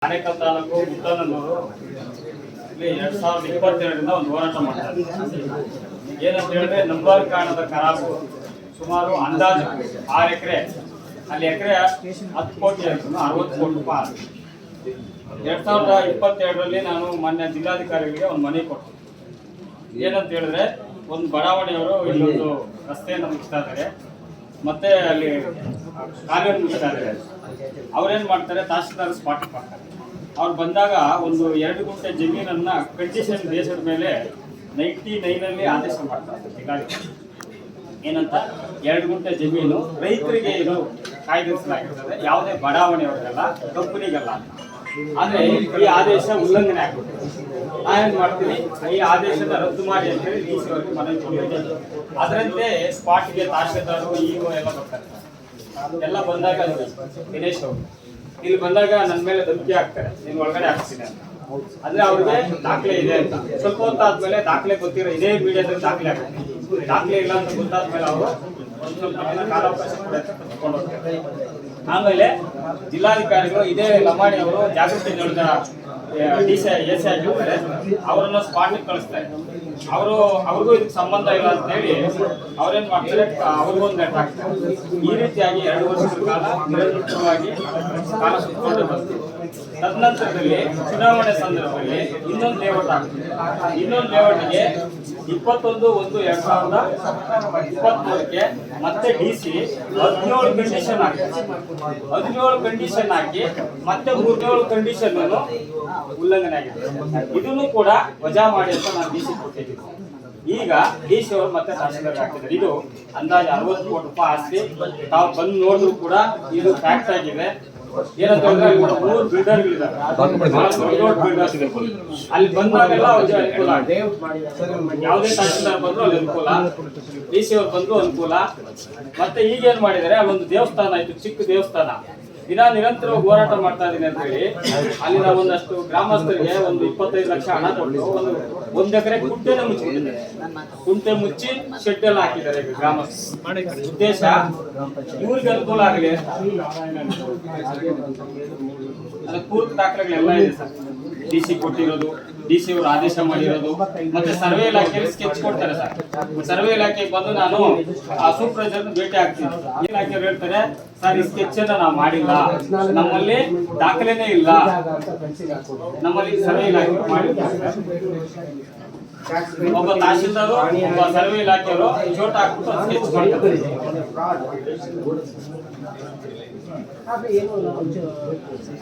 ಆನೇಕಲ್ ತಾಲೂಕು ಮುತ್ತನೂರು ಇಲ್ಲಿ 2022ರಿಂದ ಒಂದು ಹೋರಾಟ ಮಾಡ್ತಾರೆ. ಏನಂತ ಹೇಳಿದ್ರೆ ನಂಬರ್ ಕಾಣದ ಖರಾಬು ಸುಮಾರು ಅಂದಾಜು 6 ಎಕರೆ, ಅಲ್ಲಿ ಎಕರೆ 10 ಕೋಟಿ 60 ಕೋಟಿ ರೂಪಾಯಿ. 2022ರಲ್ಲಿ ನಾನು ಮಾನ್ಯ ಜಿಲ್ಲಾಧಿಕಾರಿಗಳಿಗೆ ಒಂದು ಮನೆ ಕೊಟ್ಟೆ. ಏನಂತ ಹೇಳಿದ್ರೆ ಒಂದು ಬಡಾವಣೆಯವರು ಇಲ್ಲೊಂದು ರಸ್ತೆಯನ್ನು ಮುಗಿಸ್ತಾ ಇದ್ದಾರೆ, ಮತ್ತೆ ಅಲ್ಲಿ ಕಾಲುವೆ ಮುಗಿಸ್ತಾ ಇದ್ದಾರೆ. ಅವ್ರೇನ್ ಮಾಡ್ತಾರೆ, ತಹಶೀಲ್ದಾರ್ ಸ್ಪಾಟ್ ಮಾಡ್ತಾರೆ. ಅವ್ರು ಬಂದಾಗ ಒಂದು 2 ಗುಂಟೆ ಜಮೀನನ್ನ ಕಂಡೀಷನ್ ಬೇಸದ ಮೇಲೆ 99ನಲ್ಲಿ ಆದೇಶ ಮಾಡ್ತಾರೆ ಜಿಲ್ಲಾಧಿಕಾರಿ. ಏನಂತ 2 ಗುಂಟೆ ಜಮೀನು ರೈತರಿಗೆ ಇದು ಕಾಯ್ದಿರಿಸಲಾಗಿರ್ತದೆ, ಯಾವುದೇ ಬಡಾವಣೆಯವರಿಗೆಲ್ಲ, ಕಂಪನಿಗೆಲ್ಲ. ಆದ್ರೆ ಈ ಆದೇಶ ಉಲ್ಲಂಘನೆ ಆಗ್ಬಿಟ್ಟು ನಾವೇನ್ ಮಾಡ್ತೀವಿ, ಈ ಆದೇಶದ ರದ್ದು ಮಾಡಿ ಅಂತ ಹೇಳಿ ಡಿ ಸಿ ಅವರಿಗೆ ಮನವಿ ಕೊಟ್ಟಿದ್ದೇವೆ. ಅದರಂತೆ ಸ್ಪಾಟ್ಗೆ ತಹಶೀಲ್ದಾರ್ ಇಒ ಎಲ್ಲ ಬರ್ತಾರೆ. ಎಲ್ಲ ಬಂದಾಗ ದಿನೇಶ್ ಅವರು ಇಲ್ಲಿ ಬಂದಾಗ ನನ್ನ ಮೇಲೆ ಧಮಕಿ ಹಾಕ್ತಾರೆ, ನೀನು ಒಳಗಡೆ ಹಾಕ್ತೀನಿ ಅಂತ. ಅಂದ್ರೆ ಅವ್ರಿಗೆ ದಾಖಲೆ ಇದೆ ಅಂತ. ಸ್ವಲ್ಪ ಹೊತ್ತಾದ್ಮೇಲೆ ದಾಖಲೆ ಗೊತ್ತಿರೋ ಇದೇ ಮೀಡಿಯಾದಲ್ಲಿ ದಾಖಲೆ ಆಗ್ತಾರೆ. ದಾಖಲೆ ಇಲ್ಲ ಅಂತ ಗೊತ್ತಾದ್ಮೇಲೆ ಅವರು ಒಂದು ಸ್ವಲ್ಪ ದಿನ ಕಾಲಾವಕಾಶ ತಗೊಂಡು ಹೋಗ್ತಾರೆ. ಆಮೇಲೆ ಜಿಲ್ಲಾಧಿಕಾರಿಗಳು ಇದೇ ಲಮಾಣಿ ಅವರು ಜಾಗೃತಿ ದಳದ ಎಸಿ ಆಗಿರ್ತಾರೆ, ಅವರನ್ನ ಸ್ಪಾಟ್ಗೆ ಕಳಿಸ್ತಾರೆ. ಅವ್ರಿಗೂ ಇದಕ್ಕೆ ಸಂಬಂಧ ಇಲ್ಲ ಅಂತ ಹೇಳಿ ಅವ್ರೇನ್ ಮಾಡ್ತಾರೆ, ಅವ್ರಿಗೊಂದು ಲೆಟರ್ ಹಾಕ್ತಾರೆ. ಈ ರೀತಿಯಾಗಿ 2 ವರ್ಷಗಳ ಕಾಲ ನಿರಂತರವಾಗಿ ಕಾಲ ಸುತ್ತಕೊಂಡು ಬಂತು. ತದನಂತರದಲ್ಲಿ ಚುನಾವಣೆ ಸಂದರ್ಭದಲ್ಲಿ ಇನ್ನೊಂದು ಲೇಔಟ್ ಆಗ್ತದೆ. ಇನ್ನೊಂದು ಲೇಔಟ್ಗೆ 21/1/2023ಕ್ಕೆ ಮತ್ತೆ ಡಿಸಿ 17 ಕಂಡೀಷನ್ ಹಾಕ್ತಾರೆ. 17 ಕಂಡೀಷನ್ ಹಾಕಿ ಮತ್ತೆ 3 ಕಂಡೀಷನ್ ಉಲ್ಲಂಘನೆ ಆಗಿದೆ. ಇದನ್ನು ಕೂಡ ವಜಾ ಮಾಡಿ ಅಂತ ನಾನು ಡಿಸಿ ಕೊಟ್ಟಿದ್ದೀನಿ. ಈಗ ಡಿಸಿ ಅವರು ಮತ್ತೆ ತಹಶೀಲ್ದಾರ್ ಹಾಕಿದ್ದಾರೆ. ಇದು ಅಂದಾಜು 60 ಕೋಟಿ ರೂಪಾಯಿ ಆಸ್ತಿ. ತಾವು ಬಂದು ನೋಡಿದ್ರು ಕೂಡ ಇದು ಫ್ಯಾಕ್ಟ್ ಆಗಿದೆ. ಏನಂತ ಹೇಳಿದ್ರೆ 3 ಬಿಲ್ಡರ್ಗಳಿದ್ದಾರೆ, ಅಲ್ಲಿ ಬಂದಾಗೆಲ್ಲ ಅವ್ರಿಗೆ ಅನುಕೂಲ ಆಗಿದೆ. ಯಾವುದೇ ತಹಶೀಲ್ದಾರ್ ಬಂದ್ರು ಅಲ್ಲಿ ಅನುಕೂಲ, ಡಿ ಸಿ ಅವ್ರು ಬಂದ್ರು ಅನುಕೂಲ. ಮತ್ತೆ ಈಗೇನ್ ಮಾಡಿದ್ದಾರೆ, ಅಲ್ಲೊಂದು ದೇವಸ್ಥಾನ ಇತ್ತು, ಚಿಕ್ಕ ದೇವಸ್ಥಾನ. ನಿರಂತರವಾಗಿ ಹೋರಾಟ ಮಾಡ್ತಾ ಇದೀನಿ ಅಂತ ಹೇಳಿ ಅಲ್ಲಿನ ಒಂದಷ್ಟು ಗ್ರಾಮಸ್ಥರಿಗೆ ಒಂದು 25 ಲಕ್ಷ ಹಣ ಕೊಟ್ಟು ಒಂದು ಎಕರೆ ಕುಂಟೆನ ಮುಚ್ಚಿದ್ದಾರೆ. ಕುಂಟೆ ಮುಚ್ಚಿ ಶೆಡ್ ಎಲ್ಲ ಹಾಕಿದ್ದಾರೆ ಈಗ ಗ್ರಾಮಸ್ಥರು. ಉದ್ದೇಶ ಇವ್ರಿಗೆ ಅನುಕೂಲ ಆಗಲಿ. ಅದಕ್ಕೆ ಪೂರ್ತಿ ದಾಖಲೆಗಳೆಲ್ಲ ಇದೆ ಸರ್. ಡಿಸಿ ಕೊಟ್ಟಿರೋದು, ಡಿಸಿ ಅವರು ಆದೇಶ ಮಾಡಿರೋದು, ಮತ್ತೆ ಸರ್ವೆ ಇಲಾಖೆಯಲ್ಲಿ ಸ್ಕೆಚ್ ಕೊಡ್ತಾರೆ ಸರ್. ಸರ್ವೆ ಇಲಾಖೆಗೆ ಬಂದು ನಾನು ಆ ಸೂಪರ್ವೈಸರ್ ಭೇಟಿ ಆಗ್ತೀನಿ. ಇಲಾಖೆಯವರು ಹೇಳ್ತಾರೆ, ಸರ್ ಈ ಸ್ಕೆಚ್ ಅನ್ನ ನಾವು ಮಾಡಿಲ್ಲ, ನಮ್ಮಲ್ಲಿ ದಾಖಲೆನೇ ಇಲ್ಲ, ನಮ್ಮಲ್ಲಿ ಸರ್ವೆ ಇಲಾಖೆ ಮಾಡಿದ್ದಾರೆ. ಒಬ್ಬ ತಹಶೀಲ್ದಾರ್ ಒಬ್ಬ ಸರ್ವೆ ಇಲಾಖೆಯವರು ಚೋಟ ಹಾಕ್ಬಿಟ್ಟು ಸ್ಕೆಚ್ ಮಾಡ್ತಾರೆ.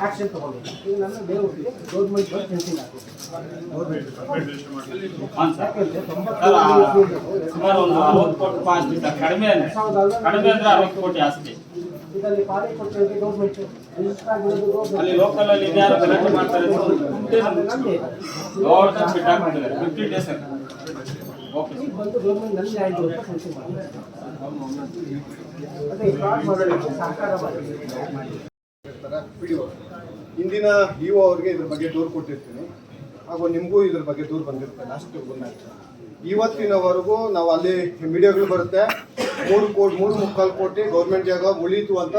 ಆಕ್ಷನ್ ತಗೊಂಡು ನನ್ನ ದೇವರಿಗೆ ಗೌರ್ಮೆಂಟ್ ಫೆನ್ಸಿಂಗ್ ಸುಮಾರು ಒಂದು 60 ಕೋಟಿ ರೂಪಾಯಿ ಆಸ್ತಿ ಸರ್. ಕಡಿಮೆ ಅಂದ್ರೆ 60 ಕೋಟಿ ಆಸ್ತಿ. ಇದರಲ್ಲಿ ಪಾಲಿ ಕೊಡ್ತಾರೆ ಗೌರ್ಮೆಂಟ್. ಅಲ್ಲಿ ಲೋಕಲ್ ಅಲ್ಲಿ ಯಾರು ಗಲಾಟೆ ಮಾಡ್ತಾರೆ, ದೊಡ್ಡ ಬಿಟ್ ಹಾಕೊಂಡಿದ್ದಾರೆ 50 ಡೇಸ್. ಓಕೆ ಬಂದು ಗೌರ್ಮೆಂಟ್ ನಲ್ಲಿ 5 ರೂಪಾಯಿ ಫೆನ್ಸಿಂಗ್ ಮಾಡ್ತಾರೆ. ಅದೇ ಫ್ರಾಡ್ ಮಾಡೋದಕ್ಕೆ ಸಹಕಾರ ಮಾಡಿ. ಇಂದಿನ ಇಒ ಅವರಿಗೆ ಇದ್ರ ಬಗ್ಗೆ ದೂರು ಕೊಟ್ಟಿರ್ತೀನಿ, ಹಾಗೂ ನಿಮಗೂ ಇದ್ರ ಬಗ್ಗೆ ದೂರು ಬಂದಿರುತ್ತೆ. ಲಾಸ್ಟ್ ಬಂದಾಯ್ತು. ಇವತ್ತಿನವರೆಗೂ ನಾವು ಅಲ್ಲಿ ಮೀಡಿಯಾಗಳು ಬರುತ್ತೆ, 3.3 ಕೋಟಿ ಗೌರ್ಮೆಂಟ್ ಜಾಗ ಉಳಿತು ಅಂತ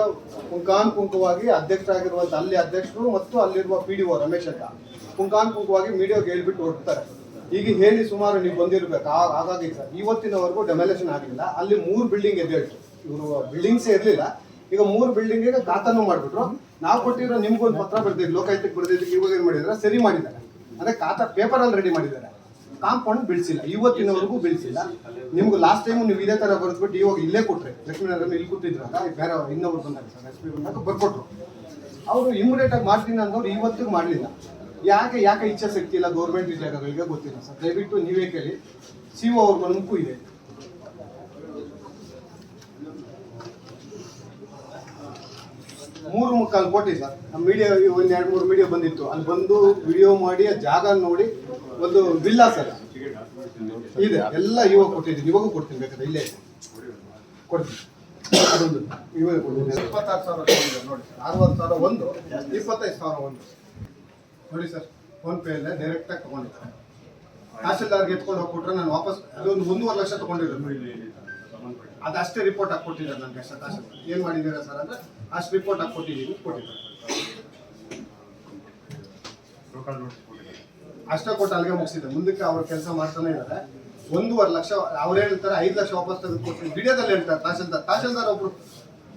ಪುಂಖಾನುಪುಂಖವಾಗಿ ಅಧ್ಯಕ್ಷರಾಗಿರುವಂಥ ಅಲ್ಲಿ ಅಧ್ಯಕ್ಷರು ಮತ್ತು ಅಲ್ಲಿರುವ PDO ರಮೇಶ್ ಅಂತ ಪುಂಖಾನುಪುಂಖವಾಗಿ ಮೀಡಿಯಾಗೆ ಹೇಳ್ಬಿಟ್ಟು ಹೊರಡ್ತಾರೆ. ಈಗ ಹೇಳಿ ಸುಮಾರು ನೀವು ಬಂದಿರಬೇಕು. ಹಾಗಾಗಿ ಸರ್ ಇವತ್ತಿನವರೆಗೂ ಡೆಮೊಲೇಷನ್ ಆಗಲಿಲ್ಲ. ಅಲ್ಲಿ 3 ಬಿಲ್ಡಿಂಗ್ ಎದ್ದೇಳ್ತು. ಇವರು ಬಿಲ್ಡಿಂಗ್ಸೇ ಇರಲಿಲ್ಲ. ಈಗ 3 ಬಿಲ್ಡಿಂಗಿಗೆ ಖಾತಾನು ಮಾಡಿಬಿಟ್ರು. ನಾವು ಕೊಟ್ಟಿರೋ ನಿಮ್ಗೊಂದು ಪತ್ರ ಬರ್ದಿದ್ದು, ಲೋಕಾಯುಕ್ತಕ್ಕೆ ಬರ್ದಿದ್ದಕ್ಕೆ ಇವಾಗ ಏನು ಮಾಡಿದ್ದಾರೆ, ಸರಿ ಮಾಡಿದ್ದಾರೆ. ಅಂದರೆ ಖಾತಾ ಪೇಪರಲ್ಲಿ ರೆಡಿ ಮಾಡಿದ್ದಾರೆ, ಕಾಂಪೌಂಡ್ ಬೀಳಿಸಿಲ್ಲ. ಇವತ್ತಿನವರೆಗೂ ಬೀಳಿಸಿಲ್ಲ. ನಿಮ್ಗೆ ಲಾಸ್ಟ್ ಟೈಮು ನೀವು ಇದೇ ಥರ ಬರೆದ್ಬಿಟ್ಟು ಇವಾಗ ಇಲ್ಲೇ ಕೊಟ್ಟರೆ, ಲಕ್ಷ್ಮೀನಾರಾಯಣ ಇಲ್ಲಿ ಕೊಟ್ಟಿದ್ರಲ್ಲ, ಬೇರೆ ಇನ್ನೊಬ್ರು ಬಂದಾಗ ಸರ್ SP ಬಂದಾಗ ಬರ್ಕೊಟ್ರು. ಅವರು ಇಮಿಡಿಯೇಟಾಗಿ ಮಾಡ್ತೀನಿ ಅಂದವ್ರು ಇವತ್ತಿಗೂ ಮಾಡಲಿಲ್ಲ. ಯಾಕೆ ಇಚ್ಛಾಶಕ್ತಿ ಇಲ್ಲ ಗೌರ್ಮೆಂಟ್ ಜಾಗಗಳಿಗೆ ಗೊತ್ತಿಲ್ಲ ಸರ್. ದಯವಿಟ್ಟು ನೀವೇ ಕೇಳಿ. CO ಅವ್ರ ಮನಕ್ಕೂ ಇದೆ. $3.25 ಕೋಟಿ ಸರ್. ನಮ್ಮ ಮೀಡಿಯಾ ಒಂದು 2-3 ಮೀಡಿಯಾ ಬಂದಿತ್ತು, ಅಲ್ಲಿ ಬಂದು ವಿಡಿಯೋ ಮಾಡಿ ಆ ಜಾಗ ನೋಡಿ ಒಂದು ವಿಲ್ಲಾ ಸರ್ ಇದೆ, ಎಲ್ಲ ಇವಾಗ ಕೊಟ್ಟಿದ್ದೀನಿ. ಇವಾಗೂ ಕೊಡ್ತೀನಿ, ಬೇಕಾದ್ರೆ ಇಲ್ಲೇ ಕೊಡ್ತೀನಿ. ಅದೊಂದು ಇವಾಗ ಕೊಡ್ತೀನಿ. 26,000 ನೋಡಿ, 60,000 ಒಂದು, 25,000 ಒಂದು ನೋಡಿ ಸರ್. ಫೋನ್ಪೇ ಅಲ್ಲೇ ಡೈರೆಕ್ಟಾಗಿ ತೊಗೊಂಡಿದ್ದಾರೆ. ತಹಶೀಲ್ದಾರ್ಗೆ ಎತ್ಕೊಂಡು ಹೋಗಿ ಕೊಟ್ಟರೆ ನಾನು ವಾಪಸ್ ಅದೊಂದು 1.5 ಲಕ್ಷ ತೊಗೊಂಡಿರೋದು. ಅದಷ್ಟೇ ರಿಪೋರ್ಟ್ ಹಾಕಿ ಕೊಟ್ಟಿದ್ದಾರೆ ನನಗೆ ಅಷ್ಟೇ. ತಹಶೀಲ್ದಾರ್ ಏನು ಮಾಡಿದ್ದೀರಾ ಸರ್ ಅಂದರೆ ಅಷ್ಟು ರಿಪೋರ್ಟ್ ಹಾಕಿ ಕೊಟ್ಟಿದ್ದೀನಿ, ಕೊಟ್ಟಿದ್ದಾರೆ. ಅಷ್ಟೇ ಕೊಟ್ಟು ಅಲ್ಲಿಗೆ ಮುಗಿಸಿದೆ. ಮುಂದಕ್ಕೆ ಅವ್ರ ಕೆಲಸ ಮಾಡ್ತಾನೆ ಇದ್ದಾರೆ. 1.5 ಲಕ್ಷ ಅವ್ರು ಹೇಳ್ತಾರೆ, 5 ಲಕ್ಷ ವಾಪಸ್ ತೆಗೆದು ಕೊಡ್ತೀನಿ. ವಿಡಿಯೋದಲ್ಲಿ ಹೇಳ್ತಾರೆ ತಹಶೀಲ್ದಾರ್ ಒಬ್ರು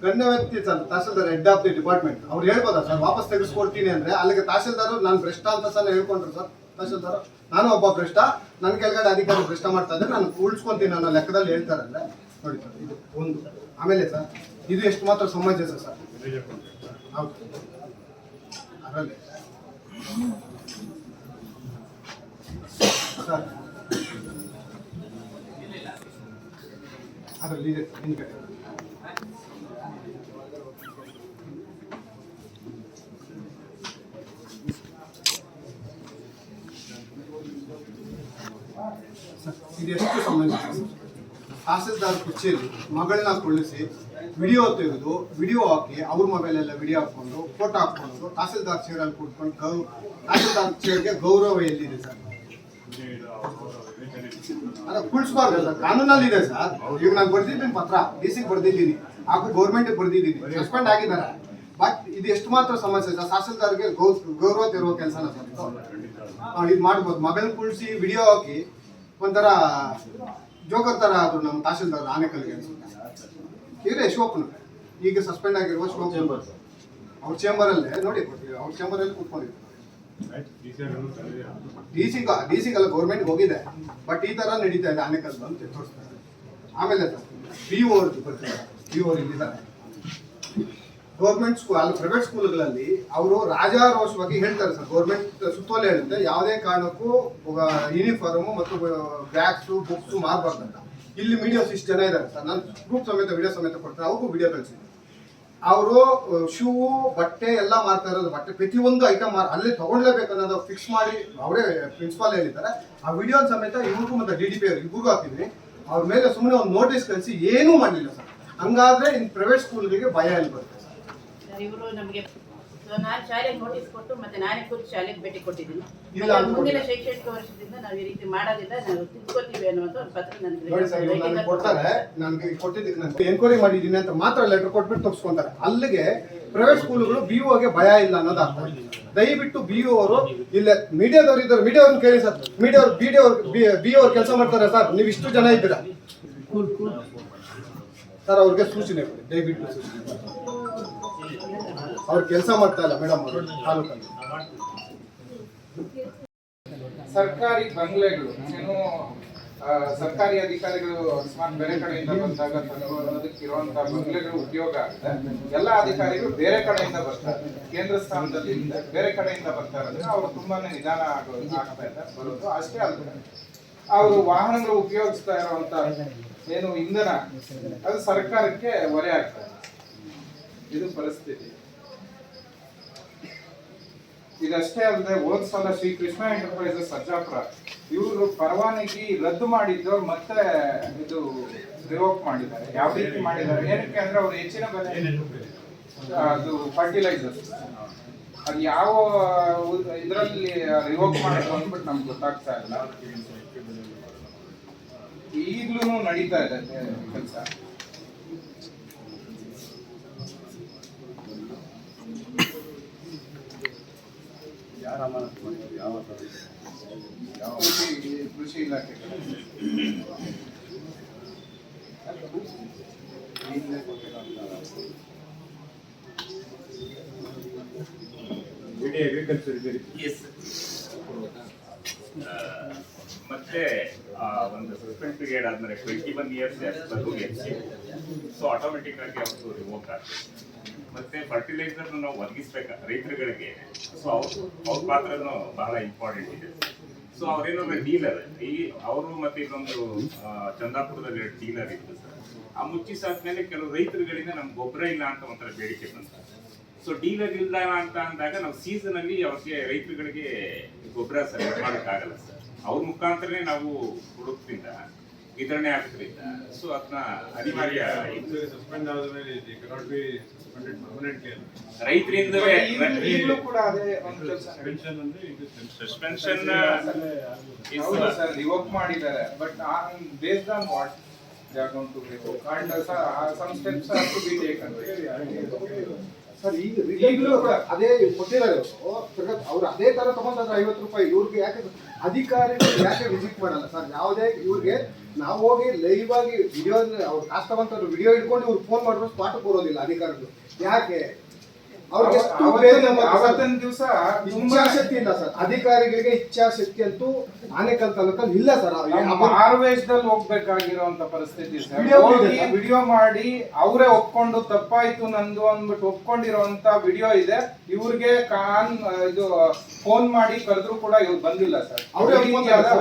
ಗಣ್ಯ ವ್ಯಕ್ತಿ sir, tahsildar head of the department. ಅವ್ರು ಹೇಳ್ಬೋದಾ ಸರ್ ವಾಪಸ್ ತೆಗೆಸ್ಕೊಡ್ತೀನಿ ಅಂದ್ರೆ? ಅಲ್ಲಿಗೆ ತಹಶೀಲ್ದಾರ್ ನಾನು ಭ್ರಷ್ಟ ಅಂತ ಸರ್ ಹೇಳ್ಕೊಂಡ್ರು ಸರ್. ತಹಶೀಲ್ದಾರ್ ನಾನು ಒಬ್ಬ ಭ್ರಷ್ಟ, ನನ್ನ ಕೆಳಗಡೆ ಅಧಿಕಾರಿ ಭ್ರಷ್ಟ ಮಾಡ್ತಾ ಇದ್ದಾರೆ, ನಾನು ಉಳಿಸ್ಕೊಂತೀನಿ ಅನ್ನೋ ಲೆಕ್ಕದಲ್ಲಿ ಹೇಳ್ತಾರಲ್ಲ ನೋಡಿ ಸರ್. ಇದು ಒಂದು. ಆಮೇಲೆ ಸರ್ ಇದು ಎಷ್ಟು ಮಾತ್ರ ಸಮಂಜಸ ಸರ್? ಹೌದು ಅದರಲ್ಲಿ ಸರ್ ಅದರಲ್ಲಿ ಇದೆ ಹಿಂದ್ಗಡೆ ಇದೆಷ್ಟು ಸಮಂಜಸ? ತಹಸೀಲ್ದಾರ್ ಕುರ್ಚಿಯಲ್ಲಿ ಮಗಳನ್ನ ಕುಳ್ಳಿಸಿ ವಿಡಿಯೋ ತೆಗೆದು ವಿಡಿಯೋ ಹಾಕಿ ಅವ್ರ ಮೊಬೈಲೆಲ್ಲ ವಿಡಿಯೋ ಹಾಕೊಂಡು ಫೋಟೋ ಹಾಕೊಂಡು ತಹಸೀಲ್ದಾರ್ ಚೇರಲ್ಲಿ ಕೂತ್ಕೊಂಡು ತಹಸೀಲ್ದಾರ್ ಚೇರ್ಗೆ ಗೌರವ ಎಲ್ಲಿದೆ ಸರ್? ಅದ ಕುಳಿಸ್ಬಾರ್ದು ಸರ್, ಕಾನೂನಲ್ಲಿ ಇದೆ ಸರ್. ಈಗ ನಾನು ಬರ್ದಿದ್ದೀನಿ ಪತ್ರ, DC ಬರ್ದಿದ್ದೀನಿ, ಹಾಗೂ ಗೌರ್ಮೆಂಟ್ ಬರ್ದಿದ್ದೀನಿ, ಸಸ್ಪೆಂಡ್ ಆಗಿದ್ದಾರೆ. ಬಟ್ ಇದು ಎಷ್ಟು ಮಾತ್ರ ಸಮಸ್ಯೆ ಸರ್? ತಹಸೀಲ್ದಾರ್ಗೆ ಗೌರವ ತೆರುವ ಕೆಲಸನ ಸರ್ ಇದು ಮಾಡ್ಬೋದು. ಮೊಬೈಲ್ ಕುಳಿಸಿ ವಿಡಿಯೋ ಹಾಕಿ ಒಂಥರ ಜೋಕರ್ ತರ ಆದ್ರು ನಮ್ಮ ತಹಸೀಲ್ದಾರ್ ಆನೇಕಲ್ಗೆ ಇವ್ರೆ ಶಿವಪ್ಪನ ಈಗ ಸಸ್ಪೆಂಡ್ ಆಗಿರುವ ಶಿವಪ್ಪ ಅವ್ರ ಚೇಂಬರಲ್ಲೇ ನೋಡಿ, ಅವ್ರ ಚೇಂಬರಲ್ಲಿ ಕೂತ್ಕೊಂಡಿದ್ರು. ಡಿಸಿಗಲ್ಲ ಗೌರ್ಮೆಂಟ್ಗೆ ಹೋಗಿದೆ. ಬಟ್ ಈ ತರ ನಡೀತಾ ಇದೆ ಆನೇಕಲ್ ಅಂತ ತೋರಿಸ್ತಾರೆ. ಆಮೇಲೆ BO ಅವ್ರದ್ದು ಬರ್ತಾರೆ, BO ಅವ್ರು ಇಲ್ಲಿದ್ದಾರೆ. ಗೌರ್ಮೆಂಟ್ ಸ್ಕೂಲ್ ಅಲ್ಲಿ ಪ್ರೈವೇಟ್ ಸ್ಕೂಲ್ಗಳಲ್ಲಿ ಅವರು ರಾಜಾರೋಷವಾಗಿ ಹೇಳ್ತಾರೆ ಸರ್, ಗೌರ್ಮೆಂಟ್ ಸುತ್ತೋಲೆ ಹೇಳುತ್ತೆ ಯಾವುದೇ ಕಾರಣಕ್ಕೂ ಯೂನಿಫಾರ್ಮ್ ಮತ್ತು ಬ್ಯಾಗ್ಸು ಬುಕ್ಸು ಮಾರಬಾರ್ದಂತ. ಇಲ್ಲಿ ಮೀಡಿಯೋಸ್ ಇಷ್ಟು ಜನ ಇದ್ದಾರೆ ಸರ್, ನಾನು ಗ್ರೂಪ್ ಸಮೇತ ವಿಡಿಯೋ ಸಮೇತ ಕೊಡ್ತಾರೆ, ಅವ್ರಿಗೂ ವಿಡಿಯೋ ಕಳಿಸಿದ್ದೆ. ಅವರು ಶೂ ಬಟ್ಟೆ ಎಲ್ಲ ಮಾರ್ತಾ ಇರೋದು, ಬಟ್ಟೆ ಪ್ರತಿಯೊಂದು ಐಟಮ್ ಅಲ್ಲಿ ತಗೊಳ್ಲೇಬೇಕು ಅನ್ನೋದು ಫಿಕ್ಸ್ ಮಾಡಿ ಅವರೇ ಪ್ರಿನ್ಸಿಪಾಲ್ ಹೇಳಿದ್ದಾರೆ. ಆ ವಿಡಿಯೋ ಸಮೇತ ಇವ್ರಿಗೂ ಮತ್ತು DDP ಅವ್ರಿಗೆ ಇಬ್ಬರಿಗೂ ಹಾಕಿದ್ವಿ. ಅವ್ರ ಮೇಲೆ ಸುಮ್ಮನೆ ಒಂದು ನೋಟಿಸ್ ಕಳಿಸಿ ಏನೂ ಮಾಡಲಿಲ್ಲ ಸರ್. ಹಂಗಾದ್ರೆ ಇನ್ನು ಪ್ರೈವೇಟ್ ಸ್ಕೂಲ್ಗಳಿಗೆ ಭಯ ಎಲ್ಲಿ ಬರುತ್ತೆ ಸರ್? ಇವರು ನಮಗೆ ನಾನು ಶಾಲೆಗೆ ನೋಟಿಸ್ ಕೊಟ್ಟು ಮತ್ತೆ ನಾನೇ ಕೂತು ಶಾಲೆಗೆ ಭೇಟಿ ಕೊಟ್ಟಿದ್ದೀನಿ. ಇಲ್ಲ, ಅದು ಮುಂದಿನ ಶೈಕ್ಷಣಿಕ ವರ್ಷದಿಂದ ನಾವು ಈ ರೀತಿ ಮಾಡೋದಿಲ್ಲ, ನಾವು ತಿಳ್ಕೊತೀವಿ ಅನ್ನುವಂಥ ಒಂದು ಪತ್ರ ನೋಡಿ ಸರ್, ನನಗೆ ನನಗೆ ಕೊಡ್ತಾರೆ, ನನಗೆ ಕೊಟ್ಟಿದ್ದಕ್ಕೆ ನಾನು ಎನ್ಕ್ವೈರಿ ಮಾಡಿದ್ದೀನಿ ಅಂತ ಮಾತ್ರ ಲೆಟರ್ ಕೊಟ್ಬಿಟ್ಟು ತಪ್ಪಿಸ್ಕೊಂತಾರೆ. ಅಲ್ಲಿಗೆ ಪ್ರೈವೇಟ್ ಸ್ಕೂಲ್ಗಳು BO ಬಗ್ಗೆ ಭಯ ಇಲ್ಲ ಅನ್ನೋದು ಅರ್ಥ. ದಯವಿಟ್ಟು BO ಅವರು ಇಲ್ಲ, ಮೀಡಿಯಾದವ್ರು ಇದ್ದಾರೆ, ಮೀಡಿಯಾವ್ರನ್ನ ಕೇಳಿ ಸರ್. BO ಅವ್ರು ಕೆಲಸ ಮಾಡ್ತಾರೆ ಸರ್, ನೀವು ಇಷ್ಟು ಜನ ಇದ್ದೀರಾ ಸರ್, ಅವ್ರಿಗೆ ಸೂಚನೆ ಕೊಡಿ, ದಯವಿಟ್ಟು ಸೂಚನೆ ಕೊಡಿ. ಅವ್ರು ಕೆಲಸ ಮಾಡ್ತಾ ಇಲ್ಲ ಮೇಡಮ್ ಅವರು ತಾಲೂಕಲ್ಲಿ. ಸರ್ಕಾರಿ ಬಂಗ್ಲೆಗಳು ಏನು ಸರ್ಕಾರಿ ಅಧಿಕಾರಿಗಳು ಅಕಸ್ಮಾತ್ ಬೇರೆ ಕಡೆಯಿಂದ ಬಂದಾಗ ಅದಕ್ಕಿರುವಂತಹ ಬಂಗ್ಲೆಗಳು ಉಪಯೋಗ ಆಗುತ್ತೆ. ಎಲ್ಲ ಅಧಿಕಾರಿಗಳು ಬೇರೆ ಕಡೆಯಿಂದ ಬರ್ತಾರೆ, ಕೇಂದ್ರ ಸ್ಥಾನದಲ್ಲಿ ಬೇರೆ ಕಡೆಯಿಂದ ಬರ್ತಾರೆ ಅಂದ್ರೆ ಅವರು ತುಂಬಾನೇ ನಿಧಾನ ಆಗ್ತಾ ಇದ್ದಾರೆ ಬರೋದು. ಅಷ್ಟೇ ಅಲ್ಲದೆ ಅವರು ವಾಹನಗಳು ಉಪಯೋಗಿಸ್ತಾ ಇರುವಂತ ಏನು ಇಂಧನ ಅದು ಸರ್ಕಾರಕ್ಕೆ ಹೊರೆ ಆಗ್ತದೆ. ಇದು ಪರಿಸ್ಥಿತಿ. ಇದಷ್ಟೇ ಅಲ್ಲದೆ ಹೋದ್ ಸಲ ಶ್ರೀ ಕೃಷ್ಣ ಎಂಟರ್ಪ್ರೈಸಸ್ ಸರ್ಜಾಪುರ ಇವರು ಪರವಾನಗಿ ರದ್ದು ಮಾಡಿದ್ದು ಮತ್ತೆ ಇದು ರಿವೋಕ್ ಮಾಡಿದ್ದಾರೆ. ಯಾವ ರೀತಿ ಮಾಡಿದ್ದಾರೆ ಏನಕ್ಕೆ ಅಂದ್ರೆ ಅವ್ರು ಹೆಚ್ಚಿನ ಬೆಲೆ ಅದು ಫರ್ಟಿಲೈಸರ್ಸ್ ಅದು ಯಾವ ಇದರಲ್ಲಿ ರಿವೋಕ್ ಮಾಡೋದು ಅಂದ್ಬಿಟ್ಟು ನಮ್ಗೆ ಗೊತ್ತಾಗ್ತಾ ಇಲ್ಲ. ಈಗ್ಲೂ ನಡೀತಾ ಇದೆ ಕೆಲಸ. ಕೃಷಿ ಇಲಾಖೆ ಮತ್ತೆ ಒಂದು ಸಸ್ಪೆಂಡ್ ಪೀರಿಯಡ್ ಆದ್ಮೇಲೆ 21 years ಸೊ ಆಟೋಮೆಟಿಕ್ ಆಗಿ ಅವ್ರು ರಿವೋಕ್ ಆಗ್ತದೆ. ಮತ್ತೆ ಫರ್ಟಿಲೈಸರ್ ನಾವು ಒದಗಿಸ್ಬೇಕು ರೈತರುಗಳಿಗೆ. ಸೊ ಅವ್ರ ಪಾತ್ರನೂ ಬಹಳ ಇಂಪಾರ್ಟೆಂಟ್ ಇದೆ. ಸೊ ಅವ್ರೇನೋ ಡೀಲರ್ ಅವರು ಮತ್ತೆ ಇದೊಂದು ಚಂದಾಪುರದಲ್ಲಿ ಡೀಲರ್ ಇತ್ತು ಸರ್. ಆ ಮುಚ್ಚಿ ಸಾದ್ಮೇಲೆ ಕೆಲವು ರೈತರುಗಳಿಂದ ನಮ್ಗೆ ಗೊಬ್ಬರ ಇಲ್ಲ ಅಂತ ಒಂಥರ ಬೇಡಿಕೆ ಬಂತ. ಸೊ ಡೀಲರ್ ಇಲ್ಲ ಅಂತ ಅಂದಾಗ ನಾವು ಸೀಸನ್ ಅಲ್ಲಿ ಅವ್ರಿಗೆ ರೈತರುಗಳಿಗೆ ಗೊಬ್ಬರ ಸರಿಯಾಗಿ ಮಾಡೋಕ್ಕಾಗಲ್ಲ ಸರ್. ಅವ್ರ ಮುಖಾಂತರನೇ ನಾವು ಹುಡುಕ್ತಿಂದ ವಿತರಣೆ ಆಗ್ತಿದ್ದ. ಸೊ ಅದನ್ನ ಅನಿವಾರ್ಯ ಸಸ್ಪೆಂಡ್ ಆದ್ಮೇಲೆ ರೈತರಿಂದ ಈಗಲೂ ಕೂಡ ಅದೇ ಒಂದು ಕೆಲಸ ಸಸ್ಪೆನ್ಷನ್ ರಿವೋಕ್ ಮಾಡಿದ್ದಾರೆ. But based on what they are going to revoke and some steps are to be taken. Sir ಈಗ ಈಗಲೂ ಅದೇ ಕೊಟ್ಟಿದ್ದಾರೆ ಅವ್ರು ಅದೇ ತರ ತಗೊಂಡ್ರೆ 50 ರೂಪಾಯಿ. ಇವ್ರಿಗೆ ಯಾಕೆ ಅಧಿಕಾರಿಗಳು ಯಾಕೆ ವಿಸಿಟ್ ಮಾಡಲ್ಲ ಸರ್? ಯಾವುದೇ ಇವ್ರಿಗೆ ನಾವು ಹೋಗಿ ಲೈವ್ ಆಗಿ ವಿಡಿಯೋ ಅವ್ರು ಕಾಸ್ಟ್ ತಗೊಂತವ್ರು ವಿಡಿಯೋ ಇಟ್ಕೊಂಡು ಇವ್ರು ಫೋನ್ ಮಾಡಿದ್ರು ಸ್ಪಾಟ್ ಬರೋದಿಲ್ಲ ಅಧಿಕಾರಿಗಳು. ಯಾಕೆ? ಅವ್ರಿಗೆ ಅವತ್ತಿನ ದಿವಸ ಇಚ್ಛಾಶಕ್ತಿ ಇಲ್ಲ ಸರ್. ಅಧಿಕಾರಿಗಳಿಗೆ ಇಚ್ಛಾಶಕ್ತಿ ಅಂತೂ ಆನೇಕಲ್ ತಾಲೂಕಲ್ಲಿ ಇಲ್ಲ ಸರ್. ಆರ್ವೇಶದಲ್ಲಿ ಹೋಗ್ಬೇಕಾಗಿರುವಂತ ಪರಿಸ್ಥಿತಿ ಸರ್. ವಿಡಿಯೋ ಮಾಡಿ ಅವರೇ ಒಪ್ಕೊಂಡು ತಪ್ಪಾಯ್ತು ನಂದು ಅಂದ್ಬಿಟ್ಟು ಒಪ್ಕೊಂಡಿರುವಂತ ವಿಡಿಯೋ ಇದೆ. ಇವ್ರಿಗೆ ಇದು ಫೋನ್ ಮಾಡಿ ಕರೆದ್ರು ಕೂಡ ಇವ್ರು ಬಂದಿಲ್ಲ ಸರ್. ಅವರೇ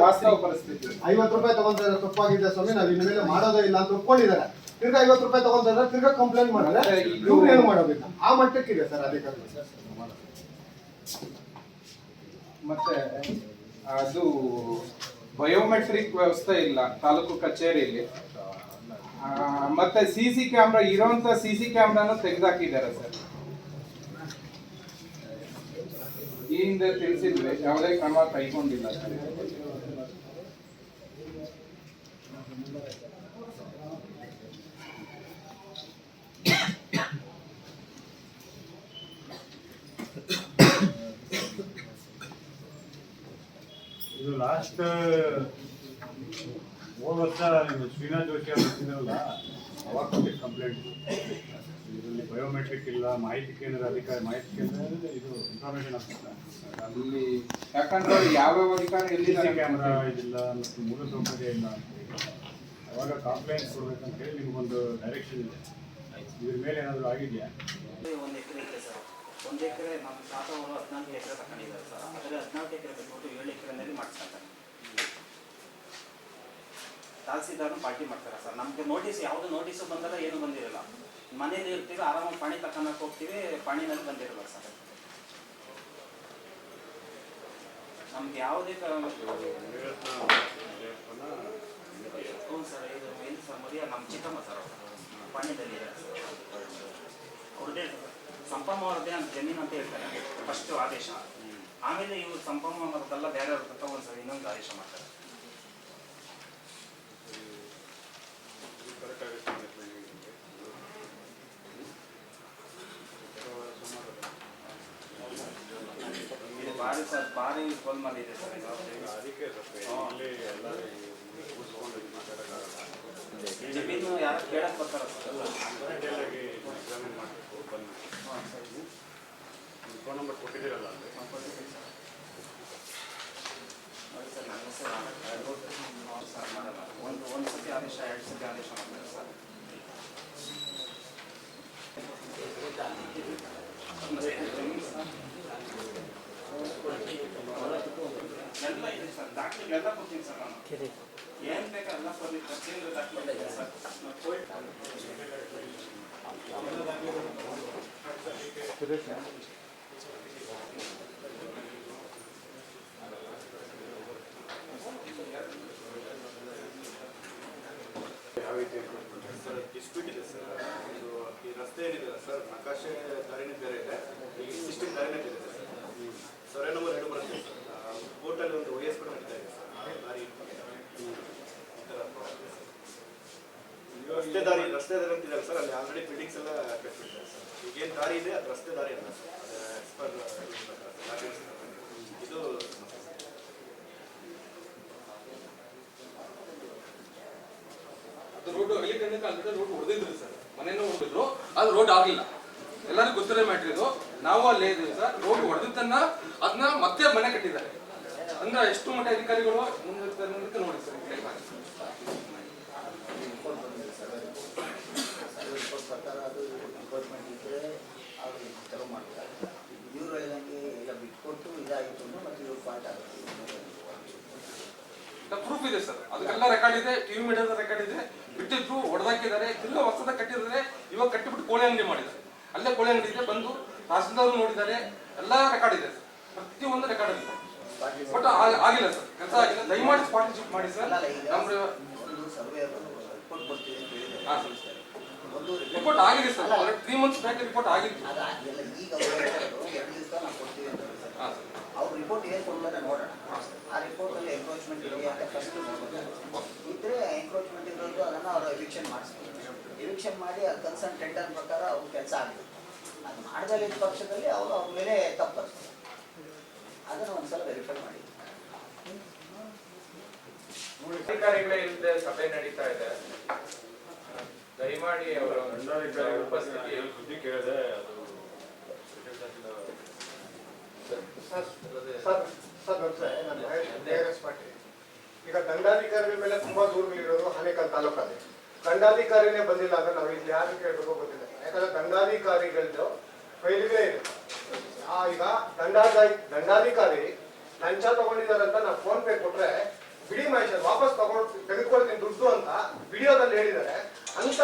ವಾಸ್ತವ ಪರಿಸ್ಥಿತಿ. 50 ರೂಪಾಯಿ ತಗೊಂತಾರೆ, ತಪ್ಪಾಗಿದೆ ಸ್ವಾಮಿ, ನಾವ್ ಇನ್ಮೇಲೆ ಮಾಡೋದೇ ಇಲ್ಲ ಅಂತ ಒಪ್ಕೊಂಡಿದ್ದಾರೆ. ತಿರ್ಗಾ 50 ರೂಪಾಯಿ ತಗೊಂತಾರೆ, ತಿರ್ಗಾ ಕಂಪ್ಲೇಂಟ್ ಮಾಡಿದ್ರೆ ಇವ್ರು ಏನು ಮಾಡೋದಿಲ್ಲ. ಆ ಮಟ್ಟಕ್ಕಿದೆ ಸರ್ ಅಧಿಕಾರಿ. ಮತ್ತೆ ಅದು ಬಯೋಮೆಟ್ರಿಕ್ ವ್ಯವಸ್ಥೆ ಇಲ್ಲ ತಾಲೂಕು ಕಚೇರಿಯಲ್ಲಿ. ಮತ್ತೆ ಸಿಸಿ ಕ್ಯಾಮ್ರಾ ಇರೋಂತ ಸಿಸಿ ಕ್ಯಾಮ್ರಾನು ತೆಗೆದಾಕಿದ್ದಾರೆ ಸರ್. ಈ ಹಿಂದೆ ತಿಳಿಸಿದ್ರೆ ಯಾವುದೇ ಕ್ರಮ ಕೈಗೊಂಡಿಲ್ಲ ಸರ್. ಇದು ಲಾಸ್ಟ್ ಹೋದ ವರ್ಷ ನೀವು ಶ್ರೀನಾಥ್ ಜೋಶಿ ಅವರು ಬರ್ತಿದ್ರಲ್ಲ, ಅವಾಗ ಕೊಟ್ಟಿದ್ದ ಕಂಪ್ಲೇಂಟ್. ಇದರಲ್ಲಿ ಬಯೋಮೆಟ್ರಿಕ್ ಇಲ್ಲ, ಮಾಹಿತಿ ಕೇಂದ್ರ ಅಧಿಕಾರಿ ಮಾಹಿತಿ ಕೇಂದ್ರ ಇದು ಇನ್ಫಾರ್ಮೇಶನ್ ಆಗ್ತದೆ ಅಲ್ಲಿ. ಯಾಕಂದ್ರೆ ಯಾವ್ಯಾವ ಅಧಿಕಾರಿ ಎಲ್ಲಿ ಕ್ಯಾಮ್ರಾ ಇದಿಲ್ಲ ಮತ್ತು ಮೂಲಸೌಕರ್ಯ ಇಲ್ಲ ಅಂತ ಹೇಳಿ ಅವಾಗ ಕಂಪ್ಲೇಂಟ್ ಕೊಡ್ಬೇಕಂತ ಹೇಳಿ ನಿಮಗೊಂದು ಡೈರೆಕ್ಷನ್ ಇದೆ. ಇದ್ರ ಮೇಲೆ ಏನಾದರೂ ಆಗಿದೆಯಾ? 1 ಎಕರೆ ಇದೆ ಸರ್. 1 ಎಕರೆ ನಮ್ಮ ತಾತ ಅವರು 14 ಎಕರೆ ತಗೊಂಡಿದ್ದಾರೆ ಸರ್. ಅದರಲ್ಲಿ 14 ಎಕರೆ ಬಿಟ್ಬಿಟ್ಟು 7 ಎಕರೆನಲ್ಲಿ ಮಾಡಿಸ್ತಾರೆ. ತಹಸೀಲ್ದಾರ್ನು ಪಾರ್ಟಿ ಮಾಡ್ತಾರೆ ಸರ್. ನಮಗೆ ನೋಟಿಸ್ ಯಾವುದು ನೋಟಿಸು ಬಂದಲ್ಲ, ಏನು ಬಂದಿರಲ್ಲ. ಮನೇಲಿ ಇರ್ತೀವಿ, ಆರಾಮಾಗಿ ಪಾಣಿ ತಗೊಳಕ್ಕೆ ಹೋಗ್ತೀವಿ, ಪಾಣಿನಲ್ಲಿ ಬಂದಿರಲ್ಲ ಸರ್. ನಮ್ಗೆ ಯಾವುದೇ ಹ್ಞೂ ಸರ್. ಇದು ಏನು ಸರ್ ಮದುವೆ ನಮ್ಮ ಚಿಕ್ಕಮ್ಮ ಸರ್ ಪಾಣ್ಯದಲ್ಲಿ ಇದೆ ಸರ್. ಅವ್ರದ್ದೇ ಸಂಪಮ್ಮ ಅವ್ರದ್ದೇ ಅಂತ ಜಮೀನು ಅಂತ ಹೇಳ್ತಾರೆ ಫಸ್ಟು ಆದೇಶ. ಆಮೇಲೆ ಇವರು ಸಂಪಮ್ಮ ಅವ್ರದ್ದೆಲ್ಲ ಬೇರೆಯವ್ರ ತಗೊಂಡು ಸರ್ ಇನ್ನೊಂದು ಆದೇಶ ಮಾಡ್ತಾರೆ. ಇದು ಭಾರಿ ಸರ್, ಭಾರಿ ಗೋಲ್ಮಾಲ್ ಇದೆ ಸರ್. ಅದಕ್ಕೆ ಜಮೀನು ಯಾರು ಕೇಳಕ್ಕೆ ಬರ್ತಾರ ಸರ್? ಫೋನ್ ನಂಬರ್ ಕೊಟ್ಟಿದ್ದೀರಲ್ಲ ಅಂದರೆ ನೋಡಿ ಸರ್, ನನ್ನ ಹೆಸರು ಸರ್ ಮಾಡಲ್ಲ. ಒಂದು ಸತಿ ಆದೇಶ, 2 ಸತಿ ಆದೇಶ ಮಾಡ್ತಾರೆ ಸರ್. ಎಲ್ಲ ಇದೆ ಸರ್, ದಾಖಲೆಗಳೆಲ್ಲ ಕೊಡ್ತೀನಿ ಸರ್ ನಾನು. ಏನು ಬೇಕಾ ಎಲ್ಲ ಕೊಡ್ಲಿ, ಪ್ರತಿಯೊಂದು ದಾಖಲೆ ಇದೆ ಸರ್. ಯಾವ ರೀತಿ ಸರ್ ಡಿಸ್ಪ್ಯೂಟ್ ಇದೆ ಸರ್. ಇದು ಈ ರಸ್ತೆ ಏನಿದೆ ಸರ್, ನಕಾಶೆ ದಾರಿನೇ ಬೇರೆ ಇದೆ, ಈ ಸಿಸ್ಟಮ್ ದಾರಿನೇ ಬೇರೆ ಇದೆ ಸರ್. ಸರ್ವೆ ನಂಬರ್ 2 ಬರುತ್ತೆ ಸರ್. ಕೋರ್ಟಲ್ಲಿ ಒಂದು OS ಕೂಡ ನಡೀತಾ ಇದೆ ಸರ್. ದಾರಿ ಈ ಥರ ರಸ್ತೆ ದಾರಿ ಅಂತಿದ್ದಾರೆ ಸರ್. ಅಲ್ಲಿ ಆಲ್ರೆಡಿ ಬಿಲ್ಡಿಂಗ್ಸ್ ಎಲ್ಲ ಕಟ್ಬಿಟ್ಟಿದ್ದಾರೆ ಸರ್. ಈಗೇನು ದಾರಿ ಇದೆ ಅದು ರಸ್ತೆ ದಾರಿ ಅಲ್ಲ ಸರ್. ಇದು ರೋಡ್ ಅಗಲೀಕರಣಕ್ಕೆ ಆಲ್ರೆಡಿ ರೋಡ್ ಹೊಡೆದಿದ್ರು ಸರ್. ಮನೇನೂ ಹೊಡೆದಿದ್ರು, ಅದು ರೋಡ್ ಆಗಲಿಲ್ಲ. ಎಲ್ಲರಿಗೂ ಗೊತ್ತಿರೋ ಮ್ಯಾಟ್ರ್ ಇದು. ನಾವು ಅಲ್ಲೇ ಇದ್ದೀವಿ ಸರ್. ರೋಡ್ ಹೊಡೆದಿದ್ದನ್ನ ಅದನ್ನ ಮತ್ತೆ ಮನೆ ಕಟ್ಟಿದ್ದಾರೆ. ಅಂದ್ರೆ ಎಷ್ಟು ಮಟ್ಟ ಅಧಿಕಾರಿಗಳು ಮುಂದೆ ನೋಡಿ ಸರ್. ಪ್ರಕಾರ ಅದು ಡಿಪಾರ್ಟ್ಮೆಂಟ್ ಇದ್ದರೆ ಅವರು ಚಲೋ ಮಾಡ್ತಾರೆ. ಇವರು ಹೇಳಿದಂಗೆ ಎಲ್ಲ ಬಿಟ್ಕೊಟ್ಟು ಇದಾಗಿತ್ತು ಮತ್ತು ಇವ್ರು ಪಾಠ ಆಗುತ್ತೆ. ಪ್ರೂಫ್ ಇದೆ ಸರ್, ಅದಕ್ಕೆಲ್ಲ ರೆಕಾರ್ಡ್ ಇದೆ. ಟಿವಿ ಮೀಡಿಯಾದ ರೆಕಾರ್ಡ್ ಇದೆ. ಬಿಟ್ಟಿದ್ರು, ಹೊಡೆದಾಕಿದ್ದಾರೆ, ತಿರ್ಗಾ ಹೊಸದಾಗಿ ಕಟ್ಟಿದ್ದಾರೆ. ಇವಾಗ ಕಟ್ಟಿಬಿಟ್ಟು ಕೋಳಿ ಅಂಗಡಿ ಮಾಡಿದ್ದಾರೆ. ಅಲ್ಲೇ ಕೋಳಿ ಅಂಗಡಿ ಇದೆ, ಬಂದು ತಹಸೀಲ್ದಾರ್ ನೋಡಿದ್ದಾರೆ, ಎಲ್ಲ ರೆಕಾರ್ಡ್ ಇದೆ ಸರ್. ಪ್ರತಿಯೊಂದು ರೆಕಾರ್ಡ್ ಇದೆ. ಬಟ್ ಆಗಿಲ್ಲ ಸರ್, ಕೆಲಸ ಆಗಿಲ್ಲ. ದಯಮಾಡಿ ಪಾರ್ಟಿಸಿಪೇಟ್ ಮಾಡಿ ಸರ್. ನಮ್ದು ಸರ್ವೆ ರಿಪೋರ್ಟ್ ಕೊಡ್ತೀವಿ ಅಂತ ಹೇಳಿದ್ದಾರೆ. ರಿಪೋರ್ಟ್ ಆಗಿದೆ ಸರ್. 3 months ಬ್ಯಾಕ್ ರಿಪೋರ್ಟ್ ಆಗಿತ್ತು. ಅದೆಲ್ಲ ಈಗ 2 ದಿವಸ ನಾವು ಕೊಡ್ತೀವಿ ಅಂತ ಸರ್. ಅವ್ರು ರಿಪೋರ್ಟ್ ಏನು ಕೊಡಲ್ಲ ನೋಡೋಣ. ಆ ರಿಪೋರ್ಟಲ್ಲಿ ಎನ್ಕ್ರೋಚ್ಮೆಂಟ್ ಇದೆಯಾ ಅಂತ ಫಸ್ಟ್ ನೋಡೋದು. ಇದ್ದರೆ ಎನ್ಕ್ರೋಚ್ಮೆಂಟ್ ಇರೋದು ಅದನ್ನು ಅವರು ಎವಿಕ್ಷನ್ ಮಾಡಿಸ್ತಾರೆ. ಎವಿಕ್ಷನ್ ಮಾಡಿ ಆ ಕನ್ಸರ್ನ್ ಟೆಂಡರ್ ಪ್ರಕಾರ ಅವ್ರ ಕೆಲಸ ಆಗುತ್ತೆ. ಅದು ಮಾಡದಲ್ಲಿ ಪಕ್ಷದಲ್ಲಿ ಅವರು ಅವ್ರ ಮೇಲೆ ತಪ್ಪು ಅದನ್ನು ಒಂದ್ಸಲ ವೆರಿಫೈ ಮಾಡಿ. ಅಧಿಕಾರಿಗಳೇ ಇಲ್ಲದೆ ಸಭೆ ನಡೀತಾ ಇದೆ, ದಯಮಾಡಿ ಅವರ ಉಪಸ್ಥಿತಿ ಸುದ್ದಿ ಕೇಳಿದೆ ಅದು ಈಗ ದಂಡಾಧಿಕಾರಿಗಳ ಮೇಲೆ ತುಂಬಾ ದೂರಗಳಿರೋದು ಆನೇಕಲ್ ತಾಲೂಕಲ್ಲಿ. ದಂಡಾಧಿಕಾರಿನೇ ಬಂದಿಲ್ಲ ಅಂದ್ರೆ ನಾವು ಇಲ್ಲಿ ಯಾರು ಕೇಳಬೇಕು ಗೊತ್ತಿಲ್ಲ. ಯಾಕಂದ್ರೆ ದಂಡಾಧಿಕಾರಿಗಳದ್ದು ಫೈಲ್ಗಳೇ ಇದೆ. ಈಗ ದಂಡಾಧಿಕಾರಿ ಲಂಚ ತಗೊಂಡಿದ್ದಾರೆ ಅಂತ ನಾವು ಫೋನ್ ಪೇ ಕೊಟ್ರೆ ಬಿಡಿ ಮಹೇಶ್ ವಾಪಸ್ ತೆಗೆದುಕೊಳ್ತೀನಿ ದುಡ್ಡು ಅಂತ ವಿಡಿಯೋದಲ್ಲಿ ಹೇಳಿದ್ದಾರೆ. ಅಂತ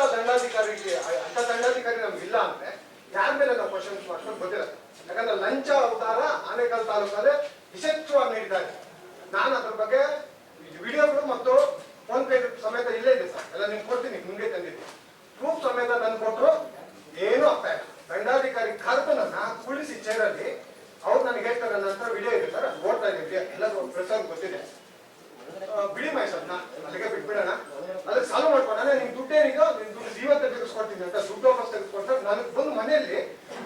ದಂಡಾಧಿಕಾರಿ ನಮ್ಗೆ ಇಲ್ಲ ಅಂದ್ರೆ ಯಾರ ಮೇಲೆ ನಾವು ಕ್ವಶನ್ಸ್ ಮಾಡ್ಕೊಂಡು ಗೊತ್ತಿಲ್ಲ. ಯಾಕಂದ್ರೆ ಲಂಚ ಅವತಾರ ಆನೇಕಲ್ ತಾಲೂಕಲ್ಲಿ ಯಶಸ್ವಿಯಾಗಿ ನಡೀತಾ ಇದೆ. ನಾನು ಅದ್ರ ಬಗ್ಗೆ ವಿಡಿಯೋಗಳು ಮತ್ತು ಫೋನ್ ಪೇ ಸಮೇತ ಇಲ್ಲೇ ಇದೆ ಸರ್, ಎಲ್ಲ ನಿಮ್ಗೆ ಕೊಡ್ತೀನಿ, ನಿಮ್ಗೆ ತಂದಿದ್ದೀನಿ. ಪ್ರೂಫ್ ಸಮೇತ ತಂದು ಕೊಟ್ಟರು ಏನೂ ಆಗ್ತಾ ಇಲ್ಲ. ದಂಡಾಧಿಕಾರಿ ಕರೆದು ನನ್ನ ಕುಳಿಸಿ ಚೇರಲ್ಲಿ ಅವ್ರು ನನಗೆ ಹೇಳ್ತಾರೆ, ನನ್ನ ಹತ್ರ ವಿಡಿಯೋ ಇದೆ ಸರ್, ಅದು ಓಡ್ತಾ ಇದೆ ವಿಡಿಯೋ, ಎಲ್ಲರೂ ಪ್ರೆಸ್ ಗೊತ್ತಿದೆ. ಬಿಡಿ ಮಹೇಶ್ ಅದನ್ನ ಅಲ್ಲಿಗೆ ಬಿಟ್ಬಿಡೋಣ, ಅದಕ್ಕೆ ಸಾಲ್ವ್ ಮಾಡ್ಕೊಂಡ ನಿಮ್ ದುಡ್ಡೇನಿಗೋ ನಿಮ್ ದುಡ್ಡು ಇವತ್ತೇ ತೆಗೆಸ್ಕೊಡ್ತೀನಿ ಅಂತ ದುಡ್ಡು ವಾಪಸ್ ತೆಗೆಸ್ಕೊಡ್ತಾರೆ. ನನಗೆ ಬಂದು ಮನೆಯಲ್ಲಿ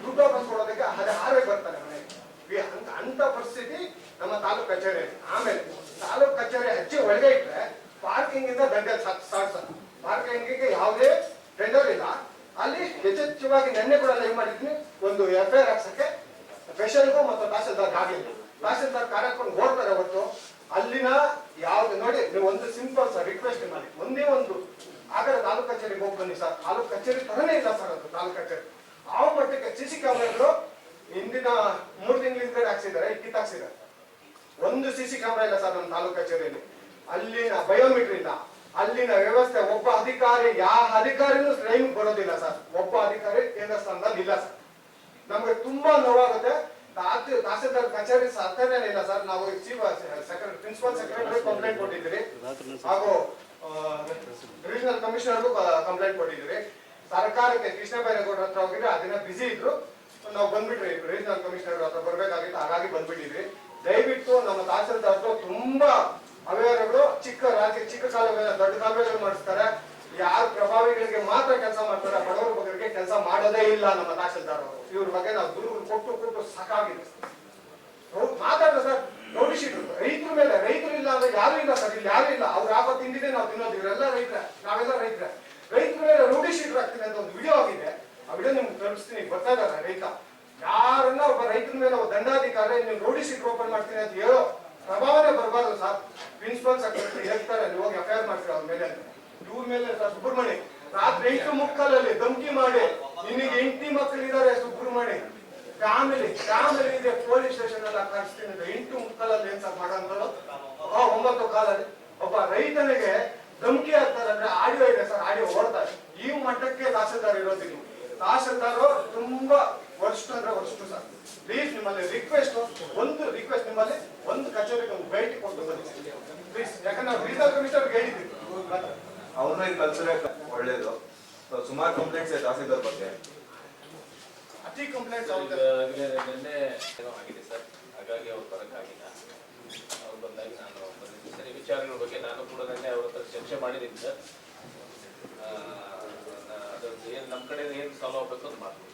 ದುಡ್ಡು ವಾಪಸ್ ಕೊಡೋದಕ್ಕೆ ಅದೇ ಹಾರೇ ಬರ್ತಾನೆ ಮನೆಗೆ. ಅಂತ ಪರಿಸ್ಥಿತಿ ನಮ್ಮ ತಾಲೂಕು ಕಚೇರಿ. ಆಮೇಲೆ ತಾಲೂಕು ಕಚೇರಿ ಹೆಚ್ಚು ಒಳಗೆ ಇಟ್ರೆ ಪಾರ್ಕಿಂಗ್ ಇಂದ ದಂಡ ಸ್ಟಾರ್ಟ್. ಪಾರ್ಕಿಂಗಿಗೆ ಯಾವುದೇ ಟೆಂಡರ್ ಇಲ್ಲ. ಅಲ್ಲಿ ಯಥೇಚ್ಛವಾಗಿ ನೆನ್ನೆ ಕೂಡ ಲೈವ್ ಮಾಡಿದ್ದೀನಿ, ಒಂದು FIR ಹಾಕ್ಸಕ್ಕೆ ಸ್ಪೆಷಲ್ಗೂ ಮತ್ತು ತಹಸೀಲ್ದಾರ್ ಆಗಿಲ್ಲ. ತಹಸೀಲ್ದಾರ್ ಕಾರ್ಯಕ್ರಮ ಓಡ್ತಾರೆ ಹೊತ್ತು ಅಲ್ಲಿನ ಯಾವ್ದು ನೋಡಿ. ನೀವು ಒಂದು ಸಿಂಪಲ್ ಸರ್ ರಿಕ್ವೆಸ್ಟ್ ಮಾಡಿ, ಒಂದೇ ಒಂದು ಆಗಲೇ ತಾಲೂಕು ಕಚೇರಿಗೆ ಹೋಗಿ ಬನ್ನಿ ಸರ್. ತಾಲೂಕು ಕಚೇರಿ ತರನೇ ಇಲ್ಲ ಸರ್, ಅದು ತಾಲೂಕು ಕಚೇರಿ ಆ ಮಟ್ಟಕ್ಕೆ. CC ಕ್ಯಾಮ್ರಾಗಳು ಹಿಂದಿನ 3 ತಿಂಗಳಿಂದ ಹಾಕ್ಸಿದ್ದಾರೆ, ಕಿತ್ತಾಕ್ಸಿದ್ದಾರೆ. ಒಂದು CC ಕ್ಯಾಮ್ರಾ ಇಲ್ಲ ಸರ್ ನಮ್ಮ ತಾಲೂಕು ಕಚೇರಿಯಲ್ಲಿ. ಅಲ್ಲಿನ ಬಯೋಮೆಟ್ರಿ ಇಲ್ಲ, ಅಲ್ಲಿನ ವ್ಯವಸ್ಥೆ. ಒಬ್ಬ ಅಧಿಕಾರಿ ಯಾವ ಅಧಿಕಾರಿನೂ ಟ್ರೈನ್ ಬರೋದಿಲ್ಲ ಸರ್. ಒಬ್ಬ ಅಧಿಕಾರಿ ಕೇಂದ್ರ ಸ್ಥಾನದಲ್ಲಿ ಇಲ್ಲ ಸರ್. ನಮ್ಗೆ ತುಂಬಾ ನೋವಾಗುತ್ತೆ. ತಹಸೀಲ್ದಾರ್ ಕಚೇರಿ ಸರ್ಕಾರನೇ ಇಲ್ಲ ಸರ್. ನಾವು ಪ್ರಿನ್ಸಿಪಲ್ ಸೆಕ್ರೆಟರಿ ಕಂಪ್ಲೇಂಟ್ ಕೊಟ್ಟಿದ್ದೀರಿ, ಹಾಗೂ ಡಿವಿಷನಲ್ ಕಮಿಷನರ್ಗೂ ಕಂಪ್ಲೇಂಟ್ ಕೊಟ್ಟಿದ್ದೀರಿ. ಸರ್ಕಾರಕ್ಕೆ ಕೃಷ್ಣ ಬೈರೇಗೌಡರ ಹತ್ರ ಹೋಗಿದ್ರೆ ಅದನ್ನ ಬಿಸಿ ಇದ್ರು, ನಾವು ಬಂದ್ಬಿಟ್ರಿ. ರೀಜನಲ್ ಕಮಿಷನರ್ ಹತ್ರ ಬರ್ಬೇಕಾಗಿತ್ತು, ಹಾಗಾಗಿ ಬಂದ್ಬಿಟ್ಟಿದ್ರಿ. ದಯವಿಟ್ಟು ನಮ್ಮ ತಹಸೀಲ್ದಾರ್ ತುಂಬಾ ಅವ್ಯವಹಾರಗಳು, ಚಿಕ್ಕ ಕಾಲುವೆ ದೊಡ್ಡ ಕಾಲುವೆಗಳು ಮಾಡಿಸ್ತಾರೆ. ಯಾರು ಪ್ರಭಾವಿಗಳಿಗೆ ಮಾತ್ರ ಕೆಲಸ ಮಾಡ್ತಾರೆ, ಬಡವರ ಬಗ್ಗೆ ಕೆಲಸ ಮಾಡೋದೇ ಇಲ್ಲ ನಮ್ಮ ತಹಸೀಲ್ದಾರ್ ಅವರು. ಇವ್ರ ಬಗ್ಗೆ ನಾವು ದೂರು ಕೊಟ್ಟು ಸಾಕಾಗಿದೆ. ಮಾತಾಡ್ತಾರೆ ಸರ್, ನೋಟಿಸ್ ಇಟ್ರು ರೈತರ ಮೇಲೆ. ರೈತರು ಇಲ್ಲ ಅಂದ್ರೆ ಯಾರು ಇಲ್ಲ ಸರ್, ಇಲ್ಲಿ ಯಾರು ಇಲ್ಲ. ಅವ್ರು ಹಾಕೋ ತಿಂದಿದೆ ನಾವು ತಿನ್ನೋದು, ಇವರೆಲ್ಲ ರೈತರೆ, ನಾವೆಲ್ಲ ರೈತರ ಮೇಲೆ ನೋಟಿಸ್ ಇಟ್ರು ಆಗ್ತೀನಿ ಅಂತ ಒಂದು ವಿಡಿಯೋ ಆಗಿದೆ. ಆ ವಿಡಿಯೋ ನಿಮ್ಗೆ ತೋರಿಸ್ತೀನಿ. ಬರ್ತಾ ಇದ್ದಾರೆ ರೈತ, ಯಾರನ್ನ ಒಬ್ಬ ರೈತರ ಮೇಲೆ ಒಬ್ಬ ದಂಡಾಧಿಕಾರಿ ನೀವು ನೋಟಿಸ್ ಇಟ್ರು ಓಪನ್ ಮಾಡ್ತೀನಿ ಅಂತ ಹೇಳೋ ಪ್ರಭಾವನೆ ಬರಬಾರ್ದು ಸರ್. ಪ್ರಿನ್ಸಿಪಲ್ ಸೆಕ್ರೆಟರಿ ಹೇಳ್ತಾರೆ ನೀವು ಹೋಗಿ FIR ಮಾಡ್ತೀವಿ ಅವ್ರ ಮೇಲೆ ಅಂತ. ಇವ್ರ ಮೇಲೆ ಸರ್ ಸುಬ್ರಹ್ಮಣ್ಯ ರಾತ್ರಿ 8 ಧಮಕಿ ಮಾಡಿ, ನಿನಗೆ 8 ಮಕ್ಕಳಿದ್ದಾರೆ ಸುಬ್ರಹ್ಮಣ್ಯ, ಫ್ಯಾಮಿಲಿ ಇದೆ, ಪೊಲೀಸ್ ಸ್ಟೇಷನ್ ಎಲ್ಲ ಕಳಿಸ್ತೀನಿ 8 ಏನ್ ಸರ್ ಮಾಡೋಂಥದ್ದು. 9 ಕಾಲಲ್ಲಿ ಒಬ್ಬ ರೈತನಿಗೆ ಧಮಕಿ ಆಗ್ತಾರೆ ಅಂದ್ರೆ ಆಡಿಯೋ ಇದೆ ಸರ್, ಆಡಿಯೋ ಓಡ್ತಾರೆ. ಈ ಮಟ್ಟಕ್ಕೆ ತಹಸೀಲ್ದಾರ್ ಇರೋದಿಲ್ಲ. ತಹಸೀಲ್ದಾರ್ ತುಂಬಾ ವರ್ಷ ಅಂದ್ರೆ ವರ್ಷ ಸರ್. ಪ್ಲೀಸ್ ನಿಮ್ಮಲ್ಲಿ ರಿಕ್ವೆಸ್ಟ್, ಒಂದು ರಿಕ್ವೆಸ್ಟ್, ನಿಮ್ಮಲ್ಲಿ ಒಂದು ಕಚೇರಿಗೆ ಒಂದು ಭೇಟಿ ಕೊಟ್ಟು ಬನ್ನಿ ಪ್ಲೀಸ್. ಯಾಕಂದ್ರೆ ನಾವು ರೀಜನಲ್ ಕಮಿಷನರ್ಗೆ ಹೇಳಿದ್ದೀವಿ, ಅವ್ರನ್ನ ಇಲ್ಲಿ ಕಲ್ಸರೆ ಒಳ್ಳೇದು. ಸುಮಾರು ಕಂಪ್ಲೇಂಟ್ಸ್ ಇದೆ ತಹಸೀಲ್ದಾರ್ ಬಗ್ಗೆ, ಅತಿ ಕಂಪ್ಲೇಂಟ್ಸ್ ನಿನ್ನೆ ಆಗಿದೆ ಸರ್, ಹಾಗಾಗಿ ಅವ್ರು ಬರೋಕ್ಕಾಗಿಲ್ಲ. ಅವ್ರು ಬಂದಾಗ ನಾನು ಬಂದಿದ್ದೀನಿ ಸರ್. ಈ ವಿಚಾರಗಳ ಬಗ್ಗೆ ನಾನು ಕೂಡ ನಿನ್ನೆ ಅವ್ರ ಹತ್ರ ಚರ್ಚೆ ಮಾಡಿದ್ದೀನಿ ಸರ್. ಅದ್ರದ್ದು ಏನು ನಮ್ಮ ಕಡೆ ಏನು ಸಾಲ್ವ್ ಆಗಬೇಕು ಅಂತ ಮಾಡ್ತೀನಿ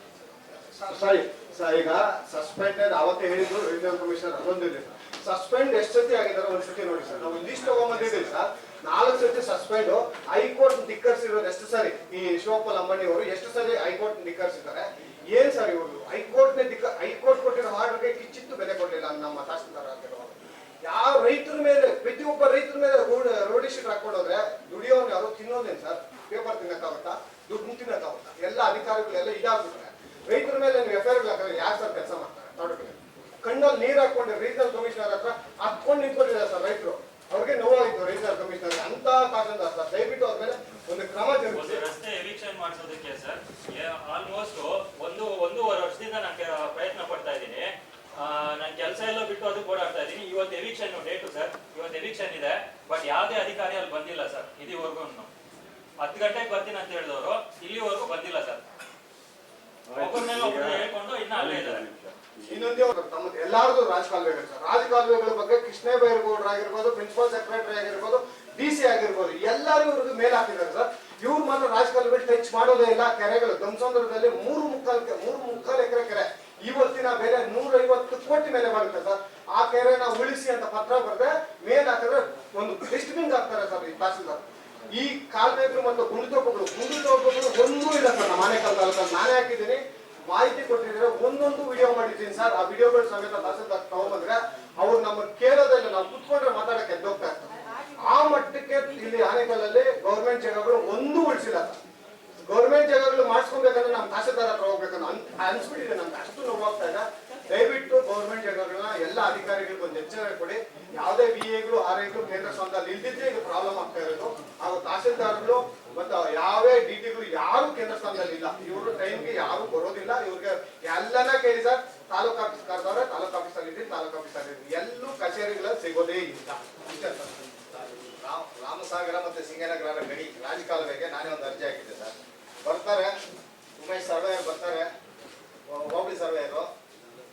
ಸರಿ ಸರ್. ಈಗ ಸಸ್ಪೆಂಡೆಡ್ ಅವತ್ತೇ ಹೇಳಿದ್ರು ರೀಜನಲ್ ಕಮಿಷನರ್, ಅದೊಂದಿದೆ. ಸಸ್ಪೆಂಡ್ ಎಷ್ಟು ಸತಿ ಆಗಿದ್ದಾರೆ ಒಂದ್ಸತಿ ನೋಡಿ ಸರ್. ನಾವು ಲಿಸ್ಟ್ ತಗೊಂಡ್ಬಂದಿದ್ದೀವಿ ಸರ್. 4 ಸತಿ ಸಸ್ಪೆಂಡ್. ಹೈಕೋರ್ಟ್ ಧಿಕ್ಕರಿಸಿರೋದು ಎಷ್ಟು ಸರಿ? ಈ ಶಿವಪ್ಪ ಲಂಬಾಣಿ ಅವರು ಎಷ್ಟು ಸರಿ ಹೈಕೋರ್ಟ್ ಧಿಕ್ಕರಿಸಿದ್ದಾರೆ? ಏನ್ ಸರ್ ಇವರು ಹೈಕೋರ್ಟ್ ಕೊಟ್ಟಿರೋ ಆರ್ಡರ್ಗೆ ಕಿಚ್ಚಿತ್ತು ಬೆಲೆ ಕೊಡ್ಲಿಲ್ಲ ನಮ್ಮ ತಹಸೀಲ್ದಾರ್ ಆಗಿರೋ. ಯಾವ ರೈತರ ಮೇಲೆ, ಪ್ರತಿಯೊಬ್ಬ ರೈತರ ಮೇಲೆ ರೋಡಿ ಶೀಟ್ ಹಾಕೊಂಡೋದ್ರೆ ದುಡಿಯೋನು ಯಾರು ತಿನ್ನೋದೇನು ಸರ್? ಪೇಪರ್ ತಿನ್ನಕ್ಕಾಗುತ್ತಾ? ದುಡ್ಡು ತಿನ್ನಕ್ಕಾಗುತ್ತಾ? ಎಲ್ಲ ಅಧಿಕಾರಿಗಳೆಲ್ಲ ಇದಾಗ್ಬಿಟ್ರೆ ರೈತರ ಮೇಲೆ ನೀವು FIR ಹಾಕಿದ್ರೆ ಯಾರು ಸರ್ ಕೆಲಸ ಮಾಡ್ತಾರೆ? ನೋಡ್ಬೇಕು, ಕಣ್ಣಲ್ಲಿ ನೀರು ಹಾಕೊಂಡ್ರೆ ರೀಜನಲ್ ಕಮಿಷನರ್ ಹತ್ರ ಹತ್ಕೊಂಡು ನಿಂತ್ಕೊಂಡಿದ್ದಾರೆ ಸರ್ ರೈತರು. ಅವ್ರಿಗೆ ನೋವಾಯಿತು ರೀಜನಲ್ ಕಮಿಷನರ್ ಅಂತ ತಹಸೀಲ್ದಾರ್ ಸರ್. ದಯವಿಟ್ಟು ಅವ್ರ ಮೇಲೆ ಒಂದು ಕ್ರಮ ಜರುಗಿಸಿ. ರಸ್ತೆ ಎವಿಕ್ಷನ್ ಮಾಡಿಸೋದಕ್ಕೆ ಸರ್ ಆಲ್ಮೋಸ್ಟ್ ಒಂದೂವರೆ ವರ್ಷದಿಂದ ನಾನು ಪ್ರಯತ್ನ ಪಡ್ತಾ ಇದ್ದೀನಿ. ನಾನು ಕೆಲಸ ಎಲ್ಲ ಬಿಟ್ಟು ಅದಕ್ಕೆ ಓಡಾಡ್ತಾ ಇದ್ದೀನಿ. ಇವತ್ತು ಎವಿಕ್ಷನ್ ಡೇಟು ಸರ್, ಇವತ್ತು ಎವಿಕ್ಷನ್ ಇದೆ. ಬಟ್ ಯಾವುದೇ ಅಧಿಕಾರಿ ಅಲ್ಲಿ ಬಂದಿಲ್ಲ ಸರ್. ಇಲ್ಲಿವರೆಗೂ 10 ಗಂಟೆಗೆ ಬರ್ತೀನಿ ಅಂತ ಹೇಳಿದವರು ಇಲ್ಲಿವರೆಗೂ ಬಂದಿಲ್ಲ ಸರ್. ಒಬ್ಬರ ಮೇಲೆ ಒಬ್ಬರು ಹೇಳ್ಕೊಂಡು ಇನ್ನ ಅಲ್ಲೇ ಇದ್ದಾರೆ. ಇನ್ನೊಂದೇ ತಮ್ಮ ಎಲ್ಲಾರ್ದು ರಾಜಕಾಲುವೆಗಳು ಸರ್. ರಾಜಕಾಲುವೆಗಳ ಬಗ್ಗೆ ಕೃಷ್ಣ ಬೈರೇಗೌಡರು ಆಗಿರ್ಬೋದು, ಪ್ರಿನ್ಸಿಪಲ್ ಸೆಕ್ರೆಟರಿ ಆಗಿರ್ಬೋದು, DC ಆಗಿರ್ಬೋದು, ಎಲ್ಲರಿಗೂ ಇವ್ರದ್ದು ಮೇಲ್ ಹಾಕಿದ್ದಾರೆ ಸರ್. ಇವ್ರು ಮಾತ್ರ ರಾಜಕಾಲುವೆ ಟಚ್ ಮಾಡೋದೇ ಇಲ್ಲ. ಕೆರೆಗಳು ಧ್ವಂಸಂದ್ರದಲ್ಲಿ 3.25 ಎಕರೆ ಕೆರೆ ಇವತ್ತಿನ ಬೆಲೆ 150 ಕೋಟಿ ಮೇಲೆ ಬರುತ್ತೆ ಸರ್. ಆ ಕೆರೆನ ಉಳಿಸಿ ಅಂತ ಪತ್ರ ಬರೆದ್ರೆ ಮೇಲ್ ಹಾಕಿದ್ರೆ ಒಂದು ಡಸ್ಟ್ಬಿನ್ ಹಾಕ್ತಾರೆ ಸರ್ ಈ ತಹಸೀಲ್ದಾರ್. ಈ ಕಾಲುವೆಗಳು ಮತ್ತು ಗುಂಡುತೋಪಗಳು ಒಂದೂ ಇಲ್ಲ ಸರ್. ನಮ್ಮ ಆನೇಕಲ್ ತಾಲೂಕಲ್ಲಿ ನಾನೇ ಹಾಕಿದ್ದೀನಿ, ಮಾಹಿತಿ ಕೊಟ್ಟಿದ್ರೆ ಒಂದೊಂದು ವಿಡಿಯೋ ಮಾಡಿದ್ದೀನಿ ಸರ್. ಆ ವಿಡಿಯೋಗಳು ಸಮೇತ ತಹಸೀಲ್ದಾರ್ ತಗೊಂಡ್ಬಂದ್ರೆ ಅವ್ರು ನಮ್ಮ ಕೇಳೋದಿಲ್ಲ, ನಾವು ಕುತ್ಕೊಂಡ್ರೆ ಮಾತಾಡಕ್ಕೆ ಎದ್ದೋಗ್ತಾ ಇರ್ತಾರೆ. ಆ ಮಟ್ಟಕ್ಕೆ ಇಲ್ಲಿ ಆನೇಕಲ್ಲಲ್ಲಿ ಗೌರ್ಮೆಂಟ್ ಜಾಗಗಳು ಒಂದೂ ಉಳಿಸಿಲ್ಲ ಸರ್. ಗೌರ್ಮೆಂಟ್ ಜಾಗಗಳು ಮಾಡಿಸ್ಕೊಬೇಕಂದ್ರೆ ನಮ್ಮ ತಹಸೀಲ್ದಾರ್ ಹತ್ರ ಹೋಗ್ಬೇಕಂದ್ರೆ ಅನ್ಸ್ಬಿಟ್ಟಿದೆ ನಮ್ಗೆ, ಅಷ್ಟು ನೋವಾಗ್ತಾ ಇದೆ. ದಯವಿಟ್ಟು ಗೌರ್ಮೆಂಟ್ ಜಾಗಗಳನ್ನ ಎಲ್ಲ ಅಧಿಕಾರಿಗಳಿಗೆ ಒಂದು ಎಚ್ಚರಿಕೆ ಕೊಡಿ. ಯಾವುದೇ VAಗಳು RIಗಳು ಕೇಂದ್ರ ಸ್ವಂತದಲ್ಲಿ ಇಲ್ದಿದ್ರೆ ಇದು ಪ್ರಾಬ್ಲಮ್ ಆಗ್ತಾ ಇರೋದು. ಹಾಗೂ ತಹಸೀಲ್ದಾರ್ಗಳು ಮತ್ತು ಯಾವೇ DTಗಳು ಯಾರು ಕೇಂದ್ರ ಸ್ಥಾನದಲ್ಲಿ ಇಲ್ಲ. ಇವರು ಟೈಮ್ಗೆ ಯಾರು ಬರೋದಿಲ್ಲ. ಇವ್ರಿಗೆ ಎಲ್ಲನ ಕೇಳಿ ಸರ್, ತಾಲೂಕ್ ಆಫೀಸ್ ಕರೆದವ್ರೆ, ತಾಲೂಕ್ ಆಫೀಸಲ್ಲಿ ಇದ್ದೀನಿ, ತಾಲೂಕ್ ಆಫೀಸಲ್ಲಿ ಇದ್ದೀನಿ, ಎಲ್ಲೂ ಕಚೇರಿಗಳಲ್ಲಿ ಸಿಗೋದೇ ಇಲ್ಲ. ಇಷ್ಟೇ ಸರ್. ರಾಮಸಾಗರ ಮತ್ತು ಸಿಂಗನಗರ ಗಡಿ ರಾಜಕಾಲುವೆಗೆ ನಾನೇ ಒಂದು ಅರ್ಜಿ ಹಾಕಿದ್ದೆ ಸರ್. ಬರ್ತಾರೆ ಉಮೇಶ್ ಸರ್ವೇಯರ್ ಬರ್ತಾರೆ, ಹೋಬಳಿ ಸರ್ವೇಯರು.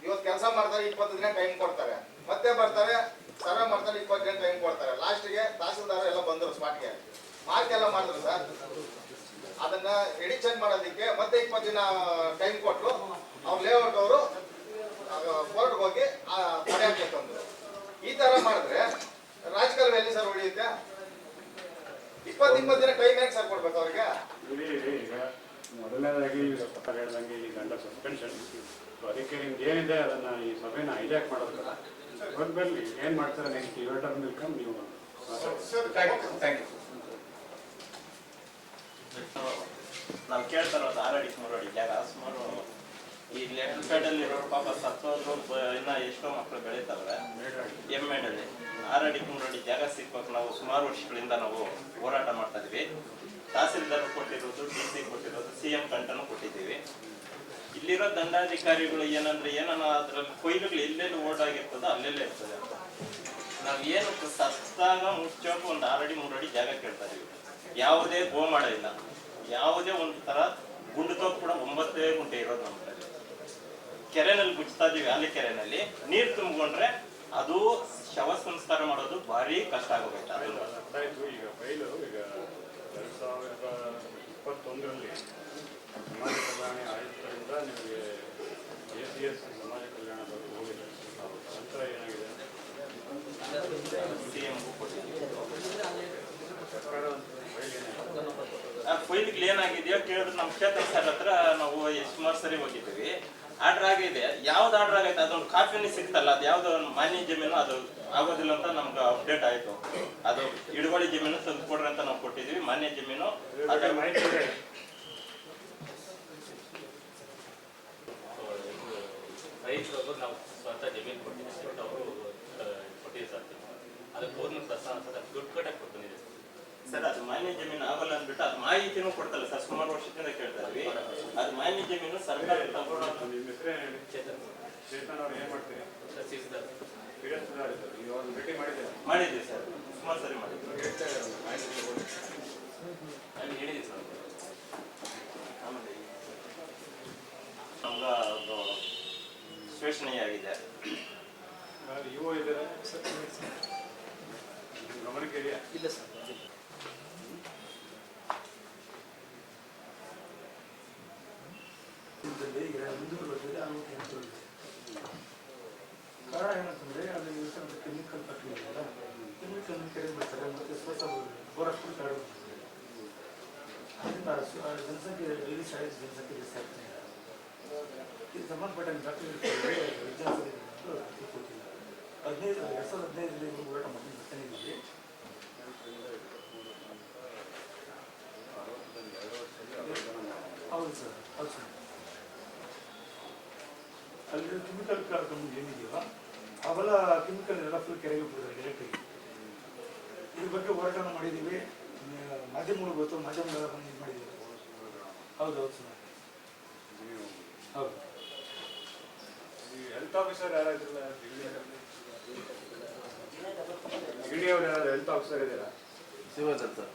ಇವತ್ತು ಕೆಲಸ ಮಾಡ್ತಾರೆ, 20 ದಿನ ಟೈಮ್ ಕೊಡ್ತಾರೆ. ಮತ್ತೆ ಬರ್ತಾರೆ ಸರ್ವೆ ಮಾಡ್ತಾರೆ, 20 ದಿನ ಟೈಮ್ ಕೊಡ್ತಾರೆ. ಲಾಸ್ಟ್ಗೆ ತಹಸೀಲ್ದಾರ್ ಎಲ್ಲ ಬಂದರು, ಸ್ಪಾಟ್ಗೆ ಮಾರ್ಕ್ ಎಲ್ಲ ಮಾಡಿದ್ರು ಸರ್. ಅದನ್ನ ಎಡಿಷನ್ ಮಾಡೋದಕ್ಕೆ ಮತ್ತೆ 20 ದಿನ ಟೈಮ್ ಕೊಟ್ಟರು. ಅವ್ರು ಲೇಔಟ್ ಅವರು ಕೋರ್ಟ್ಗೆ ಹೋಗಿ ತಡೆ ಹಾಕ್ಬೇಕಂದ್ರು. ಈ ತರ ಮಾಡಿದ್ರೆ ರಾಜಕಾಲುವೆ ಎಲ್ಲಿ ಸರ್ ಉಳಿಯುತ್ತೆ? 20 ದಿನ ಟೈಮ್ ಹೇಗೆ ಸರ್ ಕೊಡ್ಬೇಕು ಅವ್ರಿಗೆ? ಈಗ ಮೊದಲನೇದಾಗಿ ಹೇಳ್ದಂಗೆ ಈಗ ಅಂಡರ್ ಸಸ್ಪೆನ್ಷನ್, ಅದಕ್ಕೆ ನಿಮ್ಗೆ ಏನಿದೆ ಅದನ್ನ ಈ ಸಭೆನ ಹೈಜಾಕ್ ಮಾಡೋದಲ್ಲ. ಬಂದ್ಮೇಲೆ ಏನ್ ಮಾಡ್ತಾರೆ ನೆಕ್ಸ್ಟ್ ಇವೆಂಟರ್ ನಿಲ್ಕೊಂಡು ನೀವು ನಾವು ಕೇಳ್ತಾ ಇರೋದು 6 ಅಡಿ 3 ಅಡಿ ಜಾಗ ಸುಮಾರು ಈ ಲೆಫ್ಟ್ ಸೈಡ್ ಅಲ್ಲಿ ಇರೋ ಪಾಪ ಸತ್ತೋದ್ರು ಇನ್ನ ಎಷ್ಟೋ ಮಕ್ಕಳು ಬೆಳೀತಾವ್ರೆ. ಎಮ್ಮೆಡಲ್ಲಿ 6 ಅಡಿ 3 ಅಡಿ ಜಾಗ ಸಿಕ್ಬೇಕು. ನಾವು ಸುಮಾರು ವರ್ಷಗಳಿಂದ ನಾವು ಹೋರಾಟ ಮಾಡ್ತಾ ಇದೀವಿ. ತಹಸೀಲ್ದಾರ್ ಕೊಟ್ಟಿರೋದು, DC ಕೊಟ್ಟಿರೋದು, CM ಕಂಟನ್ನು ಕೊಟ್ಟಿದ್ದೀವಿ. ಇಲ್ಲಿರೋ ದಂಡಾಧಿಕಾರಿಗಳು ಏನಂದ್ರೆ ಅದ್ರಲ್ಲಿ ಕೊಯ್ಲುಗಳು ಎಲ್ಲೆಲ್ಲಿ ಓಡಾಗಿರ್ತದೋ ಅಲ್ಲೆಲ್ಲೇ ಇರ್ತದೆ ಅಂತ. ನಾವ್ ಏನು ಸತ್ತಾಗ ಮುಚ್ಚೋಕೆ ಒಂದು 6 ಅಡಿ 3 ಅಡಿ ಜಾಗ ಕೇಳ್ತಾ ಇದೀವಿ. ಯಾವುದೇ ಗೋಮಾಳ ಇಲ್ಲ, ಯಾವುದೇ ಒಂದು ತರ ಗುಂಡುತೋಪ್ ಕೂಡ 9 ಗುಂಟೆ ಇರೋದು ನಮ್ಮ ಕಡೆ. ಕೆರೆನಲ್ಲಿ ಮುಚ್ತಾ ಇದೀವಿ, ಅಲ್ಲಿ ಕೆರೆನಲ್ಲಿ ನೀರು ತುಂಬಿಕೊಂಡ್ರೆ ಅದು ಶವ ಸಂಸ್ಕಾರ ಮಾಡೋದು ಭಾರಿ ಕಷ್ಟ ಆಗೋಗುತ್ತೆ. ಈಗ ಫೈಲು ಈಗ 2021ರಲ್ಲಿ ಸಮಾಜ ಕಲ್ಯಾಣ ಆಯುಕ್ತರಿಂದ ನಿಮಗೆ ACS ಸಮಾಜ ಕಲ್ಯಾಣ ಹೋಗಿದೆ. ನಂತರ ಏನಾಗಿದೆ? ಫೈಲ್ಗಳು ಏನಾಗಿದೆಯೋ ಕೇಳಿದ್ರೆ ನಮ್ಮ ಕ್ಷೇತ್ರ ಸರ್ ಹತ್ರ ನಾವು ಸುಮಾರು ಸರಿ ಹೋಗಿದ್ದೀವಿ. ಆರ್ಡರ್ ಆಗಿದೆ, ಯಾವ್ದು ಆರ್ಡರ್ ಆಗೈತೆ ಅದೊಂದು ಕಾಪಿನೇ ಸಿಗ್ತಲ್ಲ, ಅದು ಯಾವ್ದೋ ಒಂದು ಮಾನ್ಯ ಜಮೀನು ಅದು ಆಗೋದಿಲ್ಲ ಅಂತ ನಮ್ಗೆ ಅಪ್ಡೇಟ್ ಆಯ್ತು. ಅದು ಹಿಡುವಳಿ ಜಮೀನು ತಂದು ಕೊಡ್ರಿ ಅಂತ ನಾವು ಕೊಟ್ಟಿದ್ವಿ. ಮಾನ್ಯ ಜಮೀನು ಅದ್ರ ಮಾಹಿತಿ ಇದೆ. ರೈತರು ನಾವು ಸ್ವಂತ ಜಮೀನು ಕೊಟ್ಟಿದ್ದೀವಿ, ಅವರು ಕೊಟ್ಟಿದ್ದೀವಿ ಸರ್. ಅದಕ್ಕೆ ಗೌರ್ಮೆಂಟ್ ದುಡ್ಡು ಕಟ್ಟಕ್ಕೆ ಕೊಡ್ತಿದ್ದೀವಿ ಸರ್. ಅದು ಮಾನ್ಯ ಜಮೀನು ಆಗಲ್ಲ ಅಂದ್ಬಿಟ್ಟು ಅದು ಮಾಹಿತಿನೂ ಕೊಡ್ತಲ್ಲ ಸರ್. ಸುಮಾರು ವರ್ಷದಿಂದ ಕೇಳ್ತಾ ಇದ್ವಿ. ಅದು ಮಾನ್ಯ ಜಮೀನು ಸರ್ಕಾರ ನಿಮ್ಮ ಹೆಸರು ಚೇತನ್ ಅವ್ರು ಏನ್ ಮಾಡ್ತೀರಿ? ಭೇಟಿ ಮಾಡಿದ್ವಿ ಸರ್, ಸುಮಾರು ಸರಿ ಮಾಡಿದ್ವಿ. ಅಲ್ಲಿ ಹೇಳಿದ್ವಿ ಸರ್. ಆಮೇಲೆ ನಮ್ಗೆ ಅದು ಶೋಷಣೆಯಾಗಿದೆ. ಇವು ಇದ್ದಾರೆ ಗಮನಕ್ಕೆ ಇದೆಯಾ? ಇಲ್ಲ ಸರ್. ಕಾರಣ ಏನಂತಂದ್ರೆ ಅದು ಕೆಮಿಕಲ್ ಫ್ಯಾಕ್ಟ್ರಿ ಇದೆಯಲ್ಲ, ಕೆಮಿಕಲ್ ಕೆರೆ ಬಿಡ್ತಾರೆ ಮತ್ತೆ ಬೋರಷ್ಟು ಕಾಡು ಅದರಿಂದ ಜನಸಂಖ್ಯೆ ಡೈಲಿ ಸಾಯಿಸ್ ಜನಸಂಖ್ಯೆ ಜಾಸ್ತಿ ಆಗ್ತಾ ಇದೆ. ಇದು ಸಂಬಂಧಪಟ್ಟ ಡಾಕ್ಟರ್ ಕೊಟ್ಟಿಲ್ಲ. 2015 ಹೋರಾಟ ಮಾಡಿ ಬರ್ತಾನಿದ್ದೀವಿ. ಹೌದು ಸರ್, ಹೌದು ಸರ್. ಅಲ್ಲಿ ಕೆಮಿಕಲ್ ಕಂಪ್ನಿ ಏನಿದೆಯೋ ಅವೆಲ್ಲ ಕೆಮಿಕಲ್ ಎಲ್ಲ ಫುಲ್ ಕೆರೆಗೆ ಬಿಡ್ತಾರೆ ಡೈರೆಕ್ಟಾಗಿ. ಇದ್ರ ಬಗ್ಗೆ ಹೋರಾಟ ಮಾಡಿದ್ದೀವಿ. ಮಾಧ್ಯಮಗಳು ಗೊತ್ತು, ಮಾಧ್ಯಮಗಳೆಲ್ಲ ಬಂದು ಇದು ಮಾಡಿದ್ದೀವಿ. ಹೌದು ಹೌದು ಸರ್, ಹೌದು. Health officer ಯಾರಾದ್ರಲ್ಲ? ಗಿಡಿ ಅವ್ರು ಯಾರು ಹೆಲ್ತ್ ಆಫೀಸರ್ ಇದ್ದೀರಾ? ಶಿವಸರ್ ಸರ್.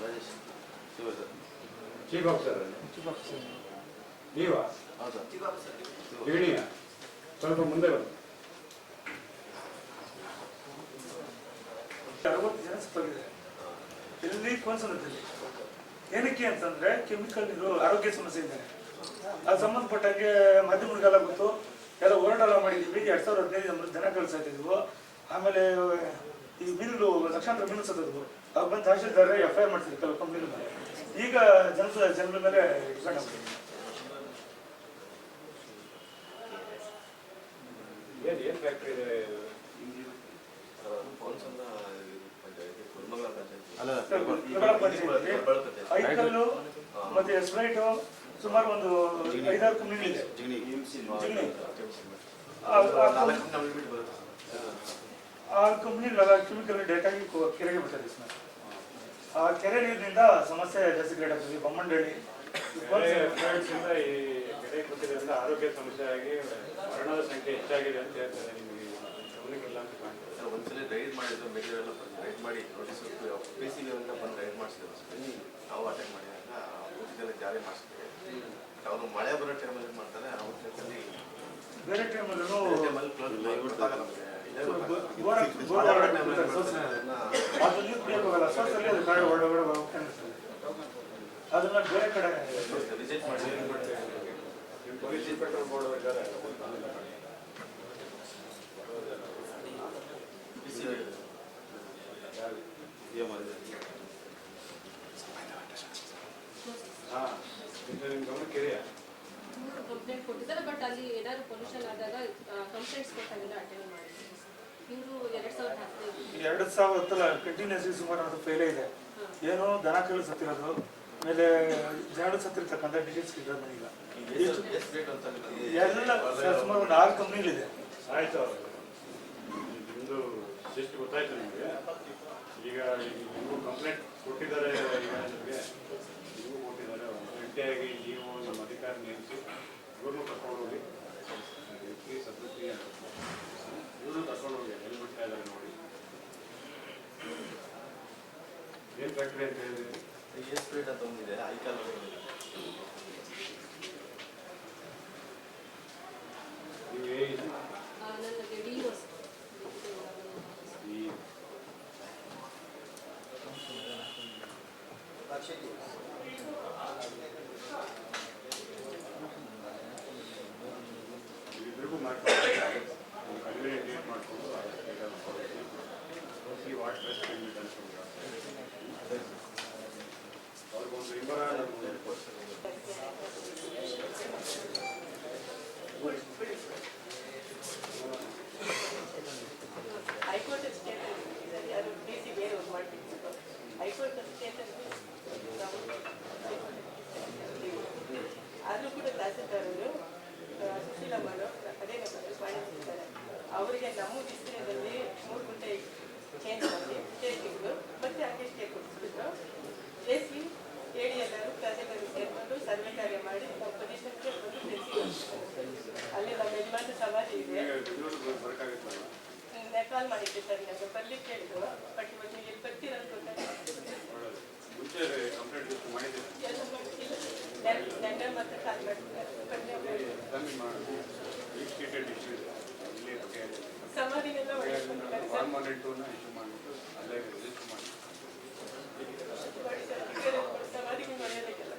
ರಾಜೇಶ್ ಶಿವಸರ್ ಚೀಫ್ ಆಫೀಸರ್ ನೀವಾ? ಹೌದು ಸರ್. ಗಿಣಿಯ ಸ್ವಲ್ಪ ಮುಂದೆ ಬನ್ನಿ. 60 ಜನ ಸ್ಪರ್ಧಿದ್ದಾರೆ. ಇಲ್ಲಿ ಇಲ್ಲಿ ಕೋನ್ಸಲದಲ್ಲಿ ಏನಕ್ಕೆ ಅಂತಂದ್ರೆ ಕೆಮಿಕಲ್ ನೀರು ಆರೋಗ್ಯ ಸಮಸ್ಯೆ ಇದೆ. ಅದು ಸಂಬಂಧಪಟ್ಟಂಗೆ ಮಾಧ್ಯಮಗಳಿಗೆಲ್ಲ ಗೊತ್ತು, ಎಲ್ಲ ಹೋರಾಟ ಮಾಡಿದ್ದೀವಿ. 2015 ಜನ ಕಳಿಸ್ತಿದ್ವು. ಆಮೇಲೆ ಈ ಮೀನುಗಳು ಲಕ್ಷಾಂತರ ಮೀನು ಸತ್ತದ್ವು. ಅವಾಗ ಬಂದು ತಹಶೀಲ್ದಾರ್ FIR ಮಾಡ್ತಿದ್ರು ಕೆಲವು ಕಂಪ್ನಿಗಳ ಮೇಲೆ. ಈಗ ಜನಗಳ ಮೇಲೆ ಡಿಪೆಂಡ್ ಆಗ್ತದೆ. ಏನು ಫ್ಯಾಕ್ಟ್ರಿ ಇದೆ? ಐಕಲ್ಲು ಮತ್ತೆ ಎಸ್ರೈಟು ಸುಮಾರು ಒಂದು 5-6 ಕಂಪ್ನಿಗಳಿದೆ. ಆ ಕಂಪ್ನಿಗಳೆಲ್ಲ ಕೆಮಿಕಲ್ ಡೈರೆಕ್ಟಾಗಿ ಕೆರೆಗೆ ಬಿಡ್ತಾರೆ ಸರ್. ಆ ಕೆರೆ ನೀರಿನಿಂದ ಸಮಸ್ಯೆ ಜಾಸ್ತಿ ಕ್ರಿಯೇಟ್ ಆಗ್ತದೆ. ಬೊಮ್ಮಂಡಳ್ಳಿ ಈ ಕೆರೆ ಕೂತಿರೋದ್ರಿಂದ ಆರೋಗ್ಯ ಸಮಸ್ಯೆ ಆಗಿ ಮರಣದ ಸಂಖ್ಯೆ ಹೆಚ್ಚಾಗಿದೆ ಅಂತ ಹೇಳ್ತಾರೆ. ನಿಮಗೆ ಗಮನಕ್ಕಿಲ್ಲ ಅಂತ ಕಾಣ್ತದೆ. ಒಂದ್ಸಲ ರೈಡ್ ಮಾಡಿದ್ರು, ಮೆಟೀರಿಯಲ್ ರೈಡ್ ಮಾಡಿ ನೋಟಿಸ್ PC ಅಂತ ಬಂದು ರೈಡ್ ಮಾಡಿಸಿದ್ರು. ನಾವು ಅಟೆಂಡ್ ಮಾಡಿದಾಗ ನೋಟಿಸೆಲ್ಲ ಜಾರಿ ಮಾಡಿಸ್ತೀವಿ. ಅವರು ಮಳೆ ಬರೋ ಟೈಮಲ್ಲಿ ಮಾಡ್ತಾರೆ. ಆ ಹೊತ್ತಿನಲ್ಲಿ ಬೇರೆ ಟೈಮಲ್ಲೂ ಅದನ್ನ ಬೇರೆ ಕಡೆ ರಿಜೆಕ್ಟ್ ಮಾಡಿ ಪೊಲೀಸ್ ಇನ್ಸ್ಪೆಕ್ಟರ್ ಬೋರ್ಡ್ ಇದ್ದಾರೆ. ಕಂಪ್ಲೇಂಟ್ ಕೊಟ್ಟಿದ್ದಾರೆ. ಬಟ್ ಅಲ್ಲಿ ಏನಾದ್ರು ಪೊಲ್ಯೂಷನ್ ಆದಾಗ ಕಂಪ್ಲೇಂಟ್ಸ್ ಕೊಟ್ಟಾಗೆಲ್ಲ ಅಟೆಂಡ್ ಮಾಡಿದ್ರು. ಇವರು 2010 ಕಂಟಿನ್ಯೂಸ್ಲಿ ಸುಮಾರು ಅದು ಫೇಲೇ ಇದೆ. ಏನು ದನ ಕಲ್ಲು ಸತ್ತಿರೋದು, ಆಮೇಲೆ ಜನರು ಸತ್ತಿರ್ತಕ್ಕಂಥ ಡಿಟೇಲ್ಸ್ ಇರೋದು. ಈಗ ಎಲ್ಲ ಸುಮಾರು ಒಂದು 6 ಕಂಪ್ನಿಗಳಿದೆ. ಆಯ್ತು, ನಿಮ್ಮದು ಜಸ್ಟ್ ಗೊತ್ತಾಯ್ತು ನಿಮಗೆ. ಈಗ ನಿಮಗೂ ಕಂಪ್ಲೇಂಟ್ ಕೊಟ್ಟಿದ್ದಾರೆ. ಈಗ ನಿಮಗೆ ನಿಮಗೂ ಕೊಟ್ಟಿದ್ದಾರೆ. ಗಟ್ಟಿಯಾಗಿ ನೀವು ನಮ್ಮ ಅಧಿಕಾರಿ ನೇಮಿಸಿ ಇವ್ರನ್ನೂ ಕರ್ಕೊಂಡು ಹೋಗಿ ಸದ್ಯಕ್ಕೆ ಇವ್ರನ್ನೂ ಕರ್ಕೊಂಡು ಹೋಗಿ ಎಲ್ಲಿ ಬಿಡ್ತಾ ಇದ್ದಾರೆ ನೋಡಿ. ಏನು ಫ್ಯಾಕ್ಟ್ರಿ ಅಂತ ಹೇಳಿದ್ರಿ? ಸ್ಪೀಡ್ ಅಂತ ಒಂದಿದೆ, ಐಕಾಲ್ ನೀವು ನನಗೆ ಡಿಒಸ್ ಇಬ್ಬರಿಗೂ ಮಾಡ್ಕೊಂಡು ಕನ್ವೀನಿಯಂಟ್ ಮಾಡಿಕೊಂಡು ವಾಟ್ ಬೆಸ್ಟ್ ಅವ್ರಿಗೊಂದು ಇಂಬರ ಹೈಕೋರ್ಟ್ ಸ್ಟೇಟ್ ಅದು DC ಬೇರೆ ಮಾಡ್ತಿತ್ತು. ಹೈಕೋರ್ಟ್ ಸ್ಟೇಟ್ ಆದರೂ ಕೂಡ ತಹಸೀಲ್ದಾರರು ಸುಶೀಲಮ್ಮರು ಅದೇ ಮಾಡಿರ್ತಾರೆ. ಅವರಿಗೆ ನಮ್ಮ ವಿಸ್ತೀರ್ಣದಲ್ಲಿ 3 ಗುಂಟೆ ಚೇಂಜ್ ಮಾಡಿ ಸ್ಟೇಟಿಂಗು ಮತ್ತೆ ಹಾಗೆ ಸ್ಟೇ ಕೊಡಿಸ್ಬಿಟ್ಟು AC ADLರು ತಹಸೀಲ್ದಾರರು ಸೇರ್ಕೊಂಡು ಸರ್ವೆ ಕಾರ್ಯ ಮಾಡಿ ನಾವು ಪೊಸಿಷನ್ಗೆ ಬಂದು ಅಲ್ಲಿ ನಮ್ಮ ಯಜಮಾನ ಸಮಾಧಿ ಇದೆ. ಕಾಲ್ ಮಾಡಿದ್ದೆ ಸರ್, ನಮಗೆ ಬರ್ಲಿಕ್ಕೆ ಹೇಳಿದ್ರು. ಬಟ್ ಇವಾಗ ನೀವು ಎಲ್ಲಿ ಬರ್ತೀರಂತ ಮುಂಚೆ ಕಂಪ್ಲೇಂಟ್ ಮಾಡಿದ್ದೀವಿ. ನೆನ್ನೆ ಮತ್ತೆ ಕಾಲ್ ಮಾಡಿದ್ದಾರೆ. ಸಮಾಧಿನೆಲ್ಲ ಒಳ್ಳೆಕೊಂಡಿದ್ದಾರೆ ಸರ್. ಸಮಾಧಿಗೆ ಒಳ್ಳೆಯದಕ್ಕೆಲ್ಲ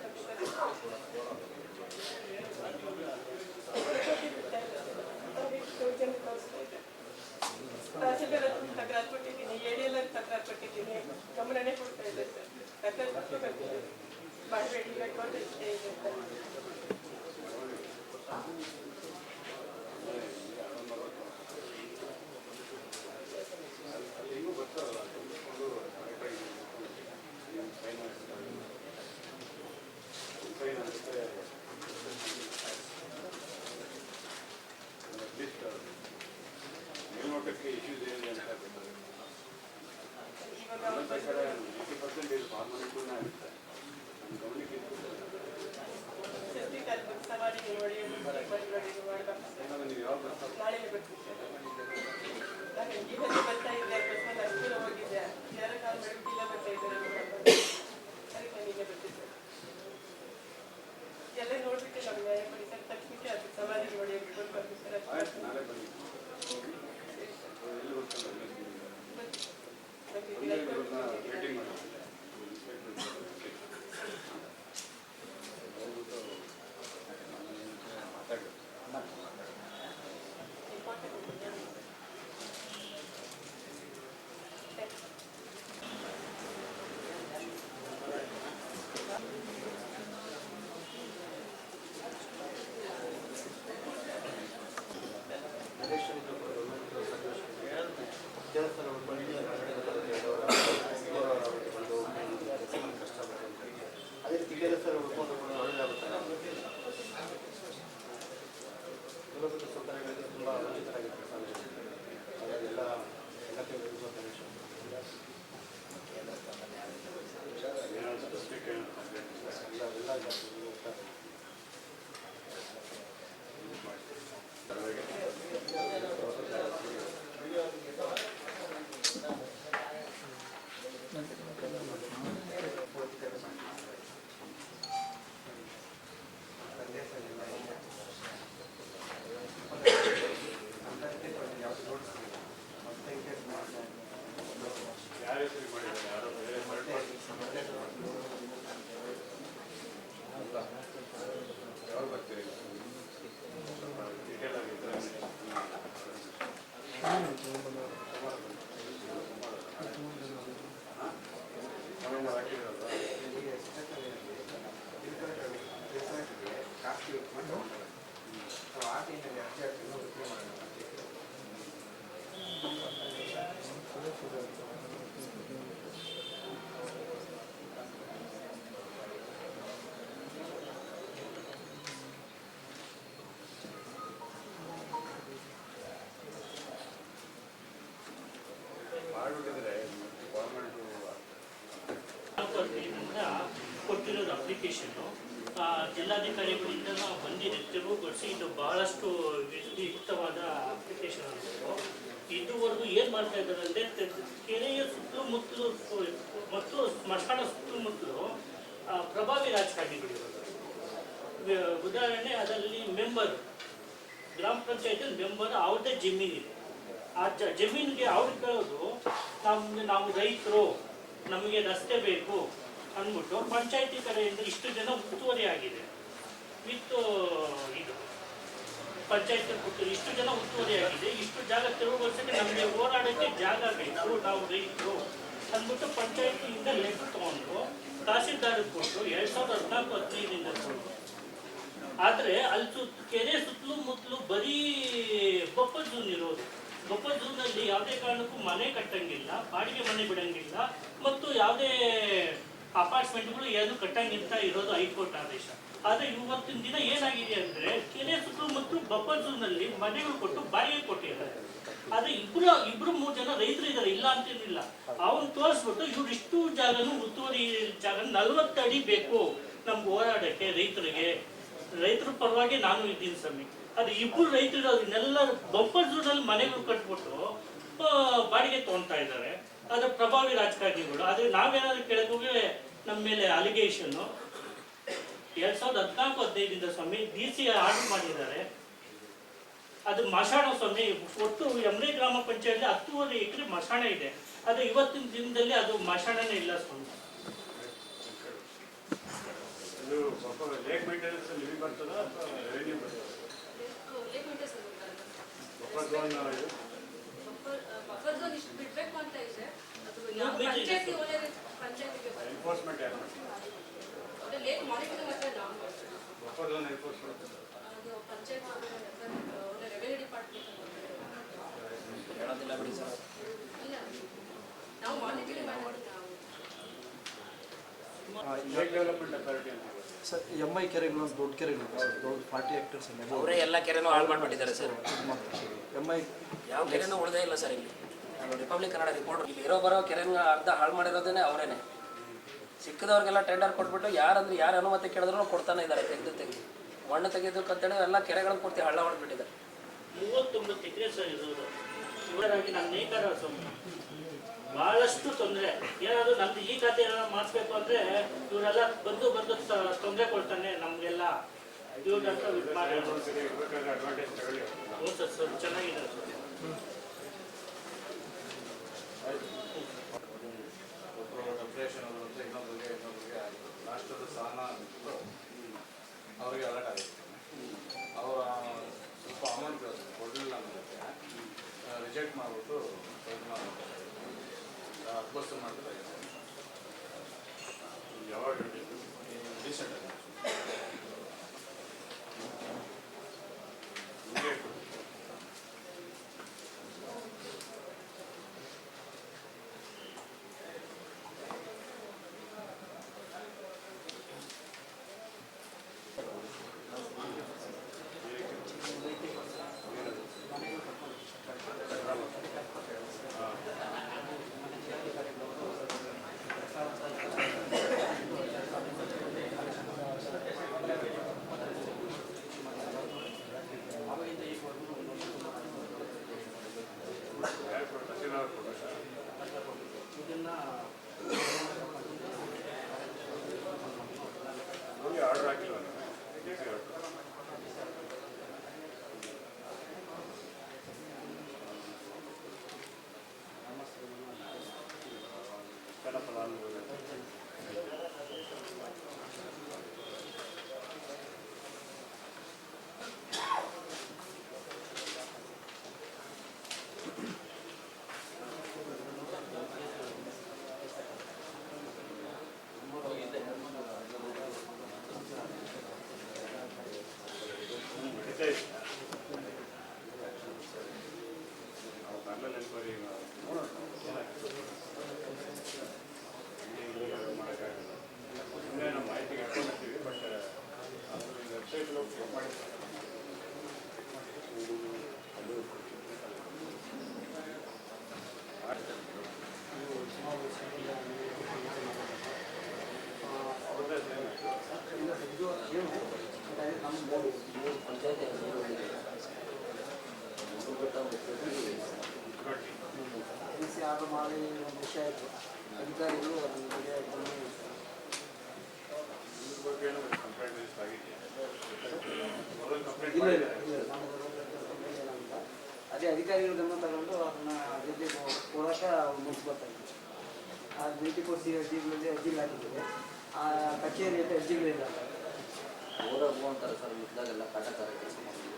ತಹಸೀಲ್ದಾರ್ ತಕರಾರು ಕೊಟ್ಟಿದ್ದೀನಿ, ADL ತಕರಾರು ಕೊಟ್ಟಿದ್ದೀನಿ. ಗಮನನೇ ಕೊಡ್ತಾ ಇದೆ ಸರ್. ತಕರಾರು ಬರ್ತಿದ್ದೀನಿ, ಮಾಡಬೇಡಿ ಬೇಕು ಇಷ್ಟೇ ಇದೆ ಅಂತ. ಮೇಲ್ನೋಟಕ್ಕೆ ಇಶ್ಯೂಸ್ ಏನಿದೆ ಅಂತ ಇವಾಗ 80% ಫಾರ್ಮಾಲಿಟಿನ ಇರುತ್ತೆ. ನಮ್ಮ ಗಮನಕ್ಕೆ ಸಮಾಧಿಗೆ ನೋಡಿ ನೀವು ಯಾವಾಗ ಬರ್ತಾರೆ? ನಾಳೆ ಬರ್ತೀನಿ ಸರ್. ನಾನು ಇವತ್ತು ಬರ್ತಾ ಇದ್ದೆ, ಅಕಸ್ಮಾತ್ ಅನುಕೂಲ ಹೋಗಿದ್ದೆ. ಯಾರೋ ಕಾಲ್ ಮಾಡಿಬಿಟ್ಟಿಲ್ಲ ಬರ್ತಾ ಇದ್ದಾರೆ ಅದಕ್ಕೆ ನಾನು ಈಗ ಬರ್ತೀನಿ ಸರ್. ಎಲ್ಲ ನೋಡ್ಬಿಟ್ಟು ನಮ್ಗೆ ನ್ಯಾಯ ಕೊಡಿ ಸರ್. ತಕ್ಷಣಕ್ಕೆ ಅದು ಸಮಾಧಿಗೆ ನೋಡಿ ಬಂದು ಬರ್ತೀನಿ ಸರ್. ಆಯ್ತು, ನಾಳೆ ಬನ್ನಿ. ಎಲ್ಲಿ ಬರ್ತಾರೆ? ಭೇಟಿ ಮಾಡಿ ಕೊಟ್ಟಿರೋದು ಅಪ್ಲಿಕೇಶನ್ನು ಜಿಲ್ಲಾಧಿಕಾರಿಗಳಿಂದ ಬಂದಿದೆ ತೆರವುಗೊಳಿಸಿ ಇದು ಬಹಳಷ್ಟು ಯುಕ್ತವಾದ ಅಪ್ಲಿಕೇಶನ್ ಅನ್ನೋದು. ಇದುವರೆಗೂ ಏನು ಮಾಡ್ತಾ ಇದ್ದಾರೆ ಅಂದರೆ ಕೆರೆಯ ಸುತ್ತಮುತ್ತಲು ಮತ್ತು ಸ್ಮಶಾನ ಸುತ್ತಮುತ್ತಲು ಪ್ರಭಾವಿ ರಾಜಕಾರಣಿಗಳಿರೋದು. ಉದಾಹರಣೆ ಅದರಲ್ಲಿ ಮೆಂಬರ್ ಗ್ರಾಮ ಪಂಚಾಯತಿಯಲ್ಲಿ ಮೆಂಬರ್ ಅವ್ರದ್ದೇ ಜಮೀನಿದೆ. ಆ ಜಮೀನಿಗೆ ಅವ್ರು ಕೇಳೋದು ನಾವು ರೈತರು, ನಮಗೆ ರಸ್ತೆ ಬೇಕು ಅಂದ್ಬಿಟ್ಟು ಪಂಚಾಯತಿ ಕಡೆಯಿಂದ ಇಷ್ಟು ಜನ ಉತ್ತುವರಿ ಆಗಿದೆ ವಿತ್ ಇದು ಪಂಚಾಯತಿ ಕೊಟ್ಟು ಇಷ್ಟು ಜನ ಉತ್ತುವರಿ ಆಗಿದೆ, ಇಷ್ಟು ಜಾಗ ತೆರವುಗೊಳಿಸಕ್ಕೆ ನಮಗೆ ಓಡಾಡೋಕ್ಕೆ ಜಾಗ ಬೇಕು, ನಾವು ರೈತರು ಅಂದ್ಬಿಟ್ಟು ಪಂಚಾಯತಿಯಿಂದ ಲೆಟರ್ ತಗೊಂಡು ತಹಸೀಲ್ದಾರ್ಗೆ ಕೊಟ್ಟು 2014-15 ಕೊಟ್ಟು. ಆದರೆ ಅಲ್ಲಿ ಕೆರೆ ಸುತ್ತಲೂ ಮುತ್ತಲು ಬರೀ ಬಫರ್ ಝೋನ್ ಇರೋದು. ಬಫರ್ ಝೋನಲ್ಲಿ ಯಾವುದೇ ಕಾರಣಕ್ಕೂ ಮನೆ ಕಟ್ಟಂಗಿಲ್ಲ, ಬಾಡಿಗೆ ಮನೆ ಬಿಡಂಗಿಲ್ಲ, ಮತ್ತು ಯಾವುದೇ ಅಪಾರ್ಟ್ಮೆಂಟ್ಗಳು ಏನು ಕಟ್ಟಂಗಿಂತ ಇರೋದು ಹೈಕೋರ್ಟ್ ಆದೇಶ. ಆದರೆ ಇವತ್ತಿನ ದಿನ ಏನಾಗಿದೆ ಅಂದರೆ ಕೆರೆ ಸುತ್ತಮುತ್ತಲು ಬಫರ್ ಝೋನಲ್ಲಿ ಮನೆಗಳು ಕೊಟ್ಟು ಬಾಡಿಗೆ ಕೊಟ್ಟಿದ್ದಾರೆ. ಆದರೆ ಇಬ್ರು 3 ಜನ ರೈತರು ಇದ್ದಾರೆ, ಇಲ್ಲ ಅಂತೇನಿಲ್ಲ. ಅವನು ತೋರಿಸ್ಬಿಟ್ಟು ಇವ್ರು ಇಷ್ಟು ಜಾಗನೂ ಉತ್ತುವರಿ ಜಾಗ 40 ಅಡಿ ಬೇಕು ನಮ್ಗೆ ಓಡಾಡೋಕ್ಕೆ ರೈತರ ಪರವಾಗಿ ನಾನು ಇದ್ದೀನಿ ಸ್ವಾಮಿ. ಅದು ಇಬ್ಬರು ರೈತರು ಅದನ್ನೆಲ್ಲ ಬಫರ್ ಝೋನಲ್ಲಿ ಮನೆಗಳು ಕಟ್ಬಿಟ್ಟು ಬಾಡಿಗೆ ತೊಗೊಳ್ತಾ ಇದ್ದಾರೆ. ಅದು ಪ್ರಭಾವಿ ರಾಜಕಾರಣಿಗಳು. ಆದರೆ ನಾವೇನಾದ್ರೂ ಕೆಳಗೋಗಿ ನಮ್ಮ ಮೇಲೆ ಅಲಿಗೇಷನ್ನು 2014-15 ಸ್ವಾಮಿ DC ಆರ್ಡರ್ ಮಾಡಿದ್ದಾರೆ. ಅದು ಮಶಾಣ ಸ್ವಾಮಿ. ಒಟ್ಟು ಎಮ್ರೆ ಗ್ರಾಮ ಪಂಚಾಯತ್ 10.5 ಎಕರೆ ಮಶಾಣ ಇದೆ. ಅದು ಇವತ್ತಿನ ದಿನದಲ್ಲಿ ಅದು ಮಶಾಣನೇ ಇಲ್ಲ ಸ್ವಾಮಿ. ಲೇಕ್ ಮೇಂಟೆನೆನ್ಸ್ ಲಿವಿಂಗ್ ಬರ್ತದ ಅಥವಾ ರೆವೆನ್ಯೂ ಬರ್ತದ? ಬಫರ್ ಝೋನ್ ಇಷ್ಟು ಬಿಡ್ಬೇಕು ಅಂತ ಇದೆ. ಅದು ಪಂಚಾಯತಿಗೆ ಎನ್ಫೋರ್ಸ್ಮೆಂಟ್ ಯಾರು ಅದೇ ಲೇಕ್ ಮಾನಿಟರಿಂಗ್ ಮಾತ್ರ ನಾವು ಮಾಡ್ತೀವಿ. ಬಫರ್ ಝೋನ್ ಎನ್ಫೋರ್ಸ್ಮೆಂಟ್ ಅದು ಪಂಚಾಯತ್ ರೆವೆನ್ಯೂ ಡಿಪಾರ್ಟ್ಮೆಂಟ್ ಹೇಳೋದಿಲ್ಲ ಬಿಡಿ ಸರ್. ಇಲ್ಲ, ನಾವು ಮಾನಿಟರಿಂಗ್ ಮಾಡೋದು ಲೇಕ್ ಡೆವಲಪ್ಮೆಂಟ್ ಅಥಾರಿಟಿ ಅಂತ ಸರ್. MI ಕೆರೆಗಳು ದೊಡ್ಡ ಕೆರೆಗಳು ಸರ್, ದೊಡ್ಡ 40 ಹೆಕ್ಟೇರ್ಸ್ ಅವರೇ ಎಲ್ಲ ಕೆರೆನೂ ಹಾಳು ಮಾಡಿಬಿಟ್ಟಿದ್ದಾರೆ ಸರ್. MI ಯಾವ ಕೆರೆನೂ ಉಳಿದೇ ಇಲ್ಲ ಸರ್. ಇಲ್ಲಿ ನಾನು ರಿಪಬ್ಲಿಕ್ ಕನ್ನಡ ರಿಪೋರ್ಟರ್, ಇಲ್ಲಿ ಬರೋ ಕೆರೆನ ಅರ್ಧ ಹಾಳು ಮಾಡಿರೋದೇ ಅವರೇನೆ. ಸಿಕ್ಕದವ್ರಿಗೆಲ್ಲ ಟೆಂಡರ್ ಕೊಟ್ಬಿಟ್ಟು ಯಾರು ಅನುಮತಿ ಕೇಳಿದ್ರು ಕೊಡ್ತಾನೆ ಇದ್ದಾರೆ. ತೆಗೆದು ಮಣ್ಣು ತೆಗೆದಕ್ಕಂತೇಳಿ ಎಲ್ಲ ಕೆರೆಗಳನ್ನು ಪೂರ್ತಿ ಹಳ್ಳ ಹೊಡೆದ್ಬಿಟ್ಟಿದ್ದಾರೆ. 39 ಎಕರೆ ಸರ್ ಇರೋದು. ಇವರಾಗಿ ನನ್ನ ನೇಕಾರ ಸ್ವಾಮಿ ಬಹಳಷ್ಟು ತೊಂದರೆ. ಏನಾದರೂ ನಮ್ದು ಈ ಖಾತೆ ಏನಾದ್ರು ಮಾಡಿಸ್ಬೇಕು ಅಂದರೆ ಇವರೆಲ್ಲ ಬಂದು ತೊಂದರೆ ಕೊಡ್ತಾನೆ ನಮಗೆಲ್ಲ. ಇವ್ರಂತ ಅಡ್ವಾಂಟೇಜ್ ತಗೊಳ್ಳಿ. ಹ್ಞೂ ಸರ್ ಚೆನ್ನಾಗಿದೆ ಸರ್. ಇನ್ನೊಬ್ಬರಿಗೆ ರಾಷ್ಟ್ರದ ಸ್ಥಾನ ಅವರಿಗೆ ಅಲರ್ಟ್ ಆಗಿತ್ತು. ಅವರ ಸ್ವಲ್ಪ ಅಮೌಂಟ್ ಕೊಡಲಿಲ್ಲ ಅನ್ನೋದಕ್ಕೆ ರಿಜೆಕ್ಟ್ ಮಾಡಿಬಿಟ್ಟು ಅಕ್ಬಸ್ತು ಮಾಡಿದ್ರೆ ಯಾವಾಗ ರೀಸೆಂಟ್ ಆಗಿ ಆರ್ಡರ್ ಹಾಕಿಲ್ಲ ಆಗ ಮಾಡಿ ಒಂದು ವಿಷಯ ಆಯಿತು ಅಧಿಕಾರಿಗಳು ಅದನ್ನ ಬಗ್ಗೆ ಇಲ್ಲ ಇಲ್ಲ ಇಲ್ಲ ಏನಂತ ಅದೇ ಅಧಿಕಾರಿಗಳು ಗಮನ ತಗೊಂಡು ಅದನ್ನ ಅಭಿವೃದ್ಧಿ ಕೊಡೋಕೆ ಮುಗಿಸ್ಬೇಕಾಗಿತ್ತು ಆ 24 ಅರ್ಜಿಗಳಲ್ಲಿ ಅರ್ಜಿಗಳು ಹಾಕಿದ್ದೇವೆ ಆ ಕಚೇರಿಯಲ್ಲಿ ಅರ್ಜಿಗಳಿಲ್ಲ ಓದೋದು ಅಂತಾರೆ ಸರ್ ಇದ್ದಾಗೆಲ್ಲ ಕಾಟಕಾರ ಕೆಲಸ ಮಾಡ್ತೀವಿ.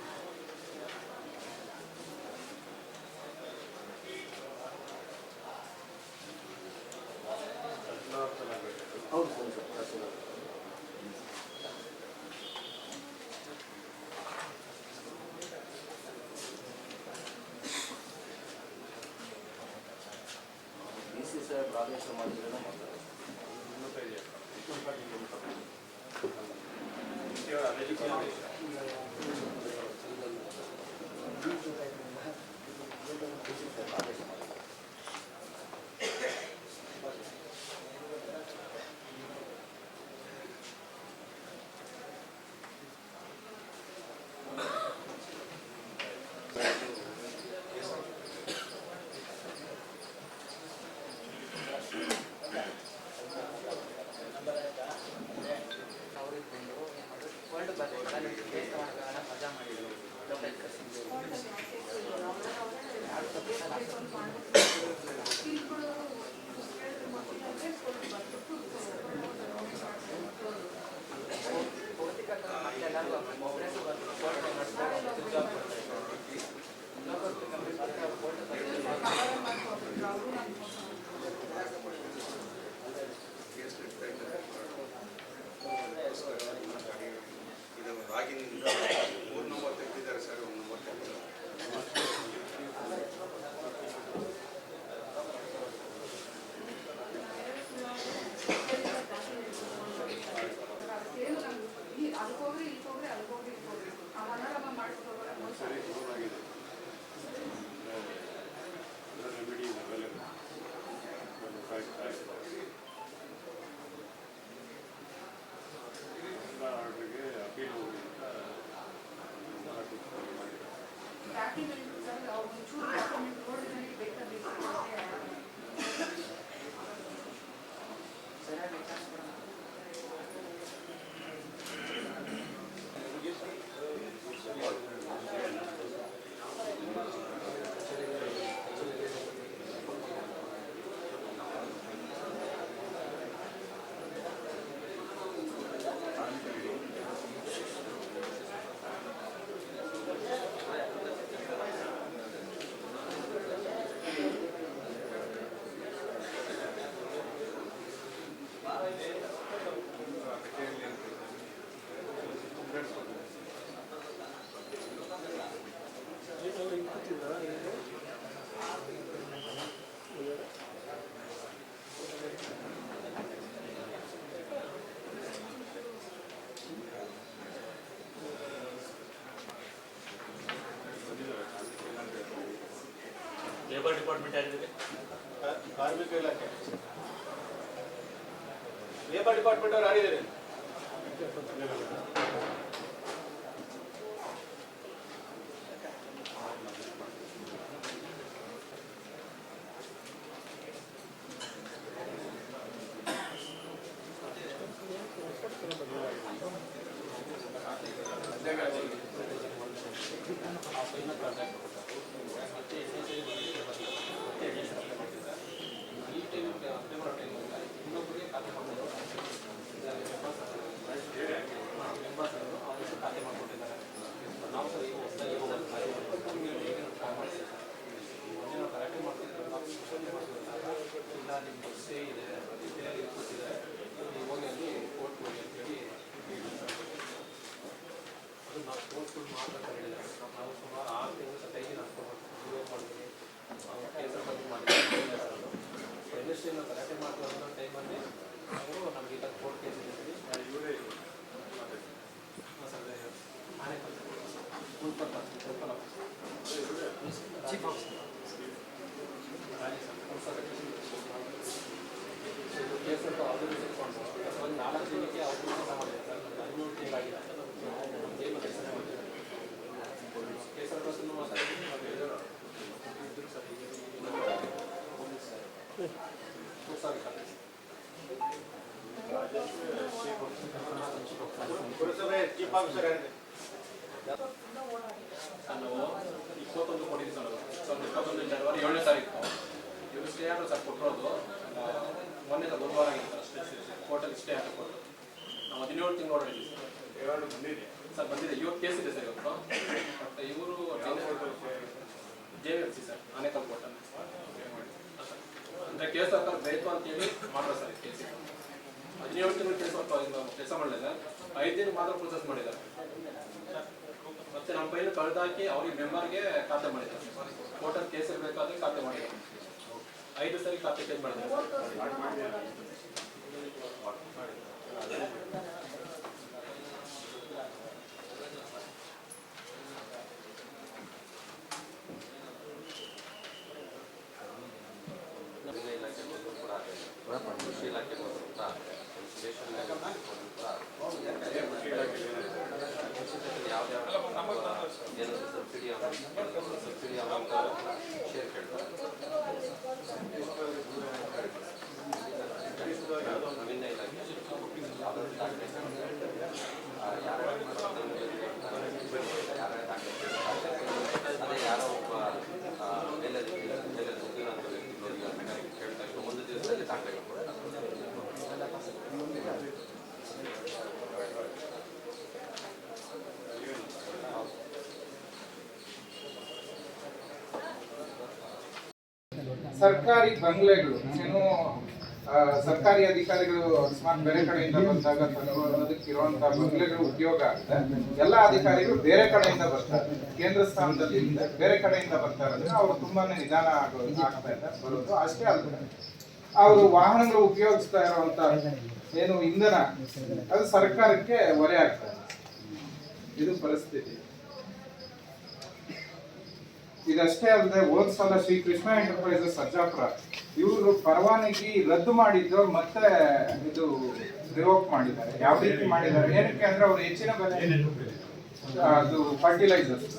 ಹೌದು ಸರ್ ತಹಸೀಲ್ದಾರ್ BC ಸರ್ ಪ್ರಾದೇಶಿಕ ಮಾಡಿದ್ರೆ ಮಾಡ್ತಾರೆ. ರಾಗಿನಿಂದ 3 ನಂಬರ್ ತೆಗೆದಿದ್ದಾರೆ ಸರ್, 1 ನಂಬರ್ ತೆಗೆದಿದ್ದಾರೆ. ಸರಿ ಶುರುವಾಗಿದೆ. ರೆಮಿಡಿ ಅವೈಲೇಬಲ್ ಆರ್ಡ್ರಿಗೆ ಅಪೀಲ್ ಹೋಗಿ ಲೇಬರ್ ಡಿಪಾರ್ಟ್ಮೆಂಟ್ ಯಾರಿದೆ? ಕಾರ್ಮಿಕ ಇಲಾಖೆ ಲೇಬರ್ ಡಿಪಾರ್ಟ್ಮೆಂಟ್ ಅವ್ರು ಯಾರಿದ್ದಾರೆ? ಕೇಸ್ ಅಂತ ಆರ್ಗನೈಸ್ ಇಟ್ಕೊಂಡು ಒಂದು 4 ದಿನಕ್ಕೆ ಅವ್ರು ಕೆಲಸ ಮಾಡಿದ್ದಾರೆ. 15 ತಿಂಗಳಾಗಿದೆ. ಪುರಸಭೆ ಚೀಫ್ ಆಫೀಸರ್ ಯಾರಿದೆ? ನಾನು 21 ಕೊಟ್ಟಿದ್ದೀನಿ ಸರ್. 21 ಜನವರಿ 7ನೇ ತಾರೀಕು ಇವರು ಸ್ಟೇ ಆರ್ಡರ್ ಸರ್ ಕೊಟ್ಟಿರೋದು. ಮೊನ್ನೆ ಸರ್ ಬುಧವಾರ ಆಗಿತ್ತು ಅಷ್ಟೇ ಕೋರ್ಟಲ್ಲಿ ಸ್ಟೇ ಆರ್ಡರ್ ಕೊಟ್ಟು ನಾವು 17 ತಿಂಗಳು ಹೊರಡಿದ್ದೀವಿ ಸರ್. ಯಾರು ಬಂದಿದೆ ಸರ್ ಬಂದಿದೆ. ಇವತ್ತು ಕೇಸ್ ಇದೆ ಸರ್ ಇವತ್ತು. ಮತ್ತು ಇವರು JVFC ಸರ್ ಆನೇಕಲ್ ಕೋರ್ಟಲ್ಲಿ ಅಂದರೆ ಕೇಸ್ ಸರ್ಕಾರ ಬೇಕು ಅಂತೇಳಿ ಮಾಡ್ತಾರೆ ಸರ್. ಕೇಸ್ 17 ತಿಂಗಳು ಕೆಲಸ ಮಾಡಲಿಲ್ಲ. 5 ದಿನ ಮಾತ್ರ ಪ್ರೊಸೆಸ್ ಮಾಡಿದ್ದಾರೆ. ಮತ್ತೆ ನಮ್ಮ ಕೈಲಿ ಕಳೆದಾಕಿ ಅವ್ರಿಗೆ ಮೆಂಬರ್ಗೆ ಖಾತೆ ಮಾಡಿದ್ದಾರೆ. ಕೋರ್ಟಲ್ಲಿ ಕೇಸ್ ಇರಬೇಕಾದ್ರೆ ಖಾತೆ ಮಾಡಿದ್ದಾರೆ. 5 ಸರಿ ಖಾತೆ ಚೇಂಜ್ ಮಾಡಿದ್ದಾರೆ. ಕೃಷಿ ಇಲಾಖೆ ಯಾವ್ಯಾವ ಸಬ್ಸಿಡಿ ಅಮೌಂಟ್ ಶೇರ್ ಕೇಳ್ತಾರೆ. ವಿಭಿನ್ನ ಇಲಾಖೆ ಅದೇ ಯಾರೋ ಒಬ್ಬ ಮೇಲೆ ಉದ್ಯೋಗ ಅಂತ ವ್ಯಕ್ತಿಗಳಿಗೆ ಕೇಳ್ತಾ ಇದ್ರು. ಒಂದು ದಿವಸದಲ್ಲಿ ದಾಖಲೆಗಳು ಸರ್ಕಾರಿ ಬಂಗ್ಲೆಗಳು ಏನು ಸರ್ಕಾರಿ ಅಧಿಕಾರಿಗಳು ಅಕಸ್ಮಾತ್ ಬೇರೆ ಕಡೆಯಿಂದ ಬಂದಾಗ ಅದಕ್ಕೆ ಇರುವಂತಹ ಬಂಗ್ಲೆಗಳು ಉದ್ಯೋಗ ಆಗುತ್ತೆ. ಎಲ್ಲ ಅಧಿಕಾರಿಗಳು ಬೇರೆ ಕಡೆಯಿಂದ ಬರ್ತಾರೆ. ಕೇಂದ್ರ ಸ್ಥಾನದಲ್ಲಿ ಬೇರೆ ಕಡೆಯಿಂದ ಬರ್ತಾರೆ ಅಂದ್ರೆ ಅವರು ತುಂಬಾನೇ ನಿಧಾನ ಆಗ್ತಾ ಇದ್ದಾರೆ ಬರೋದು. ಅಷ್ಟೇ ಅಲ್ಲ, ಅವರು ವಾಹನಗಳು ಉಪಯೋಗಿಸ್ತಾ ಇರುವಂತ ಏನು ಇಂಧನ ಅದು ಸರ್ಕಾರಕ್ಕೆ ಹೊರೆ ಆಗ್ತದೆ. ಇದು ಪರಿಸ್ಥಿತಿ. ಇದಷ್ಟೇ ಅಲ್ಲದೆ ಹೋದ ಸಲ ಶ್ರೀ ಕೃಷ್ಣ ಎಂಟರ್ಪ್ರೈಸಸ್ ಸರ್ಜಾಪುರ ಇವರು ಪರವಾನಗಿ ರದ್ದು ಮಾಡಿದ್ದು ಮತ್ತೆ ಇದು ರಿವೋಕ್ ಮಾಡಿದ್ದಾರೆ. ಯಾವ ರೀತಿ ಮಾಡಿದ್ದಾರೆ ಏನಕ್ಕೆ ಅಂದ್ರೆ ಅವ್ರು ಹೆಚ್ಚಿನ ಬೆಲೆ ಅದು ಫರ್ಟಿಲೈಸರ್ಸ್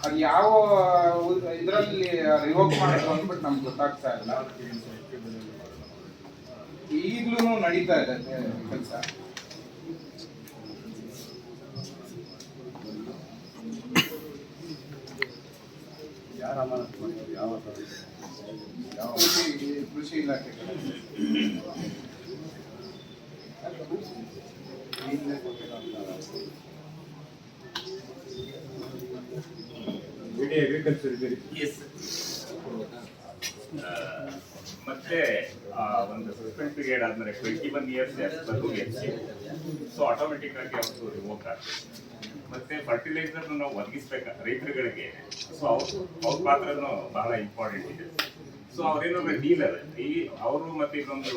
ಅದು ಯಾವ ಇದರಲ್ಲಿ ರಿವೋಕ್ ಮಾಡಿದ್ರು ಅಂದ್ಬಿಟ್ಟು ನಮ್ಗೆ ಗೊತ್ತಾಗ್ತಾ ಇಲ್ಲ. ಈಗ್ಲೂ ನಡೀತಾ ಇದೆ ಕೆಲಸ. ಕೃಷಿ ಇಲಾಖೆ ಮತ್ತೆ ಒಂದು ಸಸ್ಪೆಂಡ್ ಪೀರಿಯಡ್ ಆದ್ಮೇಲೆ 21 ಇಯರ್ಸ್ ಸೊ ಆಟೋಮೆಟಿಕ್ ಆಗಿ ಅವ್ರದ್ದು ರಿವೋಕ್ ಆಗ್ತದೆ. ಮತ್ತೆ ಫರ್ಟಿಲೈಸರ್ ನಾವು ಒದಗಿಸ್ಬೇಕು ರೈತರುಗಳಿಗೆ. ಸೊ ಅವ್ರ ಪಾತ್ರನೂ ಬಹಳ ಇಂಪಾರ್ಟೆಂಟ್ ಇದೆ. ಸೊ ಅವ್ರೇನೋ ಡೀಲರ್ ಅವರು ಮತ್ತೆ ಇದೊಂದು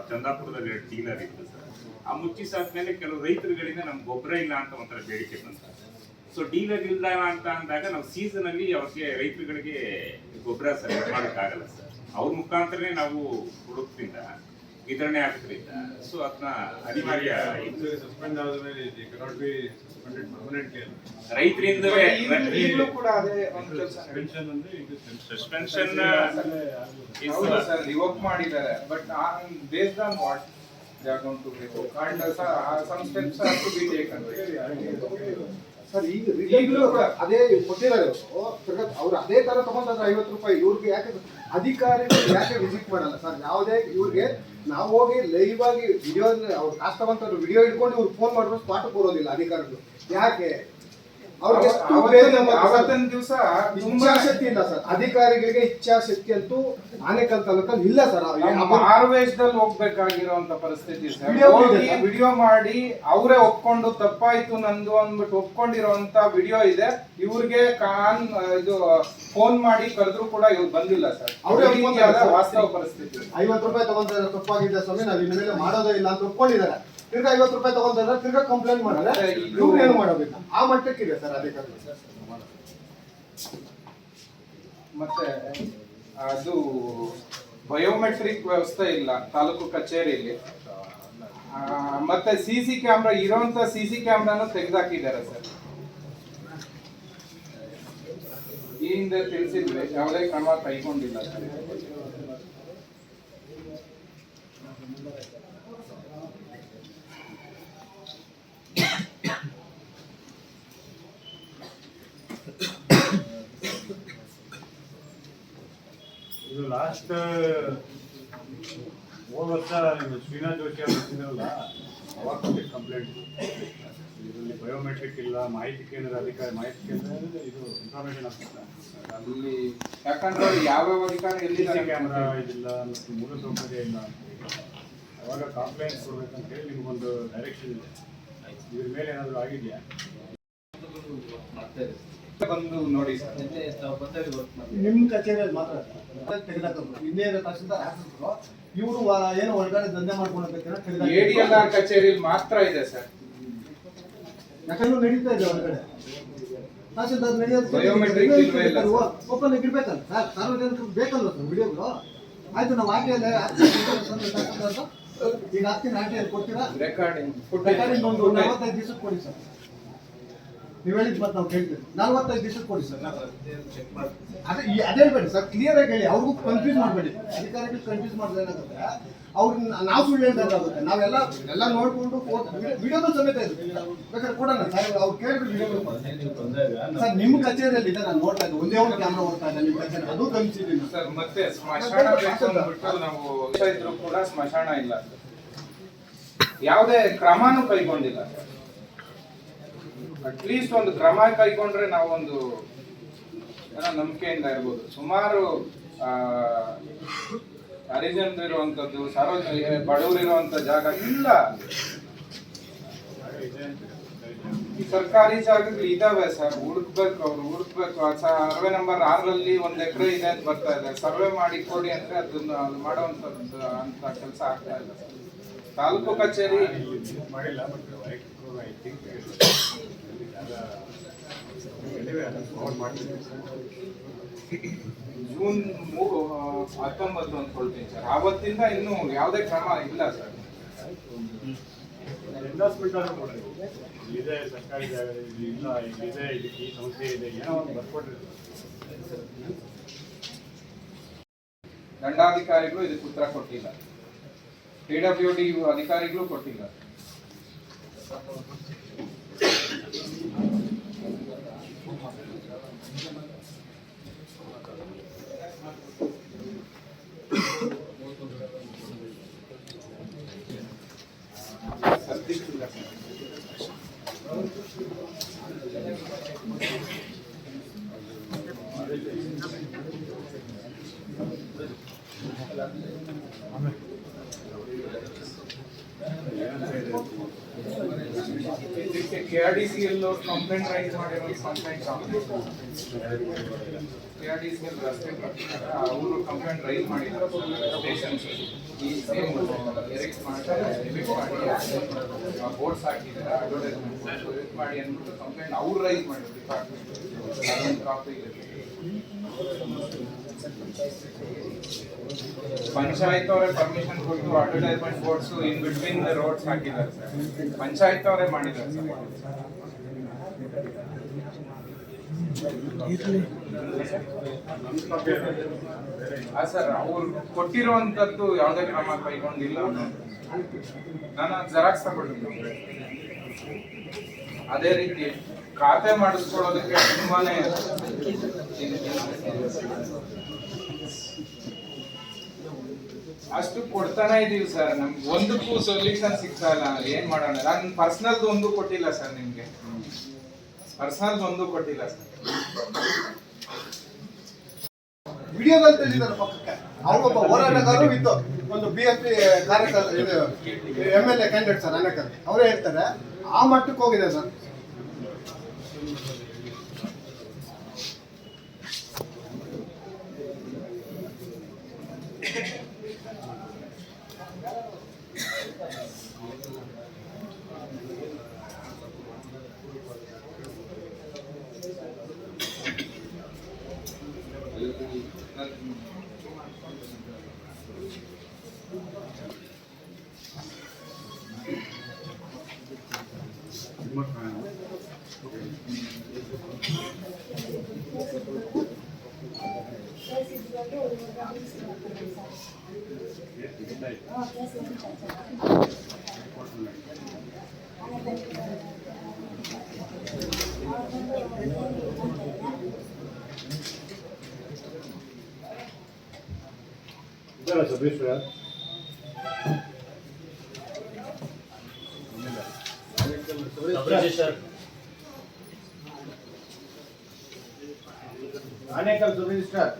ಚಂದಾಪುರದಲ್ಲಿ ಡೀಲರ್ ಇತ್ತು ಸರ್. ಆ ಮುಚ್ಚಿಸಾದ್ಮೇಲೆ ಕೆಲವು ರೈತರುಗಳಿಂದ ನಮ್ಗೆ ಗೊಬ್ಬರ ಇಲ್ಲ ಅಂತ ಒಂಥರ ಬೇಡಿಕೆ ಬಂತ. ಸೊ ಡೀಲರ್ ಇಲ್ಲ ಅಂತ ಅಂದಾಗ ನಾವು ಸೀಸನ್ ಅಲ್ಲಿ ಅವ್ರಿಗೆ ರೈತರುಗಳಿಗೆ ಗೊಬ್ಬರ ಸೆಲೆಕ್ಟ್ ಮಾಡೋಕ್ಕಾಗಲ್ಲ ಸರ್. ಅವ್ರ ಮುಖಾಂತರನೇ ನಾವು ಹುಡುಕ್ತಿಂದ ವಿತರಣೆ ಆಗೋದ್ರಿಂದ ಸೊ ಅದನ್ನ ಅನಿವಾರ್ಯ ರೈತರಿಂದ ಸಸ್ಪೆನ್ಷನ್ ರಿವೋಕ್ ಮಾಡಿದ್ದಾರೆ. But based on what they are going to revoke and some steps are to be taken. Sir ಈಗಲೂ ಅದೇ ಕೊಟ್ಟಿದ್ದಾರೆ ಅವ್ರು ಅದೇ ತರ ತಗೊಂಡ್ರೆ 50 ರೂಪಾಯಿ. ಇವ್ರಿಗೆ ಯಾಕೆ ಅಧಿಕಾರಿಗಳು ಯಾಕೆ ವಿಸಿಟ್ ಮಾಡಲ್ಲ ಸರ್? ಯಾವುದೇ ಇವ್ರಿಗೆ ನಾವು ಹೋಗಿ ಲೈವ್ ಆಗಿ ವಿಡಿಯೋ ಅವ್ರು ಕಾಸ್ಟ್ ತಗೊಂತಾರೆ ವಿಡಿಯೋ ಇಟ್ಕೊಂಡು ಇವ್ರು ಫೋನ್ ಮಾಡಿದ್ರು ಸ್ಪಾಟ್ ಕೊಡೋದಿಲ್ಲ ಅಧಿಕಾರಿಗಳು. ಯಾಕೆ? ಅವ್ರಿಗೆ ಅವತ್ತಿನ ದಿವಸ ಇಚ್ಛಾಶಕ್ತಿ ಇಲ್ಲ ಸರ್. ಅಧಿಕಾರಿಗಳಿಗೆ ಇಚ್ಛಾಶಕ್ತಿ ಅಂತೂ ಆನೇಕಲ್ ತಾಲೂಕಲ್ಲಿ ಇಲ್ಲ ಸರ್. ಮಾರುವೇಷದಲ್ಲಿ ಹೋಗ್ಬೇಕಾಗಿರುವಂತ ಪರಿಸ್ಥಿತಿ ವಿಡಿಯೋ ಮಾಡಿ ಅವರೇ ಒಪ್ಕೊಂಡು ತಪ್ಪಾಯ್ತು ನಂದು ಅಂದ್ಬಿಟ್ಟು ಒಪ್ಕೊಂಡಿರುವಂತ ವಿಡಿಯೋ ಇದೆ. ಇವ್ರಿಗೆ ಇದು ಫೋನ್ ಮಾಡಿ ಕರೆದ್ರು ಕೂಡ ಇವ್ರು ಬಂದಿಲ್ಲ ಸರ್. ವಾಸ್ತವ ಪರಿಸ್ಥಿತಿ 50 ರೂಪಾಯಿ ತಗೊಂತಾರೆ ತಪ್ಪಾಗಿದೆ ಸ್ವಾಮಿ, ನಾವ್ ಇನ್ಮೇಲೆ ಮಾಡೋದೇ ಇಲ್ಲ ಅಂತ ಒಪ್ಕೊಂಡಿದ್ದಾರೆ. ತಿರ್ಗಾ 50 ರೂಪಾಯಿ ತಗೊಂಡ್ರೆ ತಿರ್ಗಾ ಕಂಪ್ಲೇಂಟ್ ಮಾಡಿದ್ರೆ ಇವ್ರು ಏನು ಮಾಡೋದಿಲ್ಲ. ಆ ಮಟ್ಟಕ್ಕಿದೆ ಸರ್ ಅಧಿಕಾರಿ. ಮತ್ತೆ ಅದು ಬಯೋಮೆಟ್ರಿಕ್ ವ್ಯವಸ್ಥೆ ಇಲ್ಲ ತಾಲೂಕು ಕಚೇರಿಯಲ್ಲಿ. ಮತ್ತೆ ಸಿಸಿ ಕ್ಯಾಮ್ರಾ ಇರುವಂತ ಸಿಸಿ ಕ್ಯಾಮ್ರಾನು ತೆಗೆದಾಕಿದ್ದಾರೆ ಸರ್. ಈ ಹಿಂದೆ ತಿಳಿಸಿದ್ವಿ, ಯಾವುದೇ ಕ್ರಮ ಕೈಗೊಂಡಿಲ್ಲ ಸರ್. ಇದು ಲಾಸ್ಟ್ ಹೋದ ವರ್ಷ ಶ್ರೀನಾಥ್ ಜೋಶಿ ಅವರು ಇದ್ದಿದ್ರಲ್ಲ ಅವಾಗ ಕೊಟ್ಟಿದ್ದು ಕಂಪ್ಲೇಂಟ್. ಇದರಲ್ಲಿ ಬಯೋಮೆಟ್ರಿಕ್ ಇಲ್ಲ, ಮಾಹಿತಿ ಕೇಂದ್ರ ಅಧಿಕಾರಿ, ಮಾಹಿತಿ ಕೇಂದ್ರ ಅಂದ್ರೆ ಇದು ಇನ್ಫಾರ್ಮೇಶನ್ ಆಗ್ತದೆ ಅಲ್ಲಿ. ಯಾಕಂದ್ರೆ ಯಾವ್ಯಾವ ಅಧಿಕಾರಿ ಎಲ್ಲಿದ್ದಾರೆ ಕ್ಯಾಮ್ರಾ ಇದಿಲ್ಲ ಮತ್ತು ಮೂಲಸೌಕರ್ಯ ಇಲ್ಲ ಅಂತ ಹೇಳಿ ಅವಾಗ ಕಂಪ್ಲೇಂಟ್ ಕೊಡ್ಬೇಕಂತ ಹೇಳಿ ನಿಮ್ಗೊಂದು ಡೈರೆಕ್ಷನ್ ಇದೆ. ಇದ್ರ ಮೇಲೆ ಏನಾದರೂ ಆಗಿದೆಯಾ? ಬಂದು ನೋಡಿ ಸರ್. ನಿಮ್ಮ ಕಚೇರಿಯಲ್ಲಿ ಮಾತ್ರ ತೆಗೆದಾಕೋದು. ಇನ್ನೇನು ತಹಸೀಲ್ದಾರ್ ಹಾಕಿದ್ರು, ಇವರು ಏನು ಒಳಗಡೆ ದಂಧೆ ಮಾಡ್ಕೊಂಡು ADLR ಕಚೇರಿಯಲ್ಲಿ ಮಾತ್ರ ಇದೆ ಸರ್. ಯಾಕಂದ್ರೆ ನಡೀತಾ ಇದೆ ಒಳಗಡೆ ತಹಸೀಲ್ದಾರ್ ನಡೆಯೋದು ಬಯೋಮೆಟ್ರಿಕ್ ಇಲ್ವೇ ಇಲ್ಲ ಓಪನ್ ಇರ್ಬೇಕಲ್ಲ ಸರ್, ಸಾರ್ವಜನಿಕರು ಬೇಕಲ್ವ ಸರ್ ವಿಡಿಯೋಗಳು. ಆಯ್ತು ನಾವು ಆಟಿಯಲ್ಲಿ ಈಗ ಆಗ್ತೀನಿ, ಆಟಿಯಲ್ಲಿ ಕೊಡ್ತೀರಾ? ರೆಕಾರ್ಡಿಂಗ್ ಒಂದು 45 ದಿವಸಕ್ಕೆ ಕೊಡಿ ಸರ್. ನೀವು ಹೇಳಿದ್ ಮತ್ತೆ ನಾವು ಕೇಳ್ತೀವಿ, 45 ದಿವಸಕ್ಕೆ ಕೊಡಿ ಸರ್. ಅದೇ ಹೇಳ್ಬೇಡಿ ಸರ್, ಕ್ಲಿಯರ್ ಆಗಿ ಹೇಳಿ, ಅವ್ರಿಗೂ ಕನ್ಫ್ಯೂಸ್ ಮಾಡಬೇಡಿ. ಅಧಿಕಾರಿಗಳು ಕನ್ಫ್ಯೂಸ್ ಮಾಡಿದ್ರೆ ಏನಾಗುತ್ತೆ, ಅವ್ರನ್ನ ನಾವು ಸುಳ್ಳು ಹೇಳ್ದಾಗುತ್ತೆ. ನಾವೆಲ್ಲ ನೋಡ್ಕೊಂಡು ವಿಡಿಯೋಗಳು ಸಮೇತ ಇದೆ, ಬೇಕಾದ್ರೆ ಕೊಡೋಣ ಸರ್. ಅವ್ರು ಕೇಳಿದ್ರು ವಿಡಿಯೋಗಳು ಸರ್. ನಿಮ್ಮ ಕಚೇರಿಯಲ್ಲಿ ಇದೆ, ನಾನು ನೋಡ್ತಾ ಇದ್ದೆ, ಒಂದೇ ಒಂದು ಕ್ಯಾಮ್ರಾ ಓಡ್ತಾ ಇದೆ ನಿಮ್ಮ ಕಚೇರಿ, ಅದು ಗಮನಿಸಿದ್ದೀನಿ ಸರ್. ಮತ್ತೆ ಸ್ಮಶಾನ ಬಿಟ್ಟು ನಾವು ಇದ್ರು ಕೂಡ ಸ್ಮಶಾನ ಇಲ್ಲ, ಯಾವುದೇ ಕ್ರಮನೂ ಕೈಗೊಂಡಿಲ್ಲ ಸರ್. ಅಟ್ಲೀಸ್ಟ್ ಒಂದು ಕ್ರಮ ಕೈಗೊಂಡ್ರೆ ನಾವೊಂದು ಏನೋ ನಂಬಿಕೆಯಿಂದ ಇರ್ಬೋದು. ಸುಮಾರು ಹರಿಜನರು ಇರುವಂತದ್ದು, ಬಡವರು ಇರುವಂತ ಜಾಗ ಇಲ್ಲ. ಈ ಸರ್ಕಾರಿ ಜಾಗಗಳು ಇದಾವೆ ಸರ್, ಹುಡುಕ್ಬೇಕು, ಅವ್ರು ಹುಡುಕ್ಬೇಕು. ಸರ್ವೆ ನಂಬರ್ 6ರಲ್ಲಿ 1 ಎಕರೆ ಇದೆ ಅಂತ ಬರ್ತಾ ಇದೆ. ಸರ್ವೆ ಮಾಡಿ ಕೊಡಿ ಅಂದ್ರೆ ಅದನ್ನ ಮಾಡುವಂತದ್ದು ಅಂತ ಕೆಲಸ ಆಗ್ತಾ ಇಲ್ಲ ಸರ್. ತಾಲೂಕು ಕಚೇರಿ ಮಾಡಿಲ್ಲ, ಬಟ್ ಐ ಥಿಂಕ್ ಜೂನ್ 19 ಅಂದ್ಕೊಳ್ತೀನಿ ಸರ್. ಆವತ್ತಿಂದ ಇನ್ನೂ ಯಾವುದೇ ಕ್ರಮ ಇಲ್ಲ ಸರ್. ಎಂಡೋಸ್ಮೆಂಟ್ ಆದ್ರೂ ಕೊಡ್ರಿ, ಇಲ್ಲಿದೆ ಸರ್ಕಾರಿ ಜಾಗ, ಇಲ್ಲ ಇಲ್ಲಿದೆ, ಇದಕ್ಕೆ ಈ ಸಮಸ್ಯೆ ಇದೆ, ಏನೋ ಒಂದು ಬರ್ಕೊಡ್ರಿ. ದಂಡಾಧಿಕಾರಿಗಳು ಇದಕ್ಕೆ ಉತ್ತರ ಕೊಟ್ಟಿಲ್ಲ, PWD ಅಧಿಕಾರಿಗಳು ಕೊಟ್ಟಿಲ್ಲ. KRDCL ಕಂಪ್ಲೇಂಟ್ ರೈಸ್ ಮಾಡಿರೋ ಕಂಪ್ಲೇಂಟ್ KRDCL ರಸ್ತೆ ಅವರು ಕಂಪ್ಲೇಂಟ್ ರೈಸ್ ಮಾಡಿದ್ರು ಸ್ಟೇಷನ್ಸ್. ಈ ಸೇಮ್ ಎರೆಕ್ಟ್ ಮಾಡಿ ಬೋರ್ಡ್ಸ್ ಹಾಕಿದ್ದಾರೆ, ಅಡ್ವರ್ಟೈಸ್ಮೆಂಟ್ ಎರೆಕ್ಟ್ ಮಾಡಿ ಅಂದ್ಬಿಟ್ಟು ಕಂಪ್ಲೇಂಟ್ ಅವ್ರು ರೈಸ್ ಮಾಡಿದ್ರು ಡಿಪಾರ್ಟ್ಮೆಂಟ್. ಅದೊಂದು ಕಾಪಿ ಇದೆ. ಪಂಚಾಯತ್ ಅವರೇ ಪರ್ಮಿಷನ್ ಕೊಟ್ಟು advertisement boards in between the roads ಹಾಕಿದ್ದಾರೆ ಸರ್. ಪಂಚಾಯತ್ ಅವರೇ ಮಾಡಿದ್ದಾರೆ ಸರ್. ಅವ್ರು ಕೊಟ್ಟಿರುವಂತದ್ದು ಯಾವುದೇ ಕ್ರಮ ಕೈಗೊಂಡಿಲ್ಲ. ನಾನು ಜೆರಾಕ್ಸ್ ತಗೊಂಡಿದ್ದೆ. ಅದೇ ರೀತಿ ಖಾತೆ ಮಾಡಿಸ್ಕೊಳ್ಳೋದಕ್ಕೆ ತುಂಬಾನೇ ಅಷ್ಟು ಕೊಡ್ತಾನೆ ಇದೀವಿ ಸರ್. ನಮ್ಗೆ ಒಂದಕ್ಕೂ ಸೊಲ್ಯೂಷನ್ ಸಿಗ್ತಾ ಇಲ್ಲ. ಏನ್ ಮಾಡೋಣ? ನಾನು ಪರ್ಸನಲ್ ಒಂದು ಕೊಟ್ಟಿಲ್ಲ ಸರ್, ನಿಮ್ಗೆ ಪರ್ಸನಲ್ ಒಂದು ಕೊಟ್ಟಿಲ್ಲ ಸರ್. ವಿಡಿಯೋದಲ್ಲಿ ತೆಗೆದಿದ್ದಾರೆ ಪಕ್ಕಕ್ಕೆ. ಅವರೊಬ್ಬ ಹೋರಾಟಗಾರರು ಇತ್ತು, ಒಂದು BFP ಕಾರ್ಯಕರ್ತ, MLA ಕ್ಯಾಂಡಿಡೇಟ್ ಸರ್, ಅನೇಕರು ಅವರೇ ಹೇಳ್ತಾರೆ. ಆ ಮಟ್ಟಕ್ಕೆ ಹೋಗಿದೆ ಸರ್. ಇದಲ್ಲ ಸಬ್ರೀಶ್ವರ ಆನೇಕಲ್ ಸಬ್ ರಿಜಿಸ್ಟ್ರಾರ್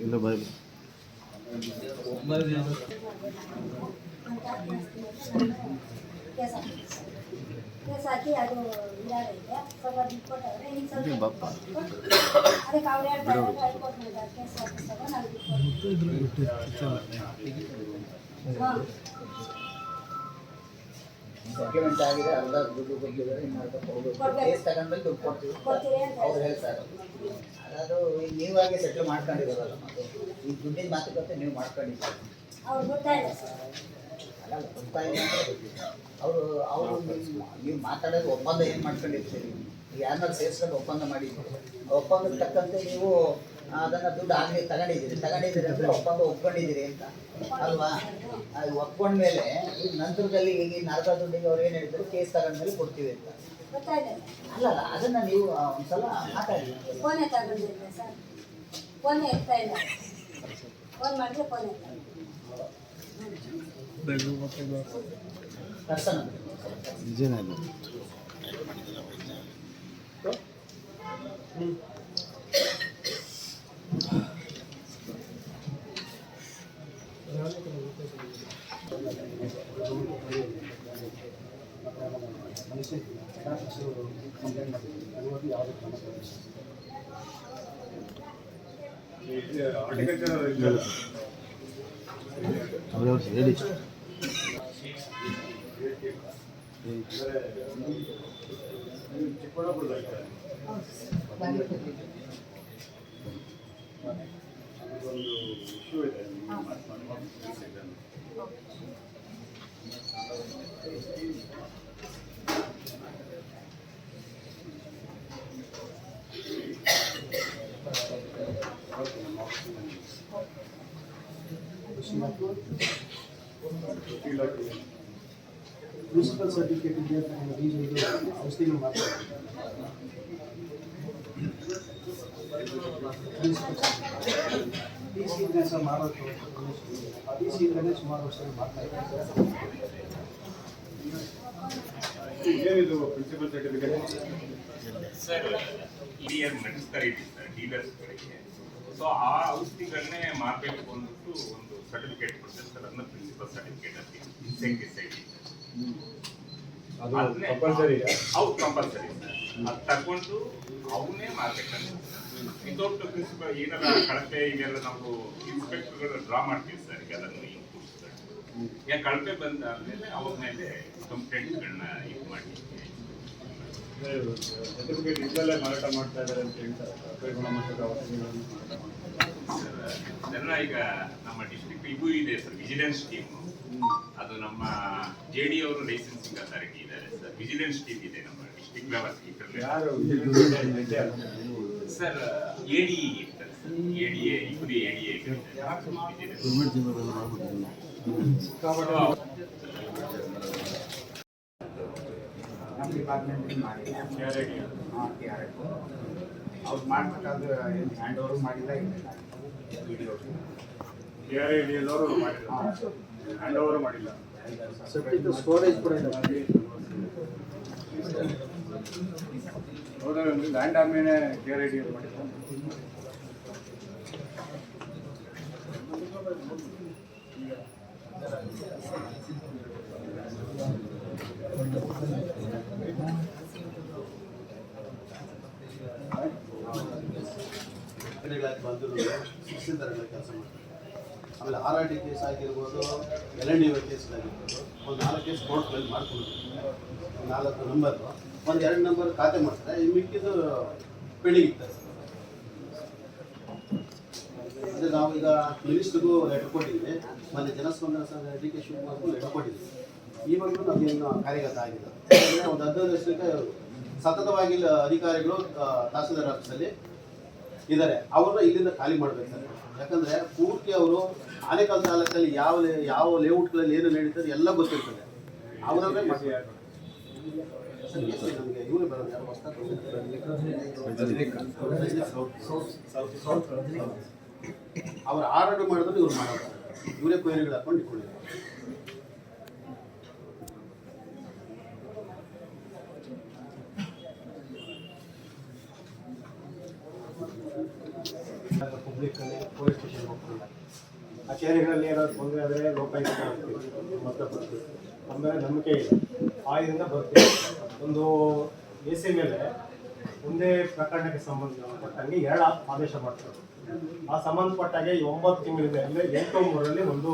ಇಲ್ಲ ಬಾಯ್ ಕೇಸ್ ಹಾಕಿ ಅದು ಇದಾಗೈತೆ ಸ್ವಲ್ಪ ದುಡ್ಡು ಕೊಟ್ಟವ್ರೆ ಈಗ ಸ್ವಲ್ಪ ಬಾಪ ಅದಕ್ಕೆ ಅವ್ರು ಹೇಳ್ತಾರೆ ಹೈಕೋರ್ಟ್ ಮಾಡಿದ್ದಾರೆ ಕೇಸ್ ಹಾಕಿಸ್ದಾಗ ನಾವು ಹಾಂ ಡಾಕ್ಯುಮೆಂಟ್ ಆಗಿದೆ ಅರ್ಧ ದುಡ್ಡು ಕೊಟ್ಟಿದ್ದಾರೆ ಇನ್ನು ಅರ್ಧ ಕೊಡ್ಬೇಕು ಕೇಸ್ ತಗೊಂಡ್ಮೇಲೆ ದುಡ್ಡು ಕೊಡ್ತೀವಿ ಅವ್ರು ಹೇಳ್ತಾರೆ ಅದು ಈಗ ನೀವಾಗೆ ಸೆಟ್ಲ್ ಮಾಡ್ಕೊಂಡಿರೋದಲ್ಲ ಮತ್ತೆ ಈ ದುಡ್ಡಿನ ಮಾತುಕತೆ ನೀವು ಮಾಡ್ಕೊಂಡಿದ್ದೀರಿ ಅವ್ರು ಗೊತ್ತಾಯಿಲ್ಲ ಸರ್ ಅಲ್ಲ ಗೊತ್ತಾಯಿಲ್ಲ ಅಂತ ಗೊತ್ತಿಲ್ಲ ಅವರು ನೀವು ಮಾತಾಡೋದು ಒಪ್ಪಂದ ಏನು ಮಾಡ್ಕೊಂಡಿರ್ತೀರಿ ಯಾರನ್ನಾರು ಸೇರಿಸ್ಕೊಂಡು ಒಪ್ಪಂದ ಮಾಡಿದ್ದೀರಿ ಒಪ್ಪಂದಕ್ಕೆ ತಕ್ಕಂತೆ ನೀವು ಅದನ್ನು ದುಡ್ಡು ಆಗಲಿ ತಗೊಂಡಿದ್ದೀರಿ ಅಂದರೆ ಒಪ್ಪಂದ ಒಪ್ಕೊಂಡಿದ್ದೀರಿ ಅಂತ ಅಲ್ವಾ ಅದು ಒಪ್ಕೊಂಡ್ಮೇಲೆ ಈಗ ನಂತರದಲ್ಲಿ ಈಗ ಇನ್ನು ಅರ್ಧ ದುಡ್ಡಿಗೆ ಅವ್ರು ಏನು ಹೇಳಿದ್ರು ಕೇಸ್ ತಗೊಂಡ್ಮೇಲೆ ಕೊಡ್ತೀವಿ ಅಂತ ಗೊತ್ತಾಯಿಲ್ಲ ಅಲ್ಲಲ್ಲ ಅದನ್ನು ನೀವು ಒಂದ್ಸಲ ಮಾತಾಡಿ ಫೋನೇ ತಗೊಂಡಿಲ್ಲ ಸರ್ ಫೋನೇ ಇರ್ತಾ ಇಲ್ಲ ಫೋನ್ ಮಾಡಿದ್ರೆ ಫೋನ್ ಇರ್ತಾ ಇಲ್ಲ ಪರ್ಸನ್ ನಿಜನೇ ಅವ್ರವ್ರು ಹೇಳಿ ಒಂದು ಇಶ್ಯೂ ಇದೆ ಪ್ರಿನ್ಸಿಪಲ್ ಸರ್ಟಿಫಿಕೇಟ್ ಇದೆ ರೀಸನ್ಗೆ ಔಷಧಿಗಳು ಮಾಡ್ತಾರೆ ಟಿ ಸಿ ಇದ್ರೆ ಸರ್ ಮಾಡೋದು ಆ ಟಿ ಸಿ ಇದ್ರೇ ಸುಮಾರು ವರ್ಷ ಮಾಡ್ತಾ ಇದ್ದಾರೆ ಏನಿದು ಪ್ರಿನ್ಸಿಪಲ್ ಸರ್ಟಿಫಿಕೇಟ್ ಸರ್ ಹಿರಿಯರು ನಡೆಸ್ತಾರೆ ಸರ್ ಡೀಲರ್ಸ್ಗಳಿಗೆ ಸೊ ಆ ಔಷಧಿಗಳನ್ನೇ ಮಾರ್ಕೆಟ್ಗೆ ಬಂದ್ಬಿಟ್ಟು ಒಂದು ಸರ್ಟಿಫಿಕೇಟ್ ಕೊಡ್ತಾರೆ ಸರ್ ಅದನ್ನ ಪ್ರಿನ್ಸಿಪಲ್ ಸರ್ಟಿಫಿಕೇಟ್ ಅಂತ ಇನ್ಸೆಕ್ಟಿಸೈಡ್ ಕಂಪಲ್ಸರಿ ಹೌದು ಕಂಪಲ್ಸರಿ ಸರ್ ಅದು ತಗೊಂಡು ಅವನ್ನೇ ಮಾರ್ಕೆಟ್ ಅಂತ ವಿತೌಟ್ ಪ್ರಿನ್ಸಿಪಲ್ ಏನಾರ ಕಳಪೆ ಇದೆಲ್ಲ ನಾವು ಇನ್ಸ್ಪೆಕ್ಟರ್ಗಳು ಡ್ರಾ ಮಾಡ್ತೀವಿ ಸರ್ ಈಗ ಅದನ್ನು ಇನ್ಪುಟ್ಸ್ಗಳು ಈಗ ಕಳಪೆ ಬಂದಾದ್ಮೇಲೆ ಅವ್ರ ಮೇಲೆ ಕಂಪ್ಲೇಂಟ್ಗಳನ್ನ ಇದು ಮಾಡಿ ಸರ್ಟಿಫಿಕೇಟ್ ಇದ್ದಲ್ಲೇ ಮಾರಾಟ ಮಾಡ್ತಾ ಇದ್ದಾರೆ ಅಂತ ಹೇಳ್ತಾರೆ ಕಳಪೆ ಗುಣಮಟ್ಟದ ಔಷಧಿಗಳನ್ನು ಮಾರಾಟ ಮಾಡ್ತಾರೆ ಅದೆಲ್ಲ ಈಗ ನಮ್ಮ ಡಿಸ್ಟ್ರಿಕ್ಟ್ ಇದು ಇದೆ ಸರ್ ವಿಜಿಲೆನ್ಸ್ ಟೀಮ್ ಅದು ನಮ್ಮ JD ಅವರು ಲೈಸೆನ್ಸಿಂಗ್ ಅಥಾರಿಟಿ ಇದ್ದಾರೆ ಸರ್ ವಿಜಿಲೆನ್ಸ್ ಟೀಮ್ ಇದೆ ನಮ್ಮ ಡಿಸ್ಟ್ರಿಕ್ಟ್ ಲೆವೆಲ್ ಯಾರು ಸರ್ ADE ಇರ್ತಾರೆ ಸರ್ ADA ಇಬ್ಬರು ADA ನಮ್ಮ ಡಿಪಾರ್ಟ್ಮೆಂಟ್ ಮಾಡಿಲ್ಲ ಅವ್ರು ಮಾಡ್ಬೇಕಾದ್ರೆ ಹ್ಯಾಂಡ್ ಓವರ್ ಮಾಡಿಲ್ಲ ಇಲ್ಲ KRADLವರು ಮಾಡಿಲ್ಲ ಹ್ಯಾಂಡ್ ಓವರ್ ಮಾಡಿಲ್ಲ ಸೆಪ್ಟಿಕ್ ಸ್ಟೋರೇಜ್ ಕೂಡ ಇದೆ ಹೌದಾ ಲ್ಯಾಂಡ್ ಆಮೇಲೆ KRADL ಮಾಡಿಲ್ಲ ಬಂದು ಶಿಕ್ಷಿತರಗಳ ಕೆಲಸ ಮಾಡ್ತಾರೆ ಆಮೇಲೆ RRT ಕೇಸ್ ಆಗಿರ್ಬೋದು LND ಕೇಸ್ಗಳಾಗಿರ್ಬೋದು ಒಂದು 4 ಕೇಸ್ ಕೋರ್ಟ್ಗಳಲ್ಲಿ ಮಾಡ್ಕೊಂಡಿರ್ತಾರೆ 4 ನಂಬರ್ ಒಂದು 2 ನಂಬರ್ ಖಾತೆ ಮಾಡ್ತಾರೆ ಈ ಮಿಕ್ಕಿದ್ದು ಪೆಂಡಿಂಗ್ ಇರ್ತಾರೆ ಅದೇ ನಾವೀಗ ಮಿನಿಸ್ಟ್ರಿಗೂ ಲೆಟರ್ ಕೊಟ್ಟಿದ್ವಿ ಮೊನ್ನೆ ಜನಸ್ಪಂದನ ಸಂಘ DK ಶಿವಕುಮಾರ್ಗೂ ಲೆಟರ್ ಕೊಟ್ಟಿದ್ವಿ ಇವಾಗಲೂ ನಮಗೇನು ಕಾರ್ಯಗತ ಆಗಿದೆ ಒಂದು 15 ವರ್ಷಕ್ಕೆ ಸತತವಾಗಿ ಅಧಿಕಾರಿಗಳು ತಹಸೀಲ್ದಾರ್ ಆಫೀಸಲ್ಲಿ ಇದ್ದಾರೆ, ಅವ್ರನ್ನ ಇಲ್ಲಿಂದ ಖಾಲಿ ಮಾಡ್ಬೇಕು ಸರ್. ಯಾಕಂದರೆ ಪೂರ್ತಿ ಅವರು ಆನೇಕಲ್ ತಾಲೂಕಲ್ಲಿ ಯಾವ ಲೇಔಟ್ಗಳಲ್ಲಿ ಏನು ನಡೀತದೆ ಎಲ್ಲ ಗೊತ್ತಿರ್ತದೆ. ಅವರವರೇ ನಮಗೆ ಇವರೇ ಬರೋದು ಯಾರು ಅವ್ರು ಆರ್ಡರ್ ಮಾಡಿದ್ರೆ ಇವ್ರು ಮಾಡೋದು, ಇವರೇ ಕೊಯ್ಲಿಗಳು ಹಾಕೊಂಡು ಇಟ್ಕೊಂಡಿದ್ದಾರೆ. ಪಬ್ಲಿಕ್ಕಲ್ಲಿ ಪೊಲೀಸ್ ಸ್ಟೇಷನ್ಗೆ ಹೋಗ್ತಾರೆ. ಆ ಕೇರಿಗಳಲ್ಲಿ ಏನಾದ್ರು ತೊಂದರೆ ಆದರೆ ಲೋಕಾಯುಕ್ತ ಮೊದಲು ಬರ್ತೀವಿ. ಆಮೇಲೆ ನಂಬಿಕೆ ಇಲ್ಲ, ಆಯದಿಂದ ಬರ್ತೀವಿ. ಒಂದು AC ಮೇಲೆ ಒಂದೇ ಪ್ರಕರಣಕ್ಕೆ ಸಂಬಂಧಪಟ್ಟಂಗೆ 2 ಆದೇಶ ಮಾಡ್ತಾರೆ. ಆ ಸಂಬಂಧಪಟ್ಟಾಗೆ 9 ತಿಂಗಳಿಂದ 8/3 ಒಂದು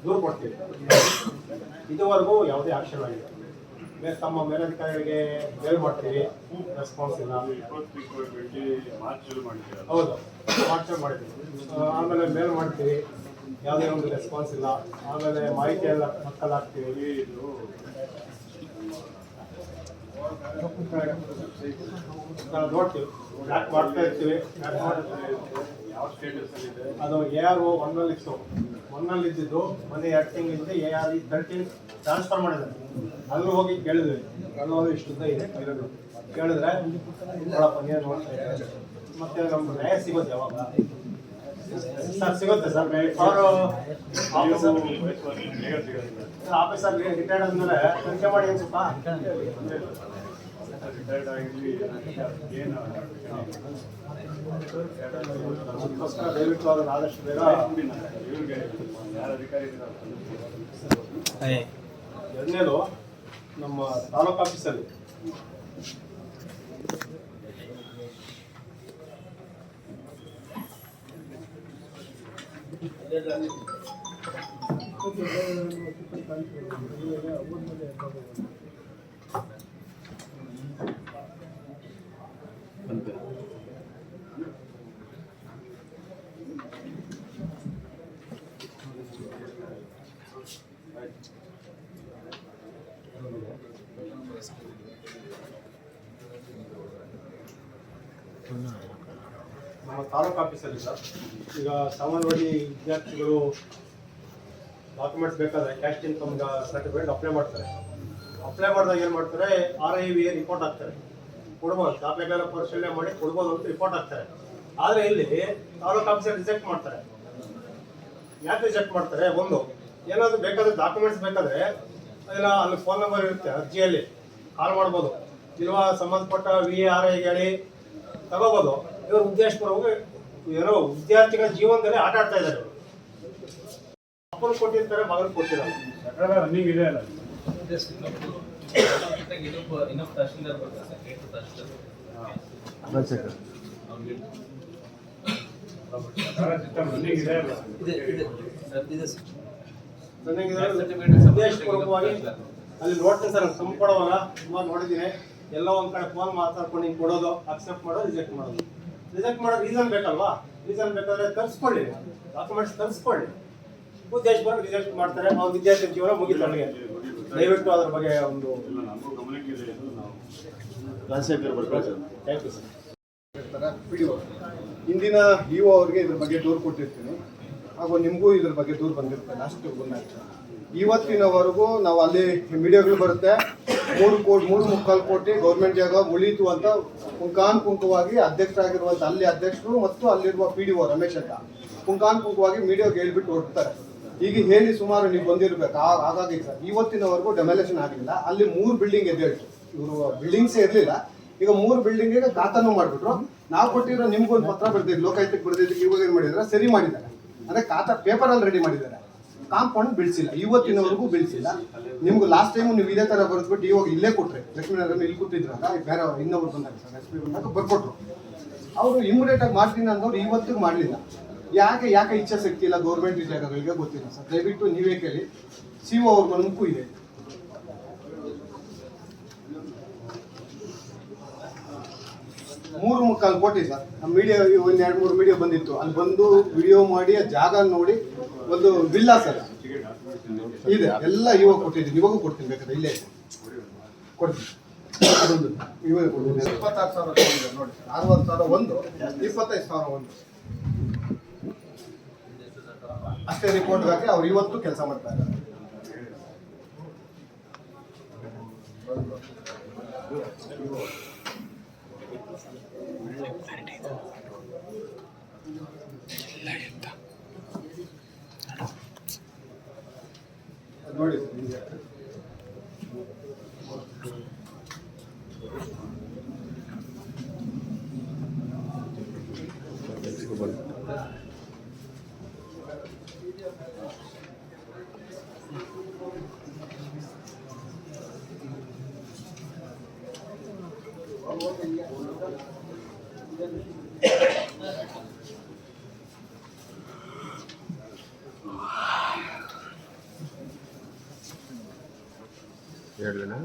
ದೂರು ಕೊಡ್ತೀವಿ. ಇದುವರೆಗೂ ಯಾವುದೇ ಆಕ್ಷನ್ ಆಗಿಲ್ಲ. ತಮ್ಮ ಮೇಲಧಿಕಾರಿಗಳಿಗೆ ಮೇಲ್ ಮಾಡ್ತೀವಿ, ರೆಸ್ಪಾನ್ಸ್ ಇಲ್ಲ. ಹೌದು, ಮಾರ್ಚ್ ಮಾಡಿದ್ದೀವಿ. ಆಮೇಲೆ ಮೇಲ್ ಮಾಡ್ತೀವಿ, ಯಾವುದೇ ಒಂದು ರೆಸ್ಪಾನ್ಸ್ ಇಲ್ಲ. ಆಮೇಲೆ ಮಾಹಿತಿ ಎಲ್ಲ ಮಕ್ಕಳು ಹಾಕ್ತೀವಿ. ನೋಡ್ತೀವಿ, ಟ್ರ್ಯಾಕ್ ಮಾಡ್ತಾ ಇರ್ತೀವಿ. ಅದು ARO 1 ಇದ್ದಿದ್ದು ಮೊನ್ನೆ 2 ತಿಂಗಳಿಂದ AR 13 ಟ್ರಾನ್ಸ್ಫರ್ ಮಾಡಿದ್ದಾರೆ. ಅಲ್ಲೂ ಹೋಗಿ ಕೇಳಿದ್ವಿ, ಅಲ್ಲೂ ಇಷ್ಟುದ್ದ ಇದೆ ಕೇಳಿದ್ರೆ ನೋಡಪ್ಪ ನೀನು ನೋಡ್ತಾ ಇದ್ದಾರೆ. ಮತ್ತೆ ನಮ್ಗೆ ನ್ಯಾಯ ಸಿಗೋದು ಯಾವಾಗ ಸರ್? ಸಿಗುತ್ತೆ ಸರ್. ಆಫೀಸರ್ ರಿಟೈರ್ಡ್ ಆದ್ಮೇಲೆ ತನಿಖೆ ಮಾಡಿ ಅನ್ಸುತ್ತಾ? ಅದಕ್ಕೋಸ್ಕರ ದಯವಿಟ್ಟು ಅದನ್ನು ಆದಷ್ಟು ಬೇಗ ಎರಡನೇದು ನಮ್ಮ ತಾಲೂಕು ಆಫೀಸಲ್ಲಿ ನಮ್ಮ ತಾಲೂಕು ಆಫೀಸಲ್ಲಿ ಸರ್, ಈಗ ಸಾಮಾನ್ಯವಾಗಿ ವಿದ್ಯಾರ್ಥಿಗಳು ಡಾಕ್ಯುಮೆಂಟ್ಸ್ ಬೇಕಾದರೆ ಕ್ಯಾಸ್ಟ್ ಇನ್ಕಮ್ ಸರ್ಟಿಫಿಕೇಟ್ ಅಪ್ಲೈ ಮಾಡ್ತಾರೆ. ಅಪ್ಲೈ ಮಾಡಿದಾಗ ಏನು ಮಾಡ್ತಾರೆ, RIVA ರಿಪೋರ್ಟ್ ಹಾಕ್ತಾರೆ. ಕೊಡ್ಬೋದು, ದಾಖಲೆಗಳ ಪರಿಶೀಲನೆ ಮಾಡಿ ಕೊಡ್ಬೋದು ಅಂತ ರಿಪೋರ್ಟ್ ಹಾಕ್ತಾರೆ. ಆದರೆ ಇಲ್ಲಿ ತಾಲೂಕು ಆಫೀಸರ್ ರಿಜೆಕ್ಟ್ ಮಾಡ್ತಾರೆ. ಯಾಕೆ ರಿಜೆಕ್ಟ್ ಮಾಡ್ತಾರೆ? ಒಂದು, ಏನಾದರೂ ಬೇಕಾದ್ರೆ ಡಾಕ್ಯುಮೆಂಟ್ಸ್ ಬೇಕಾದರೆ ಅದೆಲ್ಲ ಅಲ್ಲಿ ಫೋನ್ ನಂಬರ್ ಇರುತ್ತೆ, ಅರ್ಜಿಯಲ್ಲಿ ಕಾಲ್ ಮಾಡ್ಬೋದು, ಇಲ್ವಾ ಸಂಬಂಧಪಟ್ಟ VARI ಹೇಳಿ ತಗೋಬೋದು. ಇವರು ಉದ್ದೇಶಪೂರ್ವಕ ಏನೋ ವಿದ್ಯಾರ್ಥಿಗಳ ಜೀವನದಲ್ಲಿ ಆಟ ಆಡ್ತಾ ಇದ್ದಾರೆ. ಅಪ್ಪನ ಕೊಟ್ಟಿರ್ತಾರೆ, ಮಗನ ಕೊಟ್ಟಿದ್ದಾರೆ. ರನ್ನಿಂಗ್ ಇದೆ ಅಲ್ಲ, ಉದ್ದೇಶಪೂರ್ವಕವಾಗಿ ಅಲ್ಲಿ ನೋಡ್ತೀನಿ ಸರ್. ತುಂಬ ಕೊಡೋವಾಗ ಸುಮಾರು ನೋಡಿದ್ದೀನಿ. ಎಲ್ಲೋ ಒಂದು ಕಡೆ ಫೋನ್ ಮಾತಾಡ್ಕೊಂಡು ಹಿಂಗೆ ಕೊಡೋದು, ಅಕ್ಸೆಪ್ಟ್ ಮಾಡೋದು, ರಿಜೆಕ್ಟ್ ಮಾಡೋದು. ರಿಜೆಕ್ಟ್ ಮಾಡೋ ರೀಸನ್ ಬೇಕಲ್ವಾ? ರೀಸನ್ ಬೇಕಾದ್ರೆ ತರಿಸ್ಕೊಳ್ಳಿ, ಡಾಕ್ಯುಮೆಂಟ್ಸ್ ತರಿಸ್ಕೊಳ್ಳಿ. ಉದ್ದೇಶಪೂರ್ವಕ ರಿಜೆಕ್ಟ್ ಮಾಡ್ತಾರೆ. ಅವ್ರ ವಿದ್ಯಾರ್ಥಿ ಜೀವನ ಮುಗಿತು. ನನಗೆ ದಯವಿಟ್ಟು ಅದ್ರ ಬಗ್ಗೆ ಒಂದು ಥ್ಯಾಂಕ್ ಯು ಸರ್. ಇಂದಿನ EO ಅವ್ರಿಗೆ ಇದ್ರ ಬಗ್ಗೆ ದೂರು ಕೊಟ್ಟಿರ್ತೀನಿ, ಹಾಗೂ ನಿಮಗೂ ಇದ್ರ ಬಗ್ಗೆ ದೂರು ಬಂದಿರುತ್ತೆ. ಲಾಸ್ಟ್ ಬಂದಾಯ್ತು. ಇವತ್ತಿನವರೆಗೂ ನಾವು ಅಲ್ಲಿ ಮೀಡಿಯಾಗಳು ಬರುತ್ತೆ, 3.4 ಕೋಟಿ ಗೌರ್ಮೆಂಟ್ ಜಾಗ ಉಳೀತು ಅಂತ ಪುಂಖಾನುಪುಂಖವಾಗಿ ಅಧ್ಯಕ್ಷರಾಗಿರುವಂಥ ಅಲ್ಲಿ ಅಧ್ಯಕ್ಷರು ಮತ್ತು ಅಲ್ಲಿರುವ PDO ರಮೇಶ್ ಅಂತ ಪುಂಖಾನುಪುಂಖವಾಗಿ ಮೀಡಿಯಾಗೆ ಹೇಳ್ಬಿಟ್ಟು ಹೊರಡ್ತಾರೆ. ಈಗ ಹೇಳಿ ಸುಮಾರು ನೀವು ಬಂದಿರಬೇಕು. ಹಾಗಾಗಿ ಸರ್, ಇವತ್ತಿನವರೆಗೂ ಡೆಮೊಲೇಷನ್ ಆಗಿಲ್ಲ. ಅಲ್ಲಿ 3 ಬಿಲ್ಡಿಂಗ್ ಎದ್ದೇಳ್ತು. ಇವರು ಬಿಲ್ಡಿಂಗ್ಸೇ ಇರಲಿಲ್ಲ. ಈಗ 3 ಬಿಲ್ಡಿಂಗಿಗೆ ಖಾತಾನು ಮಾಡಿಬಿಟ್ರು. ನಾವು ಕೊಟ್ಟಿರೋ ನಿಮ್ಗೊಂದು ಪತ್ರ ಬರ್ದಿದ್ದು, ಲೋಕಾಯುಕ್ತಕ್ಕೆ ಬರ್ದಿದ್ದಕ್ಕೆ ಇವಾಗ ಏನು ಮಾಡಿದ್ದಾರೆ, ಸರಿ ಮಾಡಿದ್ದಾರೆ. ಅಂದರೆ ಖಾತಾ ಪೇಪರಲ್ಲಿ ರೆಡಿ ಮಾಡಿದ್ದಾರೆ. ಕಾಂಪೌಂಡ್ ಬಿಡಿಸಿಲ್ಲ, ಇವತ್ತಿನವರೆಗೂ ಬಿಡಿಸಿಲ್ಲ. ನಿಮ್ಗೆ ಲಾಸ್ಟ್ ಟೈಮ್ ನೀವು ಇದೇ ಥರ ಬರೆದ್ಬಿಟ್ಟು ಇವಾಗ ಇಲ್ಲೇ ಕೊಟ್ರೆ, ಲಕ್ಷ್ಮೀನಾರಾಯಣ ಇಲ್ಲಿ ಕೂತಿದ್ರಲ್ಲ, ಬೇರೆ ಇನ್ನೊಬ್ರು ಬಂದಾಗ ಸರ್ SP ಬಂದಾಗ ಬರ್ಕೊಟ್ರು. ಅವರು ಇಮಿಡಿಯೇಟಾಗಿ ಮಾಡ್ತೀನಿ ಅಂದವ್ರು ಇವತ್ತಿಗೂ ಮಾಡಲಿಲ್ಲ. ಯಾಕೆ ಇಚ್ಛಾಶಕ್ತಿ ಇಲ್ಲ ಗೌರ್ಮೆಂಟ್ ಜಾಗಗಳಿಗೆ ಗೊತ್ತಿಲ್ಲ ಸರ್. ದಯವಿಟ್ಟು ನೀವೇ ಕೇಳಿ. CO ಅವ್ರ ಮನಕ್ಕೂ ಇದೆ. $3.25 ಕೋಟಿ ಸರ್. ಮೀಡಿಯಾ ಒಂದು 2-3 ಮೀಡಿಯಾ ಬಂದಿತ್ತು, ಅಲ್ಲಿ ಬಂದು ವಿಡಿಯೋ ಮಾಡಿ ಆ ಜಾಗ ನೋಡಿ ಒಂದು ವಿಲ್ಲಾ ಸರ್ ಇದೆ, ಎಲ್ಲ ಇವಾಗ ಕೊಟ್ಟಿದ್ದೀನಿ. ಇವಾಗೂ ಕೊಡ್ತೀನಿ, ಬೇಕಾದ್ರೆ ಇಲ್ಲೇ ಕೊಡ್ತೀನಿ. 26,000 ತಗೊಂಡಿದ್ದಾರೆ ನೋಡಿ ಸರ್. 60,000 ಒಂದು, 25,000 ಒಂದು. ಅಷ್ಟೇ ರಿಪೋರ್ಟ್ ಹಾಕಿ ಅವ್ರು ಇವತ್ತು ಕೆಲಸ ಮಾಡ್ತಾ ಇದ್ದಾರೆ. ನೋಡಿ ಹೇಳಿದೆನಾ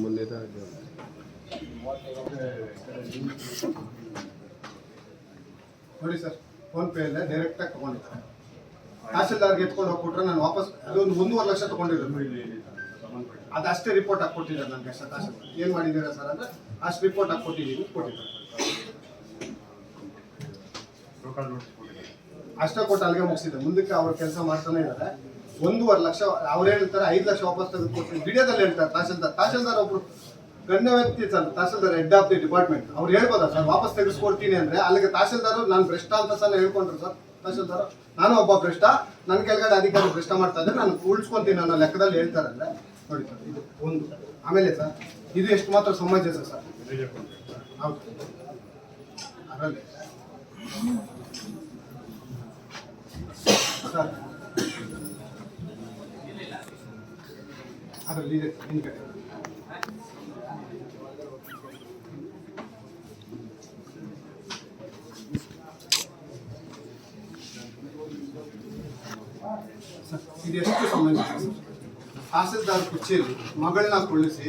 ಮುಂದೆ ನೋಡಿ ಸರ್, ಫೋನ್ ಪೇ ಅಲ್ಲೇ ಡೈರೆಕ್ಟ್ ಆಗಿ ತಗೊಂಡಿದ್ದಾರೆ. ತಹಸೀಲ್ದಾರ್ಗೆ ಎತ್ಕೊಂಡು ಹೋಗ್ಬಿಟ್ರೆ ನಾನು ವಾಪಸ್ ಅದೊಂದು 1.5 ಲಕ್ಷ ತಗೊಂಡಿರೋದು. ಅದಷ್ಟೇ ರಿಪೋರ್ಟ್ ಹಾಕಿ ಕೊಟ್ಟಿದ್ದಾರೆ ನನಗೆ ಅಷ್ಟೇ. ತಹಸೀಲ್ದಾರ್ ಏನು ಮಾಡಿದ್ದೀರಾ ಸರ್ ಅಂದರೆ ಅಷ್ಟು ರಿಪೋರ್ಟ್ ಹಾಕಿ ಕೊಟ್ಟಿದ್ದಾರೆ. ಅಷ್ಟೇ ಕೊಟ್ಟು ಅಲ್ಲಿಗೆ ಮುಗಿಸಿದೆ. ಮುಂದಕ್ಕೆ ಅವ್ರ ಕೆಲಸ ಮಾಡ್ತಾನೆ ಇದ್ದಾರೆ. 1.5 ಲಕ್ಷ ಅವ್ರು ಹೇಳ್ತಾರೆ, 5 ಲಕ್ಷ ವಾಪಸ್ ತೆಗೆದು ಕೊಡ್ತೀನಿ. ವಿಡಿಯೋದಲ್ಲಿ ಹೇಳ್ತಾರೆ ತಹಸೀಲ್ದಾರ್ ಒಬ್ರು ಗಣ್ಯ ವ್ಯಕ್ತಿ sir, tahsildar head of the department. ಅವ್ರು ಹೇಳ್ಬೋದಾ ಸರ್ ವಾಪಸ್ ತೆಗೆಸ್ಕೊಡ್ತೀನಿ ಅಂದ್ರೆ? ಅಲ್ಲಿಗೆ ತಹಸೀಲ್ದಾರ್ ನಾನು ಭ್ರಷ್ಟ ಅಂತ ಸಲ ಹೇಳ್ಕೊಂಡ್ರು ಸರ್. ತಹಸೀಲ್ದಾರ್ ನಾನು ಒಬ್ಬ ಭ್ರಷ್ಟ, ನನ್ನ ಕೆಳಗಡೆ ಅಧಿಕಾರಿ ಭ್ರಷ್ಟ ಮಾಡ್ತಾ ಇದ್ದಾರೆ, ನಾನು ಉಳಿಸ್ಕೊಂತೀನಿ ಅನ್ನೋ ಲೆಕ್ಕದಲ್ಲಿ ಹೇಳ್ತಾರೆ ಅಂದ್ರೆ ನೋಡಿ ಸರ್, ಇದು ಒಂದು. ಆಮೇಲೆ ಸರ್ ಇದು ಎಷ್ಟು ಮಾತ್ರ ಸಮಂಜಸ ಸರ್? ಹೌದು ಅದರಲ್ಲಿ ಸರ್ ಅದರಲ್ಲಿ ಇದೆ ನಿನ್ನ ಕಡೆ ಇದು ಎಷ್ಟು ಸಂಬಂಧಿಸಿದೆ ಸರ್? ತಹಸೀಲ್ದಾರ್ ಕುರ್ಚಿಯಲ್ಲಿ ಮಗಳನ್ನ ಕುಳ್ಳಿಸಿ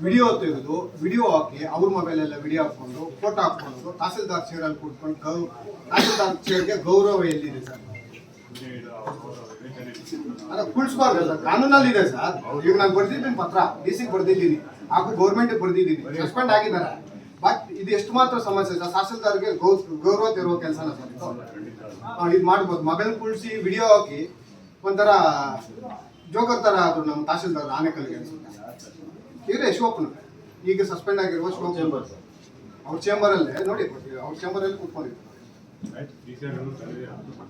ವಿಡಿಯೋ ತೆಗೆದು ವಿಡಿಯೋ ಹಾಕಿ ಅವ್ರ ಮೊಬೈಲೆಲ್ಲ ವಿಡಿಯೋ ಹಾಕ್ಕೊಂಡು ಫೋಟೋ ಹಾಕ್ಕೊಂಡು ತಹಸೀಲ್ದಾರ್ ಚೇರಲ್ಲಿ ಕೂತ್ಕೊಂಡು ತಹಸೀಲ್ದಾರ್ ಚೇರ್ಗೆ ಗೌರವ ಎಲ್ಲಿದೆ ಸರ್? ಅದ ಕುಳಿಸ್ಬಾರ್ದು ಸರ್, ಕಾನೂನಲ್ಲಿ ಇದೆ ಸರ್. ಈಗ ನಾನು ಬರ್ದಿದ್ದೀನಿ ಪತ್ರ, DC ಬರ್ದಿದ್ದೀನಿ, ಹಾಗೂ ಗೌರ್ಮೆಂಟ್ ಬರ್ದಿದ್ದೀನಿ, ಸಸ್ಪೆಂಡ್ ಆಗಿದ್ದಾರೆ. ಬಟ್ ಇದು ಎಷ್ಟು ಮಾತ್ರ ಸಮಸ್ಯೆ ಸರ್? ತಹಸೀಲ್ದಾರ್ಗೆ ಗೌರವ ತೆರುವ ಕೆಲಸನ ಸರ್ ಇದು ಮಾಡ್ಬೋದು. ಮಗಳನ್ನ ಕುಳಿಸಿ ವಿಡಿಯೋ ಹಾಕಿ ಒಂಥರ ಜೋಕರ್ ಥರ ಆದ್ರು ನಮ್ಮ ತಹಸೀಲ್ದಾರ್ ಆನೇಕಲ್ಗೆ ಅನ್ಸುತ್ತೆ. ಇವ್ರೆ ಶಿವಪ್ಪನ ಈಗ ಸಸ್ಪೆಂಡ್ ಆಗಿರುವ ಶಿವಪ್ಪ ಅವ್ರ ಚೇಂಬರಲ್ಲೇ ನೋಡಿ, ಅವ್ರ ಚೇಂಬರಲ್ಲಿ ಕೂತ್ಕೊಂಡಿದ್ರು.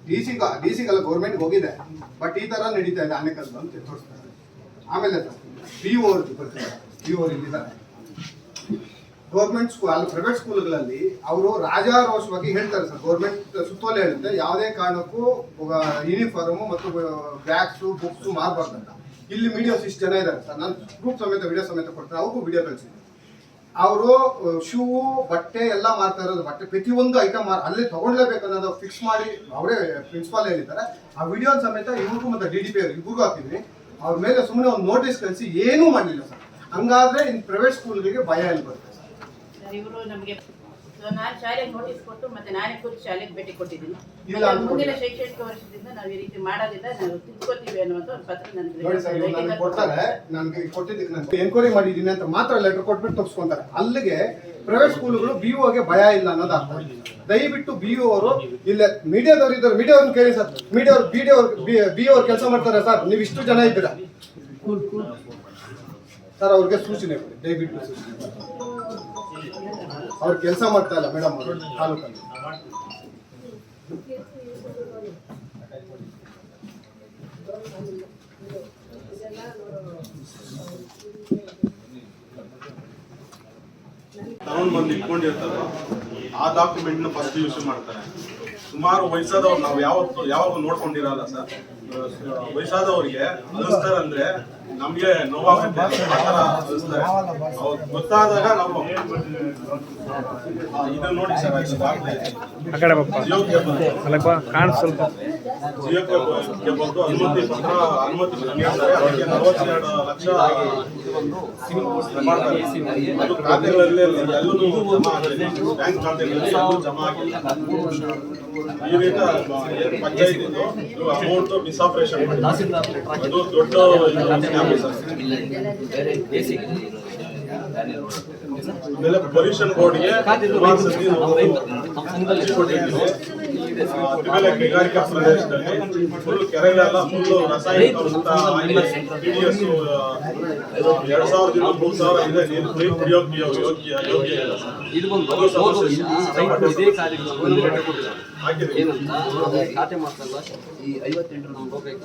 ಡಿಸಿಗೆಲ್ಲ ಗೌರ್ಮೆಂಟ್ಗೆ ಹೋಗಿದೆ, ಬಟ್ ಈ ತರ ನಡೀತಾ ಇದೆ ಆನೇಕಲ್ಲು ಅಂತ ತೋರಿಸ್ತಾರೆ. ಆಮೇಲೆ PO ಅವ್ರದ್ದು ಬರ್ತಾರೆ, PO ಅವ್ರು ಇಲ್ಲಿದ್ದಾರೆ. ಗೌರ್ಮೆಂಟ್ ಸ್ಕೂಲ್ ಅಲ್ಲಿ ಪ್ರೈವೇಟ್ ಸ್ಕೂಲ್ಗಳಲ್ಲಿ ಅವರು ರಾಜಾರೋಷವಾಗಿ ಹೇಳ್ತಾರೆ ಸರ್. ಗೌರ್ಮೆಂಟ್ ಸುತ್ತೋಲೆ ಹೇಳುತ್ತೆ ಯಾವುದೇ ಕಾರಣಕ್ಕೂ ಯೂನಿಫಾರ್ಮ್ ಮತ್ತು ಬ್ಯಾಗ್ಸು ಬುಕ್ಸು ಮಾರಬಾರ್ದಂತ. ಇಲ್ಲಿ ಮೀಡಿಯೋಸ್ ಇಷ್ಟು ಜನ ಇದ್ದಾರೆ ಸರ್, ನಾನು ಗ್ರೂಪ್ ಸಮೇತ ವಿಡಿಯೋ ಸಮೇತ ಕೊಡ್ತಾರೆ, ಅವ್ರಿಗೂ ವಿಡಿಯೋ ಕಳಿಸಿದ್ದೀನಿ. ಅವರು ಶೂ ಬಟ್ಟೆ ಎಲ್ಲ ಮಾರ್ತಾ ಇರೋದು, ಬಟ್ಟೆ ಪ್ರತಿಯೊಂದು ಐಟಮ್ ಅಲ್ಲೇ ತಗೊಳ್ಲೇಬೇಕು ಅನ್ನೋದು ಫಿಕ್ಸ್ ಮಾಡಿ ಅವರೇ ಪ್ರಿನ್ಸಿಪಾಲ್ ಹೇಳಿದ್ದಾರೆ. ಆ ವಿಡಿಯೋ ಸಮೇತ ಇವ್ರಿಗೂ ಮತ್ತು DDP ಅವ್ರು ಇಬ್ಬರಿಗೂ ಹಾಕಿದ್ವಿ. ಅವ್ರ ಮೇಲೆ ಸುಮ್ಮನೆ ಒಂದು ನೋಟಿಸ್ ಕಳಿಸಿ ಏನೂ ಮಾಡಲಿಲ್ಲ ಸರ್. ಹಂಗಾದ್ರೆ ಇನ್ನು ಪ್ರೈವೇಟ್ ಸ್ಕೂಲ್ಗಳಿಗೆ ಭಯ ಎಲ್ಲಿ ಬರುತ್ತೆ ಸರ್? ಇವರು ನಮಗೆ ನಾನು ಶಾಲೆಗೆ ನೋಟಿಸ್ ಕೊಟ್ಟು ಮತ್ತೆ ನಾನೇ ಖುದ್ದು ಶಾಲೆಗೆ ಭೇಟಿ ಕೊಟ್ಟಿದ್ದೀನಿ. ಇಲ್ಲ ಮುಂದಿನ ಶೈಕ್ಷಣಿಕ ವರ್ಷದಿಂದ ನಾವು ಈ ರೀತಿ ಮಾಡೋದಿಲ್ಲ, ನಾವು ತಿಳ್ಕೊತೀವಿ ಅನ್ನುವಂಥ ಒಂದು ಪತ್ರ ನನಗೆ ಕೊಡ್ತಾರೆ. ನನಗೆ ಕೊಟ್ಟಿದ್ದಕ್ಕೆ ನಾನು ಎನ್ಕ್ವೈರಿ ಮಾಡಿದ್ದೀನಿ ಅಂತ ಮಾತ್ರ ಲೆಟರ್ ಕೊಟ್ಬಿಟ್ಟು ತಪ್ಪಿಸ್ಕೊಂತಾರೆ. ಅಲ್ಲಿಗೆ ಪ್ರೈವೇಟ್ ಸ್ಕೂಲ್ಗಳು BOಗೆ ಭಯ ಇಲ್ಲ ಅನ್ನೋದು ಅರ್ಥ. ದಯವಿಟ್ಟು BO ಅವರು ಇಲ್ಲ ಮೀಡಿಯಾದವ್ರು ಇದ್ದಾರೆ, ಮೀಡಿಯಾವ್ರನ್ನ ಕೇಳಿ ಸರ್. BO ಅವ್ರು ಕೆಲಸ ಮಾಡ್ತಾರೆ ಸರ್, ನೀವು ಇಷ್ಟು ಜನ ಇದ್ದೀರಾ ಸರ್, ಅವ್ರಿಗೆ ಸೂಚನೆ ಕೊಡಿ ದಯವಿಟ್ಟು ಸೂಚನೆ. ಅವ್ರು ಕೆಲಸ ಮಾಡ್ತಾ ಇಲ್ಲ ಮೇಡಮ್ ಅವರು ತಾಲೂಕಲ್ಲಿ. ತಗೊಂಡು ಬಂದು ಇಟ್ಕೊಂಡಿರ್ತಾರೆ, ಆ ಡಾಕ್ಯುಮೆಂಟ್ನ ಫಸ್ಟ್ ಯೂಸ್ ಮಾಡ್ತಾರೆ. ಸುಮಾರು ವಯಸ್ಸಾದವ್ರು ನಾವು ಯಾವಾಗ ನೋಡ್ಕೊಂಡಿರಲ್ಲ ಸರ್. ವಯಸ್ಸಾದವ್ರಿಗೆ ಅನಿಸ್ತಾರೆ ಅಂದ್ರೆ ನಮ್ಗೆ ನೋವಾಗುತ್ತೆ, ಆ ಥರ ಅನಿಸ್ತಾರೆ. ಅವ್ರು ಗೊತ್ತಾದಾಗ ನಾವು ಇದು ನೋಡಿ ಸರ್, ಜಿಯೋಗೆ ಬಂದು ಅನುಮತಿ ನೀಡ್ತಾರೆ. ಅದಕ್ಕೆ 42 ಲಕ್ಷ ಮಾಡ್ತಾರೆ. ಅದು ಖಾತೆಗಳಲ್ಲಿ ಎಲ್ಲೂ ಜಮಾ ಆಗಿದೆ, ಬ್ಯಾಂಕ್ ಖಾತೆಗಳಲ್ಲಿ ಎಲ್ಲೂ ಜಮಾ ಆಗಿಲ್ಲ. ಈ ರೀತಿ ಪಂಚಾಯತ್ ಅಮೌಂಟ್ ಇನ್ಸಾಪರೇಷನ್ ಅದು ದೊಡ್ಡ ಆಮೇಲೆ ಪೊಲ್ಯೂಷನ್ ಬೋರ್ಡ್ಗೆ ಆಮೇಲೆ ಕೈಗಾರಿಕಾ ಪ್ರದೇಶದಲ್ಲಿ ಫುಲ್ ಕೆರೆಗಳೆಲ್ಲ ಫುಲ್ ರಾಸಾಯನಿಕ 2000 3000 ಇದೆ ನೀರು ಕುಡಿಯೋಕೆ ಯೋಗ್ಯ ಇಲ್ಲ. ಏನಂತ ಖಾತೆ ಮಾಡ್ತಲ್ಲ ಈ 58 ನಮ್ಮ ಲೋಕಾಯುಕ್ತ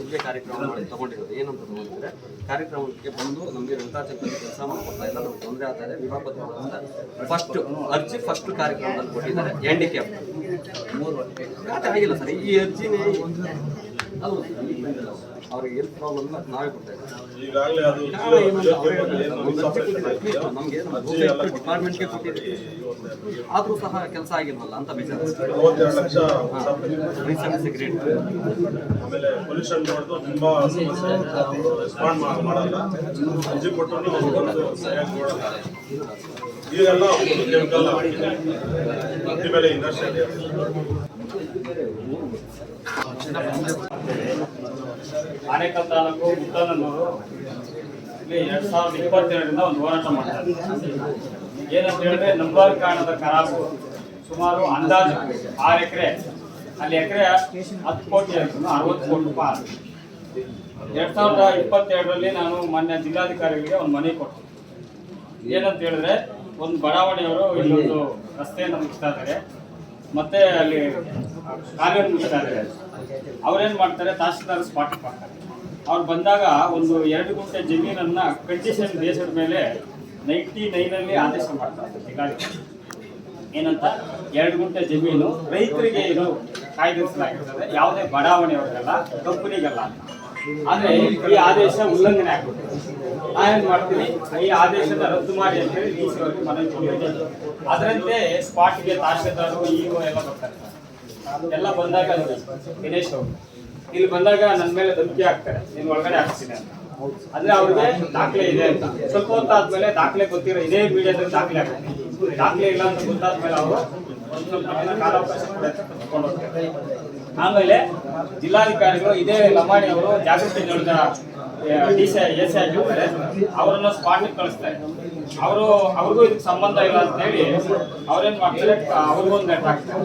ಇದೇ ಕಾರ್ಯಕ್ರಮ ಮಾಡಿ ತಗೊಂಡಿರೋದು. ಏನಂತ ತಗೊಂಡಿದ್ರೆ ಕಾರ್ಯಕ್ರಮಕ್ಕೆ ಬಂದು ನಮಗೆ ವೆಂಕಟಾಚಲಪತಿ ಕೆಲಸ ಮಾಡ್ಕೊಡ್ತಾ ಇಲ್ಲ, ನಮ್ಗೆ ತೊಂದರೆ ಆಗ್ತಾ ಇದೆ, ವಿಭಾಗ ಫಸ್ಟ್ ಅರ್ಜಿ ಫಸ್ಟ್ ಕಾರ್ಯಕ್ರಮದಲ್ಲಿ ಕೊಟ್ಟಿದ್ದಾರೆ. ಹ್ಯಾಂಡಿಕ್ಯಾಪ್ 3 ವರ್ಷ ಖಾತೆ ಆಗಿಲ್ಲ ಸರ್. ಈ ಅರ್ಜಿನೇ ಅದು ಅವ್ರಿಗೆ ಹೆಲ್ತ್ ಪ್ರಾಬ್ಲಮ್ ನಾವೇ ಕೊಡ್ತಾ ಇದ್ದೀವಿ. ಈಗಾಗಲೇ ಅದು ನಮಗೆ ಡಿಪಾರ್ಟ್ಮೆಂಟ್ಗೆ ಕೊಟ್ಟಿದ್ದೀವಿ, ಆದರೂ ಸಹ ಕೆಲಸ ಆಗಿಲ್ವಲ್ಲ ಅಂತ ಬೇಜಾರು. 32 ಲಕ್ಷ ಸೆಕ್ರೆಟರಿ ಆಮೇಲೆ ಪೊಲ್ಯೂಷನ್ ಬೋರ್ಡ್ದು ತುಂಬಾ ಸಮಸ್ಯೆ, ರೆಸ್ಪಾಂಡ್ ಮಾಡಲ್ಲ, ಅರ್ಜಿ ಕೊಟ್ಟು ಸರಿಯಾಗಿ ನೋಡಲ್ಲ. ಈಗೆಲ್ಲ ಕೆಮಿಕಲ್ ಅದ್ರ ಮೇಲೆ ಇಂಡಸ್ಟ್ರಿ ಆನೇಕಲ್ ತಾಲೂಕು ಮುತ್ತನೂರು ಇಲ್ಲಿ 2022ರಿಂದ ಒಂದು ಹೋರಾಟ ಮಾಡ್ತಾರೆ. ಏನಂತ ಹೇಳಿದ್ರೆ ನಂಬರ್ ಕಾಣದ ಖರಾಬು ಸುಮಾರು ಅಂದಾಜು 6 ಎಕರೆ, ಅಲ್ಲಿ ಎಕರೆ 10 ಕೋಟಿ 60 ಕೋಟಿ ರೂಪಾಯಿ. 2022ರಲ್ಲಿ ನಾನು ಮಾನ್ಯ ಜಿಲ್ಲಾಧಿಕಾರಿಗಳಿಗೆ ಒಂದು ಮನೆ ಕೊಟ್ಟೆ. ಏನಂತ ಹೇಳಿದ್ರೆ ಒಂದು ಬಡಾವಣೆಯವರು ಇಲ್ಲೊಂದು ರಸ್ತೆಯನ್ನು ಮುಗಿಸ್ತಾ ಇದ್ದಾರೆ, ಮತ್ತೆ ಅಲ್ಲಿ ಕಾಲುವೆ ಮುಗಿಸ್ತಾ ಇದ್ದಾರೆ. ಅವ್ರೇನ್ ಮಾಡ್ತಾರೆ, ತಹಸೀಲ್ದಾರ್ ಸ್ಪಾಟ್ ಮಾಡ್ತಾರೆ. ಅವ್ರು ಬಂದಾಗ ಒಂದು 2 ಗುಂಟೆ ಜಮೀನನ್ನ ಕಂಡೀಷನ್ ಬೇಸ್ಡ್ ಮೇಲೆ 99ರಲ್ಲಿ ಆದೇಶ ಮಾಡ್ತಾರೆ ಜಿಲ್ಲಾಧಿಕಾರಿ. ಏನಂತ 2 ಗುಂಟೆ ಜಮೀನು ರೈತರಿಗೆ ಇದು ಕಾಯ್ದಿರಿಸಲಾಗಿರ್ತದೆ, ಯಾವುದೇ ಬಡಾವಣೆಯವರಿಗೆಲ್ಲ, ಕಂಪನಿಗೆಲ್ಲ ಅಂತ. ಆದ್ರೆ ಈ ಆದೇಶ ಉಲ್ಲಂಘನೆ ಆಗ್ಬಿಟ್ಟು ನಾನೇನ್ ಮಾಡ್ತೀನಿ, ಈ ಆದೇಶದ ರದ್ದು ಮಾಡಿ ಅಂತ ಹೇಳಿ ಡಿ ಸಿ ಅವರಿಗೆ ಮನವಿ ಕೊಟ್ಟಿದ್ದೀನಿ. ಅದರಂತೆ ಸ್ಪಾಟ್ಗೆ ತಹಶೀಲ್ದಾರ್ ಇಒ ಎಲ್ಲ ಬರ್ತಾರೆ. ಎಲ್ಲ ಬಂದಾಗ ದಿನೇಶ್ ಅವರು ಇಲ್ಲಿ ಬಂದಾಗ ನನ್ನ ಮೇಲೆ ಧಮಕಿ ಹಾಕ್ತಾರೆ, ನೀನು ಒಳಗಡೆ ಹಾಕ್ತೀನಿ ಅಂತ. ಅಂದ್ರೆ ಅವ್ರಿಗೆ ದಾಖಲೆ ಇದೆ ಅಂತ. ಸ್ವಲ್ಪ ಹೊತ್ತಾದ್ಮೇಲೆ ದಾಖಲೆ ಗೊತ್ತಿರೋ ಇದೇ ಮೀಡಿಯಾದಲ್ಲಿ ದಾಖಲೆ ಆಗುತ್ತೆ. ದಾಖಲೆ ಇಲ್ಲ ಅಂತ ಗೊತ್ತಾದ್ಮೇಲೆ ಅವರು ಒಂದು ಸ್ವಲ್ಪ ಕಾಲಾವಕಾಶ ತಗೊಂಡು ಹೋಗ್ತಾರೆ. ಆಮೇಲೆ ಜಿಲ್ಲಾಧಿಕಾರಿಗಳು ಇದೇ ಲಮಾಣಿ ಅವರು ಜಾಗೃತಿ ನಡೆದ ಡಿಸಿ ಎಸ್ ಆಗಿರ್ತಾರೆ, ಅವರನ್ನ ಸ್ಪಾಟ್ಗೆ ಕಳಿಸ್ತಾರೆ. ಅವ್ರಿಗೂ ಇದಕ್ಕೆ ಸಂಬಂಧ ಇಲ್ಲ ಅಂತ ಹೇಳಿ ಅವ್ರೇನ್ ಮಾಡ್ತಾರೆ, ಅವ್ರಿಗೊಂದು ಲೆಟರ್ ಹಾಕ್ತಾರೆ.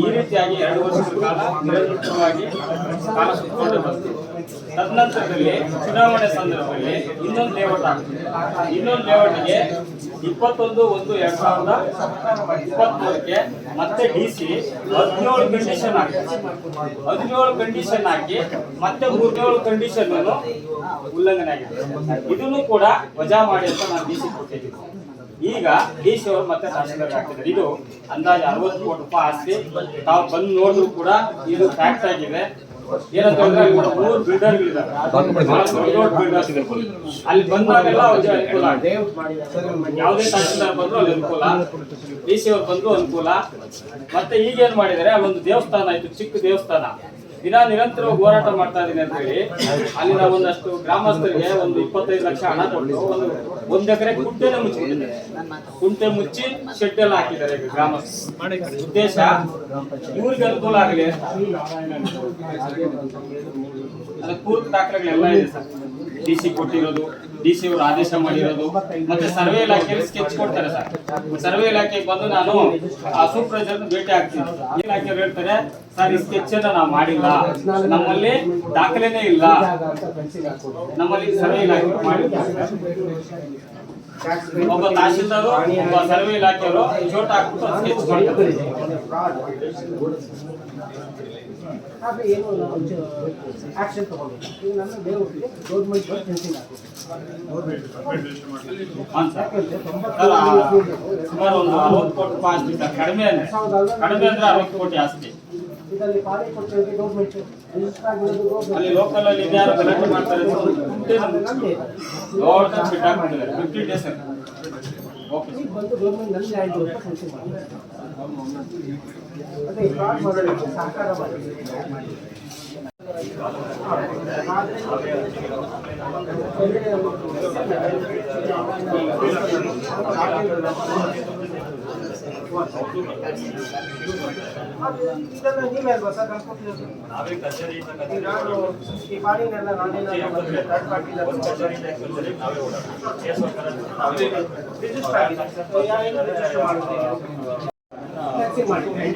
ಈ ರೀತಿಯಾಗಿ 2 ವರ್ಷಗಳ ಕಾಲ ನಿರಂತರವಾಗಿ ಕಾಲ ಸುತ್ತಕೊಂಡು ಬರ್ತೀವಿ. ತದನಂತರದಲ್ಲಿ ಚುನಾವಣೆ ಸಂದರ್ಭದಲ್ಲಿ ಇನ್ನೊಂದು ಲೇಔಟ್ ಆಗ್ತದೆ. ಇನ್ನೊಂದು ಲೇಔಟ್ಗೆ 21/1/2023ಕ್ಕೆ ಮತ್ತೆ ಡಿಸಿ 17 ಕಂಡೀಷನ್ ಹಾಕ್ತಾರೆ. 17 ಕಂಡೀಷನ್ ಹಾಕಿ ಮತ್ತೆ 37 ಕಂಡೀಷನ್ ಉಲ್ಲಂಘನೆ ಆಗಿದೆ. ಇದನ್ನು ಕೂಡ ವಜಾ ಮಾಡಿ ಅಂತ ನಾನು ಡಿಸಿ ಕೊಟ್ಟಿದ್ದೀನಿ. ಈಗ ಡಿಸಿ ಅವರು ಮತ್ತೆ ತಹಶೀಲ್ದಾರ್ ಹಾಕಿದ್ದಾರೆ. ಇದು ಅಂದಾಜು 60 ಕೋಟಿ ರೂಪಾಯಿ ಆಸ್ತಿ. ತಾವು ಬಂದು ನೋಡಿದ್ರು ಕೂಡ ಇದು ಫ್ಯಾಕ್ಟ್ ಆಗಿದೆ. ಏನಂತ ಹೇಳಿದ್ರೆ 3 ಬಿಲ್ಡರ್ಗಳಿದ್ದಾರೆ, ಅಲ್ಲಿ ಬಂದಾಗೆಲ್ಲ ಅವ್ರಿಗೆ ಅನುಕೂಲ ಆಗಿದೆ. ಯಾವುದೇ ತಹಶೀಲ್ದಾರ್ ಬಂದ್ರು ಅಲ್ಲಿ ಅನುಕೂಲ, ಡಿಸಿ ಅವ್ರು ಬಂದ್ರು ಅನುಕೂಲ. ಮತ್ತೆ ಈಗೇನ್ ಮಾಡಿದ್ದಾರೆ, ಅಲ್ಲೊಂದು ದೇವಸ್ಥಾನ ಇತ್ತು, ಚಿಕ್ಕ ದೇವಸ್ಥಾನ. ನಿರಂತರವಾಗಿ ಹೋರಾಟ ಮಾಡ್ತಾ ಇದೀನಿ ಅಂತ ಹೇಳಿ ಅಲ್ಲಿನ ಒಂದಷ್ಟು ಗ್ರಾಮಸ್ಥರಿಗೆ ಒಂದು 25 ಲಕ್ಷ ಹಣ ಕೊಟ್ಟು ಒಂದು ಎಕರೆ ಕುಂಟೆ ಮುಚ್ಚಿ ಶೆಡ್ ಎಲ್ಲ ಹಾಕಿದ್ದಾರೆ ಈಗ ಗ್ರಾಮಸ್ಥರು. ಉದ್ದೇಶ ಇವ್ರಿಗೆ ಅನುಕೂಲ ಆಗಲಿ. ಅದಕ್ಕೆ ಪೂರ್ವ ದಾಖಲೆಗಳೆಲ್ಲ ಇದೆ ಸರ್. ಡಿಸಿ ಕೊಟ್ಟಿರೋದು, ಡಿಸಿ ಅವರು ಆದೇಶ ಮಾಡಿರೋದು, ಮತ್ತೆ ಸರ್ವೆ ಇಲಾಖೆಯಲ್ಲಿ ಸ್ಕೆಚ್ ಕೊಡ್ತಾರೆ ಸರ್. ಸರ್ವೆ ಇಲಾಖೆಗೆ ಬಂದು ನಾನು ಆ ಸೂಪರ್ವೈಸರ್ ಭೇಟಿ ಆಗ್ತೀನಿ. ಇಲಾಖೆಯವರು ಹೇಳ್ತಾರೆ, ಸರ್ ಈ ಸ್ಕೆಚ್ ಅನ್ನ ನಾವು ಮಾಡಿಲ್ಲ, ನಮ್ಮಲ್ಲಿ ದಾಖಲೆನೇ ಇಲ್ಲ, ನಮ್ಮಲ್ಲಿ ಸರ್ವೆ ಇಲಾಖೆ ಮಾಡಿಲ್ಲ. ಒಬ್ಬ ತಹಶೀಲ್ದಾರು ಒಬ್ಬ ಸರ್ವೆ ಇಲಾಖೆಯವರು ಚೋಟ ಹಾಕ್ಬಿಟ್ಟು ಸ್ಕೆಚ್ ಮಾಡ್ತಾರೆ. ಆಕ್ಷನ್ ತಗೊಂಡು ನನ್ನ ದೇವರಿಗೆ ಗೌರ್ಮೆಂಟ್ ಫೆನ್ಸಿಂಗ್ ಸುಮಾರು ಒಂದು 60 ಕೋಟಿ ರೂಪಾಯಿ ಆಸ್ತಿ. ಕಡಿಮೆ ಅಂದ್ರೆ 60 ಕೋಟಿ ಆಸ್ತಿ. ಇದರಲ್ಲಿ ಪಾಲಿ ಕೊಡ್ತಾರೆ ಗೌರ್ಮೆಂಟ್. ಅಲ್ಲಿ ಲೋಕಲ್ ಅಲ್ಲಿ ಯಾರು ಗಲಾಟೆ ಮಾಡ್ತಾರೆ, ದೊಡ್ಡ ಬಿಟ್ ಹಾಕ್ಬಿಟ್ಟಿದ್ದಾರೆ 50 ಡೇಸ್. ಬಂದು ಗೌರ್ಮೆಂಟ್ ನಲ್ಲಿ 5 ವರ್ಷ ಫೆನ್ಸಿಂಗ್ ಮಾಡ್ತಾರೆ. ಅದೇ ಫ್ರಾಡ್ ಮಾಡೋದಕ್ಕೆ ಸಹಕಾರ ಮಾಡಿ. ಇದೆಲ್ಲ ನೀವೇ ಅಲ್ವಾ ಸರ್ ನಾವೇ ಕಚೇರಿಯಿಂದ ಈ ಬಾಡಿನೆಲ್ಲ ನಾವೇನ ಥರ್ಡ್ ಪಾರ್ಟಿ ನಾವೇ ರಿಜಿಸ್ಟರ್ ಆಗಿದೆ ಯಾರು ರಿಜಿಸ್ಟರ್ ಮಾಡಿದ್ರೆ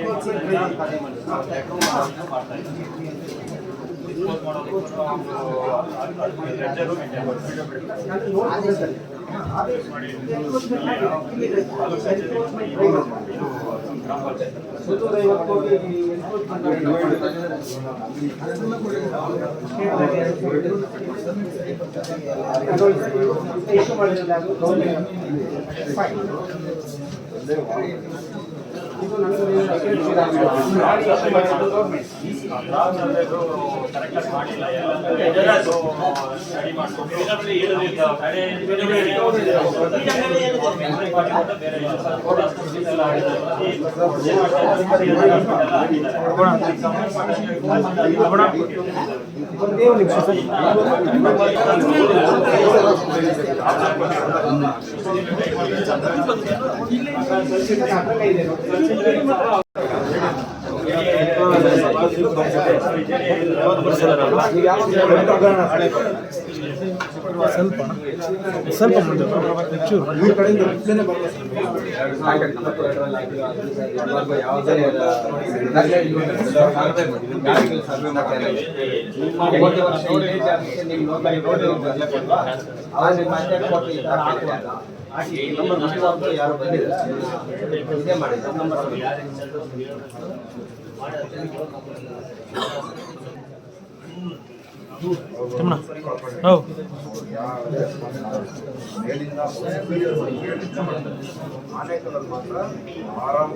ಕರೆಕ್ಟಾಗಿ ಮಾಡಿಲ್ಲ ಸ್ಟಡಿ ಮಾಡ್ಕೊಂಡು ಸ್ವಲ್ಪ ಮುಂದೆ ಇವ್ರ ಕಡೆಯಿಂದ ಯಾರು ಬಂದಿದ್ದಾರೆ ಇದೇ ಮಾಡಿದ ಆನೇಕಲಲ್ಲಿ ಮಾತ್ರ ಆರಾಮ್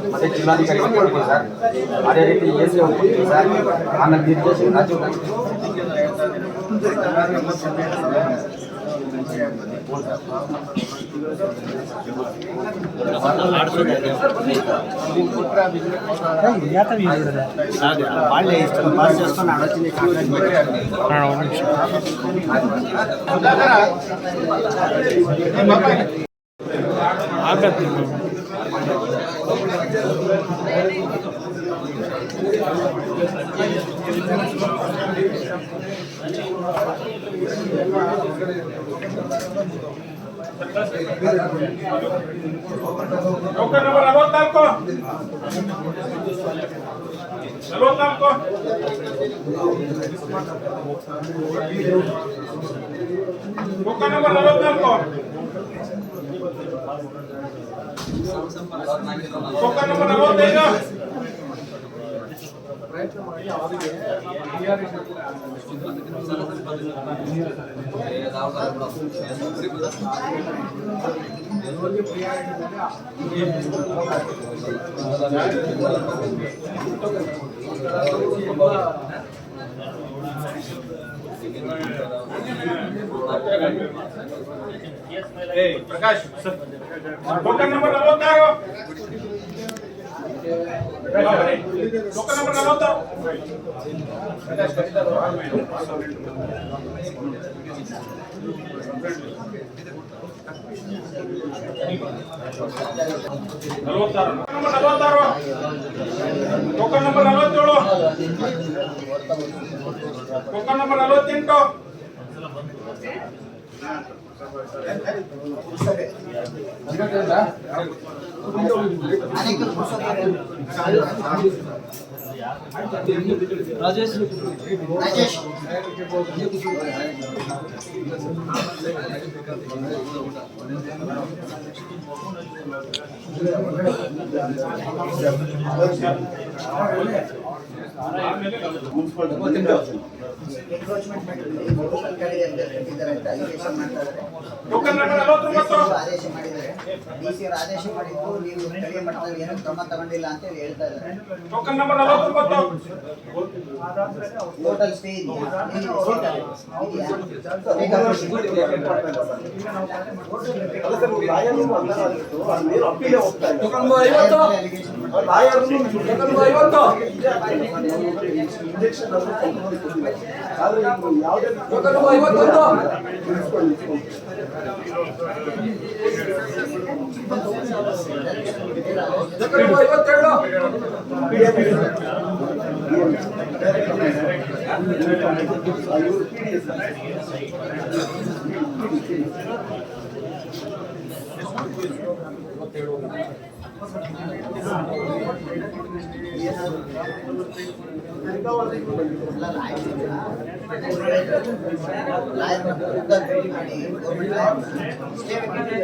ಮತ್ತೆ ಜಿಲ್ಲಾಧಿಕಾರಿ ಕೊಡ್ಬೋದು ಸರ್. ಅದೇ ರೀತಿ ಎಸ್ ಸರ್ ಆಮೇಲೆ ನಿರ್ದೇಶಕ ರಾಜೀವ್ వాళ్ళే ఇష్టం పాస్ చేసుకొని ఆలోచన ಪ್ರಯತ್ನ ಮಾಡಿ ಅವರಿಗೆ Prakash token number 46 token number 40 token number 47 token number 48 Rajesh ಆದೇಶ ಮಾಡಿದ್ದಾರೆ ಡಿಸಿ ಆದೇಶ ಮಾಡಿದ್ದು ನೀವು ಸ್ಥಳೀಯ ಮಟ್ಟದಲ್ಲಿ ಏನೂ ಕ್ರಮ ತಗೊಂಡಿಲ್ಲ ಅಂತ ಹೇಳ್ತಾ ಇದ್ದಾರೆ. ಟೋಟಲ್ ಸ್ಟೇ ಯಾವುದೇ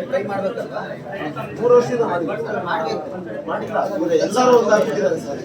ಟ್ರೈ ಮಾಡ್ಬೇಕಲ್ವಾ? 3 ವರ್ಷದಿಂದ ಮಾಡಿಲ್ಲ ಎಲ್ಲರೂ ಒಂದಾಗ್ಬಿಟ್ಟಿದ್ದಾರೆ sir.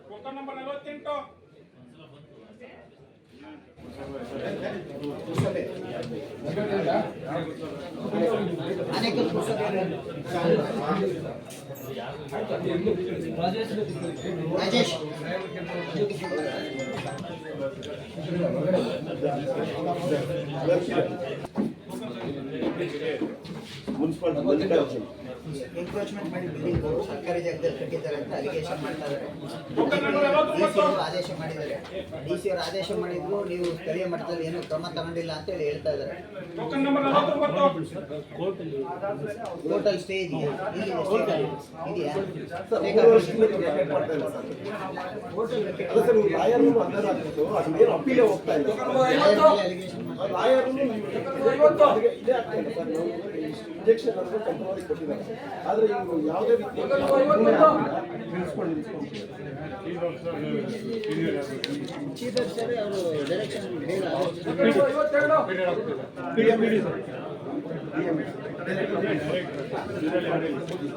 Token number 48 Rajesh encroachment ಮಾಡಿ ಬಿಲ್ಡಿಂಗ್ ಸರ್ಕಾರಿ ಜಾಗದಲ್ಲಿ ಕಟ್ಟಿದ್ದಾರೆ ಅಂತ ಅಲಿಗೇಷನ್ ಮಾಡ್ತಾ ಇದ್ದಾರೆ. ಆದೇಶ ಮಾಡಿದ್ದಾರೆ. ಡಿಸಿ ಅವರು ಆದೇಶ ಮಾಡಿದ್ರು, ನೀವು ಸ್ಥಳೀಯ ಮಟ್ಟದಲ್ಲಿ ಏನು ಕ್ರಮ ತಗೊಂಡಿಲ್ಲ ಅಂತ ಹೇಳಿ ಹೇಳ್ತಾ ಇದ್ದಾರೆ. ಟೋಟಲ್ ಸ್ಟೇ ಇದೆಯಾ? ಇಂಜೆಕ್ಷನ್ ಕೊಟ್ಟಿದ್ದಾರೆ. ಆದರೆ ಇವರು ಯಾವುದೇ ರೀತಿ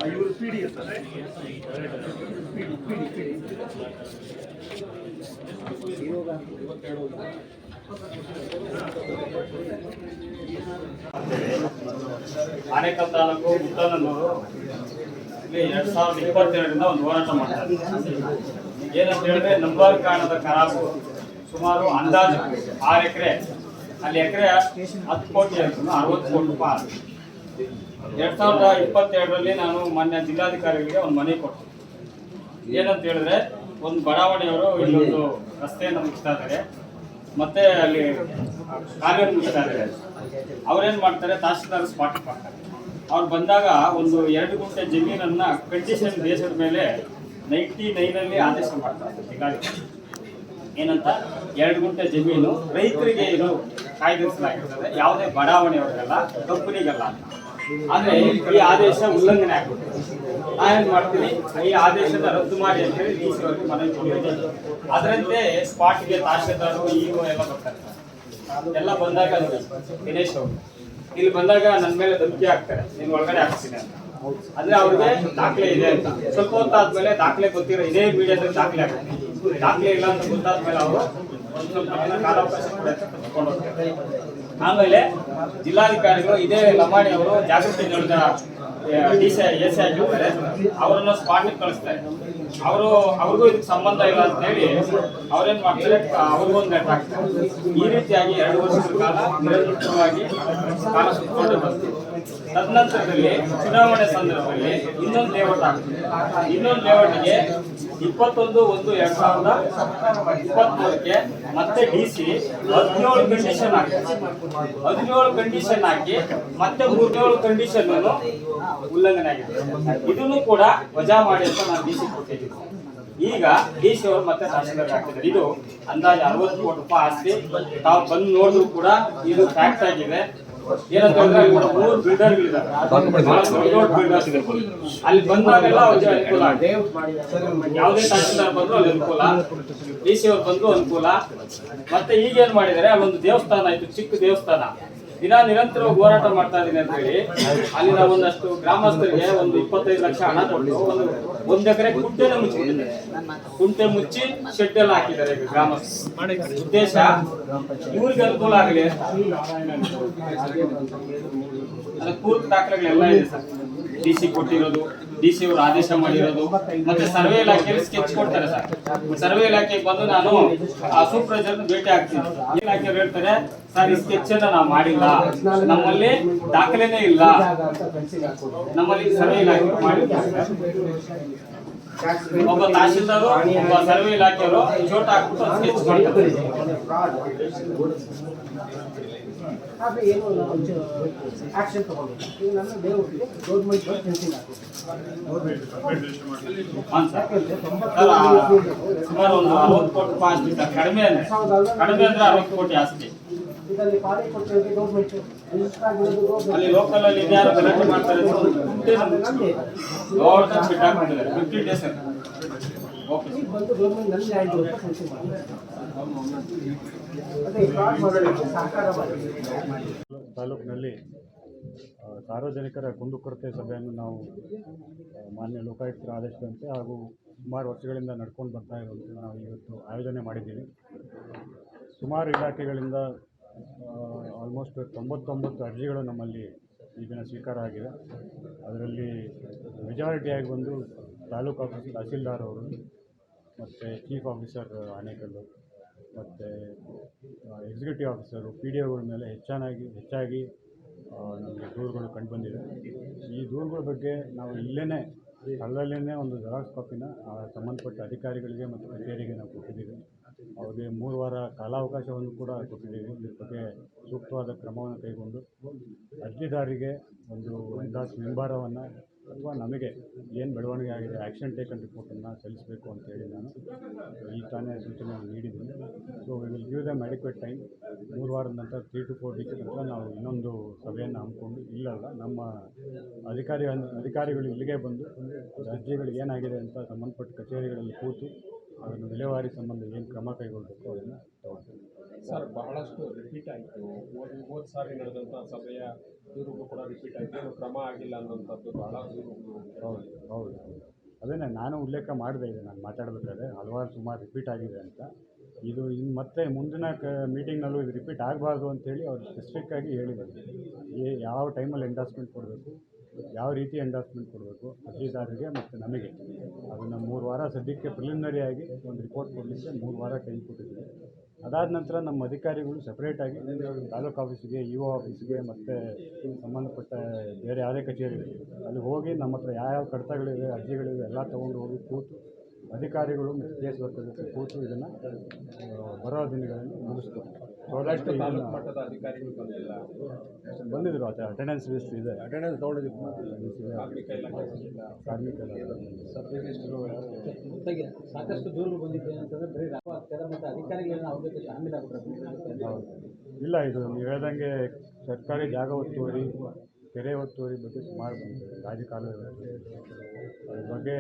ಇವರು PD ಆನೇಕಲ್ ತಾಲೂಕು ಮುತ್ತನಲ್ಲೂರು ಇಲ್ಲಿ 2022ರಿಂದ ಒಂದು ಹೋರಾಟ ಮಾಡ್ತಾರೆ. ಏನಂತ ಹೇಳಿದ್ರೆ ನಂಬರ್ ಕಾಣದ ಖರಾಬು ಸುಮಾರು ಅಂದಾಜು 6 ಎಕರೆ, ಅಲ್ಲಿ ಎಕರೆ 10 ಕೋಟಿ ಅಂತ 60 ಕೋಟಿ ರೂಪಾಯಿ. 2022ರಲ್ಲಿ ನಾನು ಮಾನ್ಯ ಜಿಲ್ಲಾಧಿಕಾರಿಗಳಿಗೆ ಒಂದು ಮನೆ ಕೊಟ್ಟೆ. ಏನಂತ ಹೇಳಿದ್ರೆ ಒಂದು ಬಡಾವಣೆಯವರು ಇಲ್ಲೊಂದು ರಸ್ತೆಯನ್ನು ಮುಗಿಸ್ತಾ ಇದ್ದಾರೆ, ಮತ್ತೆ ಅಲ್ಲಿ ಕಾಲುವೆ ಮುಗಿಸ್ತಾ ಇದ್ದಾರೆ. ಅವ್ರೇನ್ ಮಾಡ್ತಾರೆ, ತಹಸೀಲ್ದಾರ್ ಸ್ಪಾಟ್ ಮಾಡ್ತಾರೆ. ಅವ್ರು ಬಂದಾಗ ಒಂದು 2 ಗುಂಟೆ ಜಮೀನನ್ನ ಕಂಡೀಷನ್ ಬೇಸ್ಡ್ ಮೇಲೆ 99ರಲ್ಲಿ ಆದೇಶ ಮಾಡ್ತಾರೆ ಜಿಲ್ಲಾಧಿಕಾರಿ. ಏನಂತ 2 ಗುಂಟೆ ಜಮೀನು ರೈತರಿಗೆ ಇದು ಕಾಯ್ದಿರಿಸಲಾಗಿರ್ತದೆ, ಯಾವುದೇ ಬಡಾವಣೆಯವರಿಗಲ್ಲ, ಕಂಪನಿಗಲ್ಲ. ಆದ್ರೆ ಈ ಆದೇಶ ಉಲ್ಲಂಘನೆ ಆಗ್ಬಿಟ್ಟು ನಾನೇನ್ ಮಾಡ್ತೀನಿ, ಈ ಆದೇಶದ ರದ್ದು ಮಾಡಿ ಅಂತ ಹೇಳಿ ಡಿಸಿ ಅವರಿಗೆ ಮನವಿ ಕೊಟ್ಟಿದ್ದೀನಿ. ಅದರಂತೆ ಸ್ಪಾಟ್ಗೆ ತಹಶೀಲ್ದಾರು ಇಒ ಎಲ್ಲ ಬರ್ತಾರೆ. ಎಲ್ಲ ಬಂದಾಗ ದಿನೇಶ್ ಅವರು ಇಲ್ಲಿ ಬಂದಾಗ ನನ್ನ ಮೇಲೆ ಧಮಕಿ ಹಾಕ್ತಾರೆ, ನೀನು ಒಳಗಡೆ ಹಾಕ್ತೀನಿ ಅಂತ. ಅಂದ್ರೆ ಅವ್ರಿಗೆ ದಾಖಲೆ ಇದೆ ಅಂತ. ಸ್ವಲ್ಪ ಹೊತ್ತಾದ್ಮೇಲೆ ದಾಖಲೆ ಗೊತ್ತಿರೋ ಇದೇ ಮೀಡಿಯಾದಲ್ಲಿ ದಾಖಲೆ ಆಗುತ್ತೆ. ದಾಖಲೆ ಇಲ್ಲ ಅಂತ ಗೊತ್ತಾದ್ಮೇಲೆ ಅವರು ಒಂದು ಸ್ವಲ್ಪ ದಿನ ಕಾಲಾವಕಾಶ ತಗೊಂಡು ಹೋಗ್ತಾರೆ. ಆಮೇಲೆ ಜಿಲ್ಲಾಧಿಕಾರಿಗಳು ಇದೇ ಲಂಬಾಣಿ ಅವರು ಜಾಗೃತಿ ನಡೆದ ಎಸಿ ಆಗಿರ್ತಾರೆ, ಅವರನ್ನು ಸ್ಪಾಟ್ಗೆ ಕಳಿಸ್ತಾರೆ. ಅವ್ರಿಗೂ ಇದಕ್ಕೆ ಸಂಬಂಧ ಇಲ್ಲ ಅಂತ ಹೇಳಿ ಅವ್ರೇನ್ ಮಾಡ್ತಾರೆ, ಅವ್ರಿಗೂ ಒಂದು ಲೆಟರ್ ಹಾಕ್ತಾರೆ. ಈ ರೀತಿಯಾಗಿ 2 ವರ್ಷಗಳ ಕಾಲ ನಿರಂತರವಾಗಿ ಕಾಲ ಸುತ್ತಕೊಂಡು ಬರ್ತೀವಿ. ತದನಂತರದಲ್ಲಿ ಚುನಾವಣೆ ಸಂದರ್ಭದಲ್ಲಿ ಇನ್ನೊಂದು ಲೇಔಟ್ ಆಗ್ತದೆ. ಇನ್ನೊಂದು ಲೇಔಟ್ಗೆ 21/1/2023ಕ್ಕೆ ಮತ್ತೆ DC 17 ಕಂಡೀಷನ್ ಹಾಕ್ತಾರೆ. 17 ಕಂಡೀಷನ್ ಹಾಕಿ ಮತ್ತೆ 37 ಕಂಡೀಷನ್ ಉಲ್ಲಂಘನೆ ಆಗಿದೆ. ಇದನ್ನು ಕೂಡ ವಜಾ ಮಾಡಿ ಅಂತ ನಾನು DC ಕೊಟ್ಟಿದ್ದೀನಿ. ಈಗ DC ಅವರು ಮತ್ತೆ ತಹಶೀಲ್ದಾರ್ ಹಾಕಿದ್ದಾರೆ. ಇದು ಅಂದಾಜು 60 ಕೋಟಿ ರೂಪಾಯಿ ಆಸ್ತಿ. ತಾವು ಬಂದು ನೋಡಿದ್ರು ಕೂಡ ಇದು ಫ್ಯಾಕ್ಟ್ ಆಗಿದೆ. ಏನಂತ ಹೇಳಿದ್ರೆ 3 ಬಿಲ್ಡರ್ಗಳಿದ್ದಾರೆ, ದೊಡ್ಡ ಬಿಲ್ಡರ್ಸ್. ಅಲ್ಲಿ ಬಂದಾಗೆಲ್ಲ ಅವ್ರಿಗೆ ಅನುಕೂಲ ಆಗಿದೆ. ಯಾವುದೇ ತಹಶೀಲ್ದಾರ್ ಬಂದ್ರು ಅಲ್ಲಿ ಅನುಕೂಲ, DC ಅವ್ರು ಬಂದ್ರು ಅನುಕೂಲ. ಮತ್ತೆ ಈಗ ಏನ್ ಮಾಡಿದ್ದಾರೆ, ಅಲ್ಲೊಂದು ದೇವಸ್ಥಾನ ಇತ್ತು, ಚಿಕ್ಕ ದೇವಸ್ಥಾನ. ನಿರಂತರವಾಗಿ ಹೋರಾಟ ಮಾಡ್ತಾ ಇದೀನಿ ಅಂತ ಹೇಳಿ ಅಲ್ಲಿನ ಒಂದಷ್ಟು ಗ್ರಾಮಸ್ಥರಿಗೆ ಒಂದು 25 ಲಕ್ಷ ಹಣ ಕೊಟ್ಟು ಒಂದು ಎಕರೆ ಕುಂಟೆ ಮುಚ್ಚಿ ಶೆಡ್ ಎಲ್ಲ ಹಾಕಿದ್ದಾರೆ. ಈಗ ಗ್ರಾಮಸ್ಥರು ಉದ್ದೇಶ ಇವ್ರಿಗೆ ಅನುಕೂಲ ಆಗಲಿ. ಅದಕ್ಕೆ ಪೂರ್ತಿ ದಾಖಲೆಗಳೆಲ್ಲ ಇದೆ ಸರ್. DC ಕೊಟ್ಟಿರೋದು, DC ಅವರು ಆದೇಶ ಮಾಡಿರೋದು, ಮತ್ತೆ ಸರ್ವೆ ಇಲಾಖೆಯಲ್ಲಿ ಸ್ಕೆಚ್ ಕೊಡ್ತಾರೆ ಸರ್. ಸರ್ವೆ ಇಲಾಖೆಗೆ ಬಂದು ನಾನು ಆ ಸೂಪರ್ವೈಸರ್ ಭೇಟಿ ಆಗ್ತೀನಿ. ಇಲಾಖೆಯವರು ಹೇಳ್ತಾರೆ, ಸರ್ ಈ ಸ್ಕೆಚ್ ಅನ್ನ ನಾವು ಮಾಡಿಲ್ಲ, ನಮ್ಮಲ್ಲಿ ದಾಖಲೆನೇ ಇಲ್ಲ, ನಮ್ಮಲ್ಲಿ ಸರ್ವೆ ಇಲಾಖೆ ಮಾಡಿಲ್ಲ. ಒಬ್ಬ ತಹಶೀಲ್ದಾರು, ಒಬ್ಬ ಸರ್ವೆ ಇಲಾಖೆಯವರು ಚೋಟ ಹಾಕ್ಬಿಟ್ಟು ಸ್ಕೆಚ್ ಮಾಡ್ತಾರೆ. ಆದರೆ ಏನು ಆಕ್ಷನ್ ತಗೊಂಡಿಲ್ಲ. ಈಗ ನನ್ನ ದೇವರಿಗೆ ಗೌರ್ಮೆಂಟ್ ಫೆನ್ಸಿಂಗ್ ಹಾಕಿದೆ. ಸುಮಾರು ಒಂದು 60 ಕೋಟಿ ರೂಪಾಯಿ ಆಸ್ತಿ ಸರ್. ಕಡಿಮೆ ಅಂದ್ರೆ 60 ಕೋಟಿ ಆಸ್ತಿ. ಇದರಲ್ಲಿ ಪಾಲಿ ಕೊಟ್ಟಿರೋದು ಗೌರ್ಮೆಂಟ್, ಅಲ್ಲಿ ಲೋಕಲ್ ಅಲ್ಲಿ ಯಾರು ಗಲಾಟೆ ಮಾಡ್ತಾರೆ, ಬಂದು ಗೌರ್ಮೆಂಟ್ ನಲ್ಲಿ 5 ರೂಪಾಯಿ ಫೆನ್ಸಿಂಗ್ ಮಾಡಿದೆ. ಅದೇ ಫ್ರಾಡ್ ಮಾಡೋದಕ್ಕೆ ಸಹಕಾರ ಮಾಡಿದೆ. ತಾಲೂಕಿನಲ್ಲಿ ಸಾರ್ವಜನಿಕರ ಕುಂದುಕೊರತೆ ಸಭೆಯನ್ನು ನಾವು ಮಾನ್ಯ ಲೋಕಾಯುಕ್ತರ ಆದೇಶದಂತೆ ಹಾಗೂ ಸುಮಾರು ವರ್ಷಗಳಿಂದ ನಡ್ಕೊಂಡು ಬರ್ತಾ ಇರುವಂತೆ ನಾವು ಇವತ್ತು ಆಯೋಜನೆ ಮಾಡಿದ್ದೀವಿ. ಸುಮಾರು ಇಲಾಖೆಗಳಿಂದ ಆಲ್ಮೋಸ್ಟ್ 99 ಅರ್ಜಿಗಳು ನಮ್ಮಲ್ಲಿ ಈ ದಿನ ಸ್ವೀಕಾರ ಆಗಿದೆ. ಅದರಲ್ಲಿ ಮೆಜಾರಿಟಿಯಾಗಿ ಬಂದು ತಾಲೂಕು ಆಫೀಸ್ ತಹಸೀಲ್ದಾರ್ ಅವರು ಮತ್ತು ಚೀಫ್ ಆಫೀಸರ್ ಆನೇಕಲ್ಲು ಮತ್ತು ಎಕ್ಸಿಕ್ಯೂಟಿವ್ ಆಫೀಸರು PDOಗಳ ಮೇಲೆ ಹೆಚ್ಚಾಗಿ ನಮಗೆ ದೂರುಗಳು ಕಂಡುಬಂದಿದೆ. ಈ ದೂರುಗಳ ಬಗ್ಗೆ ನಾವು ಇಲ್ಲೇ ಅಲ್ಲಲ್ಲೇ ಒಂದು ಜೆರಾಕ್ಸ್ ಕಾಪಿನ ಸಂಬಂಧಪಟ್ಟ ಅಧಿಕಾರಿಗಳಿಗೆ ಮತ್ತು ಕಚೇರಿಗೆ ನಾವು ಕೊಟ್ಟಿದ್ದೀವಿ. ಅವ್ರಿಗೆ 3 ವಾರ ಕಾಲಾವಕಾಶವನ್ನು ಕೂಡ ಕೊಟ್ಟಿದ್ದೀವಿ. ಇದ್ರ ಬಗ್ಗೆ ಸೂಕ್ತವಾದ ಕ್ರಮವನ್ನು ಕೈಗೊಂಡು ಅರ್ಜಿದಾರರಿಗೆ ಒಂದು ಎಂದಾಸ್ ಮೆಂಬಾರವನ್ನು ಅಥವಾ ನಮಗೆ ಏನು ಬೆಳವಣಿಗೆ ಆಗಿದೆ ಆ್ಯಕ್ಷನ್ ಟೇಕನ್ ರಿಪೋರ್ಟನ್ನು ಸಲ್ಲಿಸಬೇಕು ಅಂತೇಳಿ ನಾನು ಈ ತಾನೇ ಸೂಚನೆಯನ್ನು ನೀಡಿದ್ದೀನಿ. So we will give them adequate time. 3 ವಾರದ ನಂತರ 3 to 4 ವೀಕ್ಸ್ ನಂತರ ನಾವು ಇನ್ನೊಂದು ಸಭೆಯನ್ನು ಹಮ್ಮಿಕೊಂಡು ಇಲ್ಲಲ್ಲ ನಮ್ಮ ಅಧಿಕಾರಿಗಳು ಇಲ್ಲಿಗೆ ಬಂದು ಅರ್ಜಿಗಳಿಗೆ ಏನಾಗಿದೆ ಅಂತ ಸಂಬಂಧಪಟ್ಟ ಕಚೇರಿಗಳಲ್ಲಿ ಕೂತು ಅದನ್ನು ವಿಲೇವಾರಿ ಸಂಬಂಧ ಏನು ಕ್ರಮ ಕೈಗೊಳ್ಳಬೇಕು ಅದನ್ನು ತಗೊಳ್ತೀವಿ. ಸರ್, ಬಹಳಷ್ಟು ರಿಪೀಟ್ ಆಯಿತು. ಹೋದ ಸಾರಿ ನಡೆದಂಥ ಸಭೆಯ ದೂರುಗಳು ಕೂಡ ರಿಪೀಟ್ ಆಯಿತು, ಏನು ಕ್ರಮ ಆಗಿಲ್ಲ ಅನ್ನೋಂಥದ್ದು ಬಹಳ ದೂರುಗಳು. ಹೌದು ಅದೇನೇ ನಾನು ಉಲ್ಲೇಖ ಮಾಡಿದೆ ಇದೆ ನಾನು ಮಾತಾಡಬೇಕಾದ್ರೆ ಹಲವಾರು ಸುಮಾರು ರಿಪೀಟ್ ಆಗಿದೆ ಅಂತ. ಇದು ಇನ್ನು ಮತ್ತೆ ಮುಂದಿನ ಮೀಟಿಂಗ್ನಲ್ಲೂ ಇದು ರಿಪೀಟ್ ಆಗಬಾರ್ದು ಅಂತೇಳಿ ಅವ್ರು ಸ್ಪೆಸಿಫಿಕ್ಕಾಗಿ ಹೇಳಿದ್ದಾರೆ. ಯಾವ ಟೈಮಲ್ಲಿ ಎಂಡಾರ್ಸ್ಮೆಂಟ್ ಕೊಡಬೇಕು, ಯಾವ ರೀತಿ ಎಂಡಾರ್ಸ್ಮೆಂಟ್ ಕೊಡಬೇಕು ಅರ್ಜಿದಾರರಿಗೆ ಮತ್ತು ನಮಗೆ, ಅದನ್ನು 3 ವಾರ ಸದ್ಯಕ್ಕೆ ಪ್ರಿಲಿಮಿನರಿಯಾಗಿ ಒಂದು ರಿಪೋರ್ಟ್ ಕೊಡಲಿಕ್ಕೆ 3 ವಾರ ಟೈಮ್ ಕೊಟ್ಟಿದ್ದೀವಿ. ಅದಾದ ನಂತರ ನಮ್ಮ ಅಧಿಕಾರಿಗಳು ಸಪ್ರೇಟಾಗಿ ತಾಲೂಕು ಆಫೀಸಿಗೆ, EO ಆಫೀಸಿಗೆ ಮತ್ತು ಸಂಬಂಧಪಟ್ಟ ಬೇರೆ ಯಾವುದೇ ಕಚೇರಿಗಳು ಅಲ್ಲಿ ಹೋಗಿ ನಮ್ಮ ಹತ್ರ ಯಾವ್ಯಾವ ಕಡತಗಳಿವೆ, ಅರ್ಜಿಗಳಿವೆ ಎಲ್ಲ ತೊಗೊಂಡು ಹೋಗಿ ಕೂತು ಅಧಿಕಾರಿಗಳು ಮತ್ತು ಕೇಸ್ ವರ್ಕರ್ ಜೊತೆ ಕೂತು ಇದನ್ನು ಬರೋ ದಿನಗಳಲ್ಲಿ ಮುಗಿಸ್ಬೇಕು. ತಾಲೂಕು ಮಟ್ಟದ ಅಧಿಕಾರಿಗಳು ಬಂದಿದ್ರು. ಅಟೆಂಡೆನ್ಸ್ ಲಿಸ್ಟ್ ಇದೆ, ಅಟೆಂಡೆನ್ಸ್ ತೊಗೊಂಡಿದ್ದು ಕಾರ್ಮಿಕ ಜೊತೆಗೆ ಸಾಕಷ್ಟು ದೂರುಗಳು ಬಂದಿದೆ ಅಂತಂದರೆ ಬರೀ ಮತ್ತು ಅಧಿಕಾರಿಗಳನ್ನ ಅವ್ರ ಜೊತೆ ಶಾಮೀಲಾಗಬೇಕು. ಇಲ್ಲ, ಇದು ನೀವು ಹೇಳ್ದಂಗೆ ಸರ್ಕಾರಿ ಜಾಗ ಒತ್ತುವರಿ, ಕೆರೆ ಒತ್ತುವರಿ ಬಗ್ಗೆ ಸುಮಾರು ಬಂದಿದೆ, ರಾಜಕಾಲುವೆ ಅದ್ರ ಬಗ್ಗೆ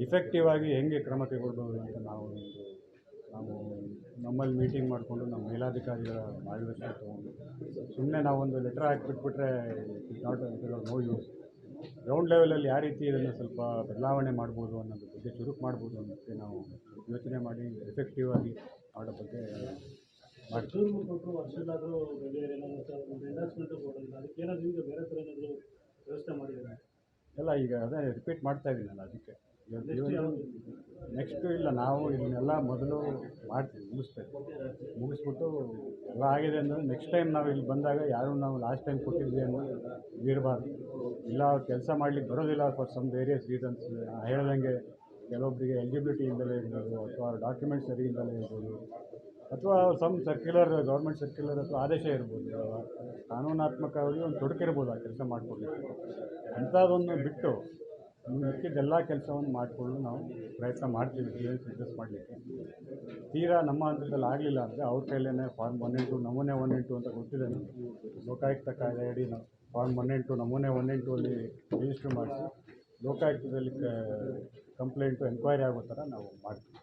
ಇಫೆಕ್ಟಿವ್ ಆಗಿ ಹೆಂಗೆ ಕ್ರಮ ಕೈಗೊಳ್ಬೋದು ಅಂತ ನಾವು ನಮ್ಮಲ್ಲಿ ಮೀಟಿಂಗ್ ಮಾಡಿಕೊಂಡು ನಮ್ಮ ಮೇಲಾಧಿಕಾರಿಗಳ ಮಾರ್ಗದರ್ಶನ ತೊಗೊಂಡು ಸುಮ್ಮನೆ ನಾವೊಂದು ಲೆಟರ್ ಹಾಕಿಬಿಟ್ಬಿಟ್ರೆ it not no use. Ground ಲೆವೆಲಲ್ಲಿ ಯಾವ ರೀತಿ ಇದನ್ನು ಸ್ವಲ್ಪ ಬದಲಾವಣೆ ಮಾಡ್ಬೋದು ಅನ್ನೋದ್ರ ಬಗ್ಗೆ ಚುರುಕು ಮಾಡ್ಬೋದು ಅನ್ನೋದಕ್ಕೆ ನಾವು ಯೋಚನೆ ಮಾಡಿ ಎಫೆಕ್ಟಿವ್ ಆಗಿ ಮಾಡೋ ಬಗ್ಗೆ ಮಾಡ್ತೀವಿ. ವರ್ಷದಾದರೂ ಒಂದು ಎಂಡಾರ್ಸ್ಮೆಂಟು ಕೊಡೋದಿಲ್ಲ, ಅದಕ್ಕೇನಾದರೂ ಈಗ ಬೇರೆ ಥರ ಏನಾದರೂ ವ್ಯವಸ್ಥೆ ಮಾಡಿದ್ದಾರೆ? ಎಲ್ಲ ಈಗ ಅದೇ ರಿಪೀಟ್ ಮಾಡ್ತಾ ಇದ್ದೀನಲ್ಲ, ಅದಕ್ಕೆ ನೆಕ್ಸ್ಟು ಇಲ್ಲ, ನಾವು ಇದನ್ನೆಲ್ಲ ಮೊದಲು ಮಾಡ್ತೀವಿ, ಮುಗಿಸ್ಬಿಟ್ಟು ಎಲ್ಲ ಆಗಿದೆ ಅಂದರೆ ನೆಕ್ಸ್ಟ್ ಟೈಮ್ ನಾವು ಇಲ್ಲಿ ಬಂದಾಗ ಯಾರು ನಾವು ಲಾಸ್ಟ್ ಟೈಮ್ ಕೊಟ್ಟಿದ್ವಿ ಅನ್ನೋದು ಇರಬಾರ್ದು. ಇಲ್ಲ ಅವ್ರು ಕೆಲಸ ಮಾಡ್ಲಿಕ್ಕೆ ಬರೋದಿಲ್ಲ ಫಾರ್ ಸಮ್ ವೇರಿಯಸ್ ರೀಸನ್ಸ್, ಹೇಳ್ದಂಗೆ ಕೆಲವೊಬ್ಬರಿಗೆ ಎಲಿಜಿಬಿಲಿಟಿ ಇಲ್ಲದೆ ಇರ್ಬೋದು, ಅಥವಾ ಅವ್ರ ಡಾಕ್ಯುಮೆಂಟ್ಸ್ ಸರಿ ಇಲ್ಲದೆ ಇರ್ಬೋದು, ಅಥವಾ ಸಮ್ ಸರ್ಕ್ಯುಲರ್ ಗೌರ್ಮೆಂಟ್ ಸರ್ಕ್ಯುಲರ್ ಅಥವಾ ಆದೇಶ ಇರ್ಬೋದು, ಕಾನೂನಾತ್ಮಕವಾಗಿ ಒಂದು ತೊಡಕಿರ್ಬೋದು ಆ ಕೆಲಸ ಮಾಡಿಕೊಡ್ಲಿಕ್ಕೆ. ಅಂಥದ್ದೊಂದು ಬಿಟ್ಟು ಮಿಕ್ಕಿದ್ದೆಲ್ಲ ಕೆಲಸವನ್ನು ಮಾಡಿಕೊಂಡು ನಾವು ಪ್ರಯತ್ನ ಮಾಡ್ತೀವಿ ಕ್ಲಿಯರೆನ್ಸ್ ಅಡ್ಜಸ್ಟ್ ಮಾಡಲಿಕ್ಕೆ. ತೀರಾ ನಮ್ಮ ಹಂತದಲ್ಲಿ ಆಗಲಿಲ್ಲ ಅಂದರೆ ಅವ್ರ ಕೈಲೇ ಫಾರ್ಮ್ 182 ನಮೂನೆ 182 ಅಂತ ಗೊತ್ತಿದೆ, ಲೋಕಾಯುಕ್ತ ಕಾಯ್ದೆ ಅಡಿ ನಾವು ಫಾರ್ಮ್ 182 ನಮೂನೆ 182 ಅಲ್ಲಿ ರಿಜಿಸ್ಟ್ರ್ ಮಾಡಿಸಿ ಲೋಕಾಯುಕ್ತದಲ್ಲಿ ಕಂಪ್ಲೇಂಟು ಎನ್ಕ್ವೈರಿ ಆಗೋ ಥರ ನಾವು ಮಾಡ್ತೀವಿ.